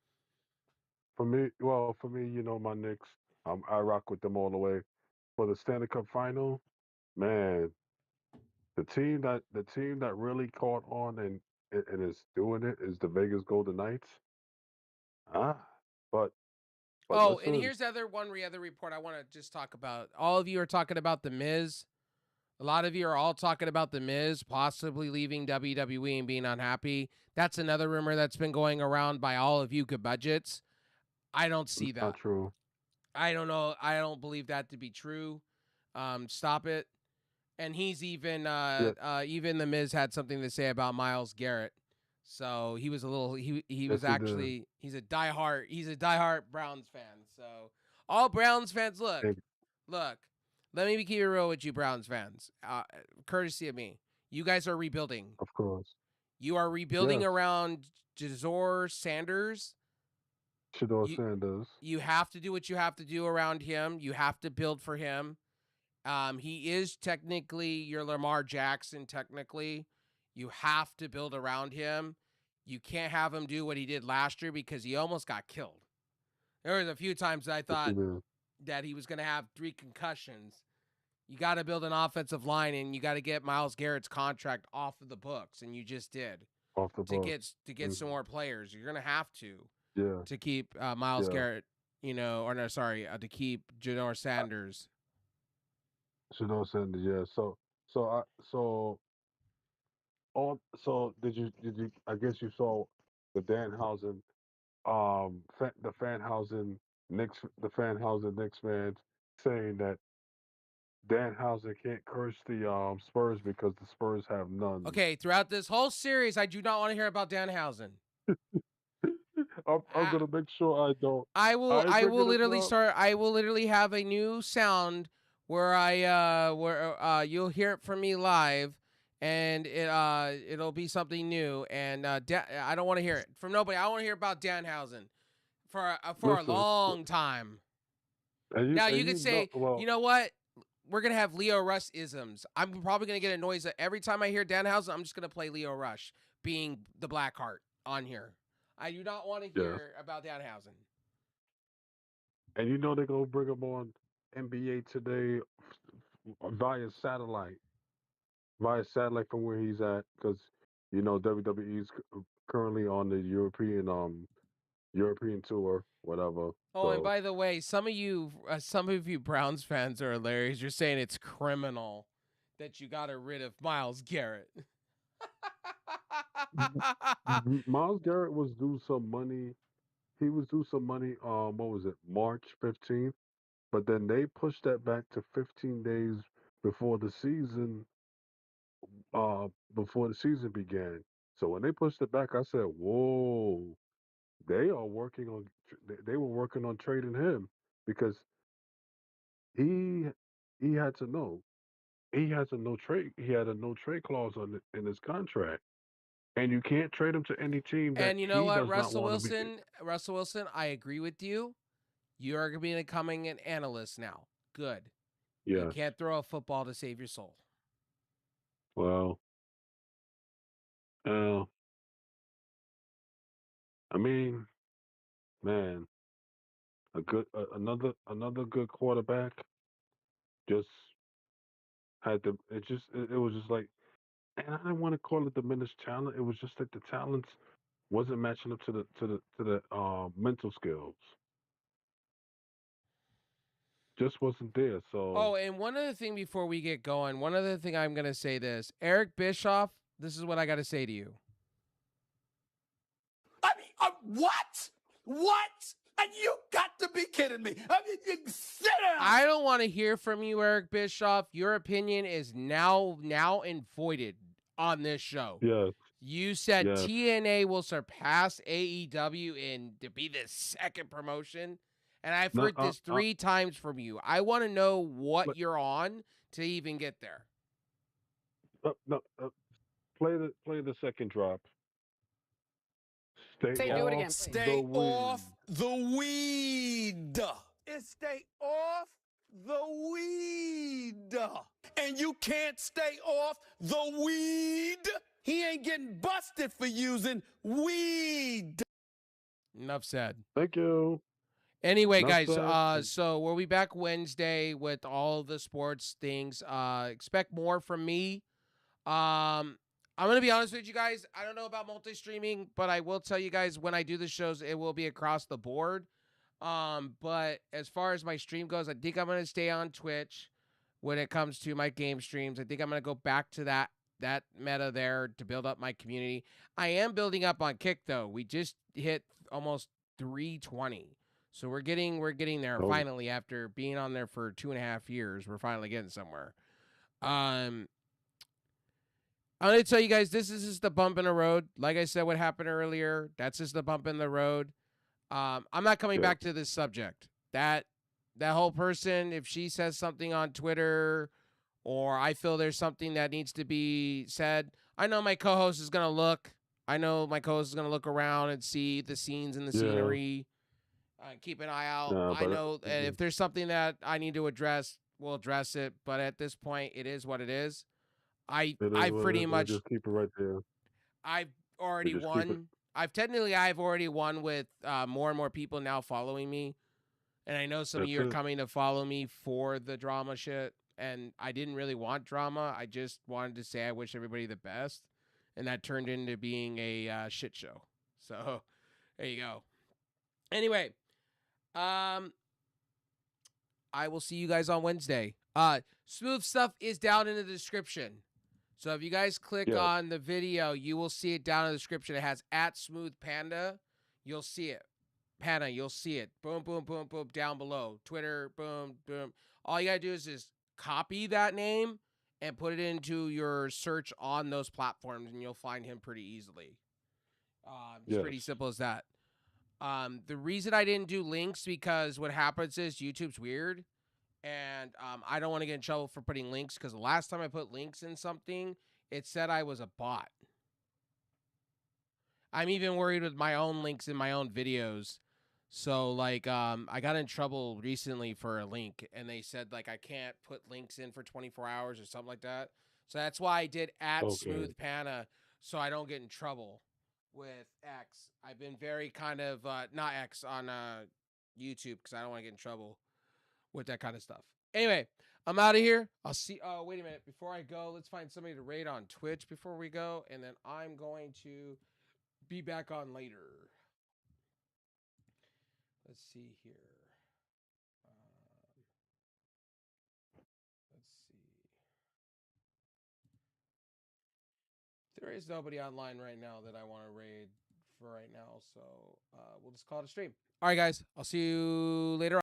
For me, you know my Knicks. I rock with them all the way. For the Stanley Cup Final, man, the team that really caught on and is doing it is the Vegas Golden Knights. Ah, but oh, and listen, here's the other report I want to just talk about. All of you are talking about the Miz. A lot of you are all talking about the Miz possibly leaving WWE and being unhappy. That's another rumor that's been going around by all of you good budgets. I don't see not that. true. I don't know. I don't believe that to be true. Stop it. And he's Yeah, even the Miz had something to say about Miles Garrett. So he was a little he was yes, he did. actually he's a diehard Browns fan. So all Browns fans And look. Let me keep it real with you Browns fans. Courtesy of me. You guys are rebuilding. of course, You are rebuilding yes, around Jazor Sanders. Shador You Sanders. you have to do what you have to do around him. You have to build for him. He is technically your Lamar Jackson. Technically, you have to build around him. You can't have him do what he did last year because he almost got killed. There was a few times that I Yes, he thought did. that he was going to have 3 concussions. You got to build an offensive line, and you got to get Miles Garrett's contract off of the books, and you just did Off the books. to get some Mhm. more players. You're going to have Yeah, to keep Miles yeah. Garrett, or no, sorry, to keep Janor Sanders. Shador Sanders. Yeah. So did you? I guess you saw the Danhausen the Fanhausen Knicks fans saying that Danhausen can't curse the Spurs because the Spurs have none. Okay, throughout this whole series, I do not want to hear about Danhausen. I'm I, gonna make sure I don't. I will I ain't bringing it up. I will literally have a new sound where you'll hear it from me live, and it'll be something new, and I don't want to hear it from nobody. I want to hear about Danhausen for a Listen, long time. and you Now and you you could know say, you well. know what? We're gonna have Leo Rush isms. I'm probably gonna get annoyed that every time I hear Danhausen, I'm just gonna play Leo Rush being the Blackheart on here. I do not want to Yes, hear about Danhausen. and you know they're gonna bring him on NBA today via satellite. Via satellite from where he's at, because you know WWE is currently on the European tour, whatever. Oh, and So by the way, some of you Browns fans are hilarious. You're saying it's criminal that you got rid of Miles Garrett. Miles Garrett was due some money. He was due some money. What was it? March 15th. But then they pushed that back to 15 days before the season. Before the season began. So when they pushed it back, I said, "Whoa, they are working on. They were working on trading him because he he had to know. He has a no trade. He had a no trade clause in his contract, and you can't trade him to any team that And you know he what, does not want to be. Russell Wilson, I agree with you. You are becoming an analyst now. Good. You Yes. can't throw a football to save your soul. Well, uh, I mean, man, another good quarterback just had to. It was just like, and I didn't want to call it diminished talent. It was just that the talents wasn't matching up to the mental skills. Just wasn't there. So Oh, and one other thing before we get going, one other thing I'm going to say this. Eric Bischoff, this is what I got to say to you. I mean, what? What? And you got to be kidding me. I mean, sit down. I don't want to hear from you, Eric Bischoff. Your opinion is now and voided on this show. yes, You said yes. TNA will surpass AEW in to be the second promotion. And I've No, heard this 3 times from you. I want to know what but, you're on to even get there. no, play the second drop. Stay Say, do it again, off please. the Stay weed. off the weed. is stay off the weed. And you can't stay off the weed. He ain't getting busted for using weed. Enough said. Thank you. Anyway, Enough guys, said. so we'll be back Wednesday with all the sports things. Expect more from me. I'm gonna be honest with you guys. I don't know about multi-streaming, but I will tell you guys when I do the shows, it will be across the board. But as far as my stream goes, I think I'm gonna stay on Twitch when it comes to my game streams. I think I'm gonna go back to that meta there to build up my community. I am building up on Kick though. We just hit almost 320. So we're getting there Oh, finally after being on there for 2.5 years. We're finally getting somewhere. I'm gonna tell you guys this is just the bump in the road. Like I said, what happened earlier, that's just the bump in the road. I'm not coming yeah. back to this subject. That whole person, if she says something on Twitter or I feel there's something that needs to be said, I know my co-host is gonna look. I know my co-host is gonna look around and see the scenes and the Yeah. scenery. Keep an eye out. Nah, I but know if there's something that I need to address, we'll address it. But at this point, it is what it is. it is I've what it pretty is. We'll much just keep it right there. I've We already just keep it. won. I've already won with more and more people now following me. And I know some of That's you are it. coming to follow me for the drama shit. And I didn't really want drama. I just wanted to say I wish everybody the best. And that turned into being a shit show. So there you go. Anyway, I will see you guys on Wednesday. Smooth stuff is down in the description. So if you guys click Yes. on the video, you will see it down in the description. It has @SmoothPanda. You'll see it. Pana, you'll see it. Boom, boom, boom, boom, down below. Twitter, boom, boom. All you gotta do is just copy that name and put it into your search on those platforms, and you'll find him pretty easily. It's pretty Yes. simple as that. The reason I didn't do links because what happens is YouTube's weird, and I don't want to get in trouble for putting links because the last time I put links in something, it said I was a bot. I'm even worried with my own links in my own videos. So like I got in trouble recently for a link and they said like I can't put links in for 24 hours or something like that. So that's why I did Okay. @SmoothPana so I don't get in trouble with X. I've been very kind of not X on YouTube because I don't want to get in trouble with that kind of stuff. Anyway, I'm out of here. I'll see. Oh, wait a minute. Before I go, let's find somebody to raid on Twitch before we go, and then I'm going to be back on later. Let's see here. Let's see. There is nobody online right now that I want to raid for right now, so we'll just call it a stream. All right, guys. I'll see you later on.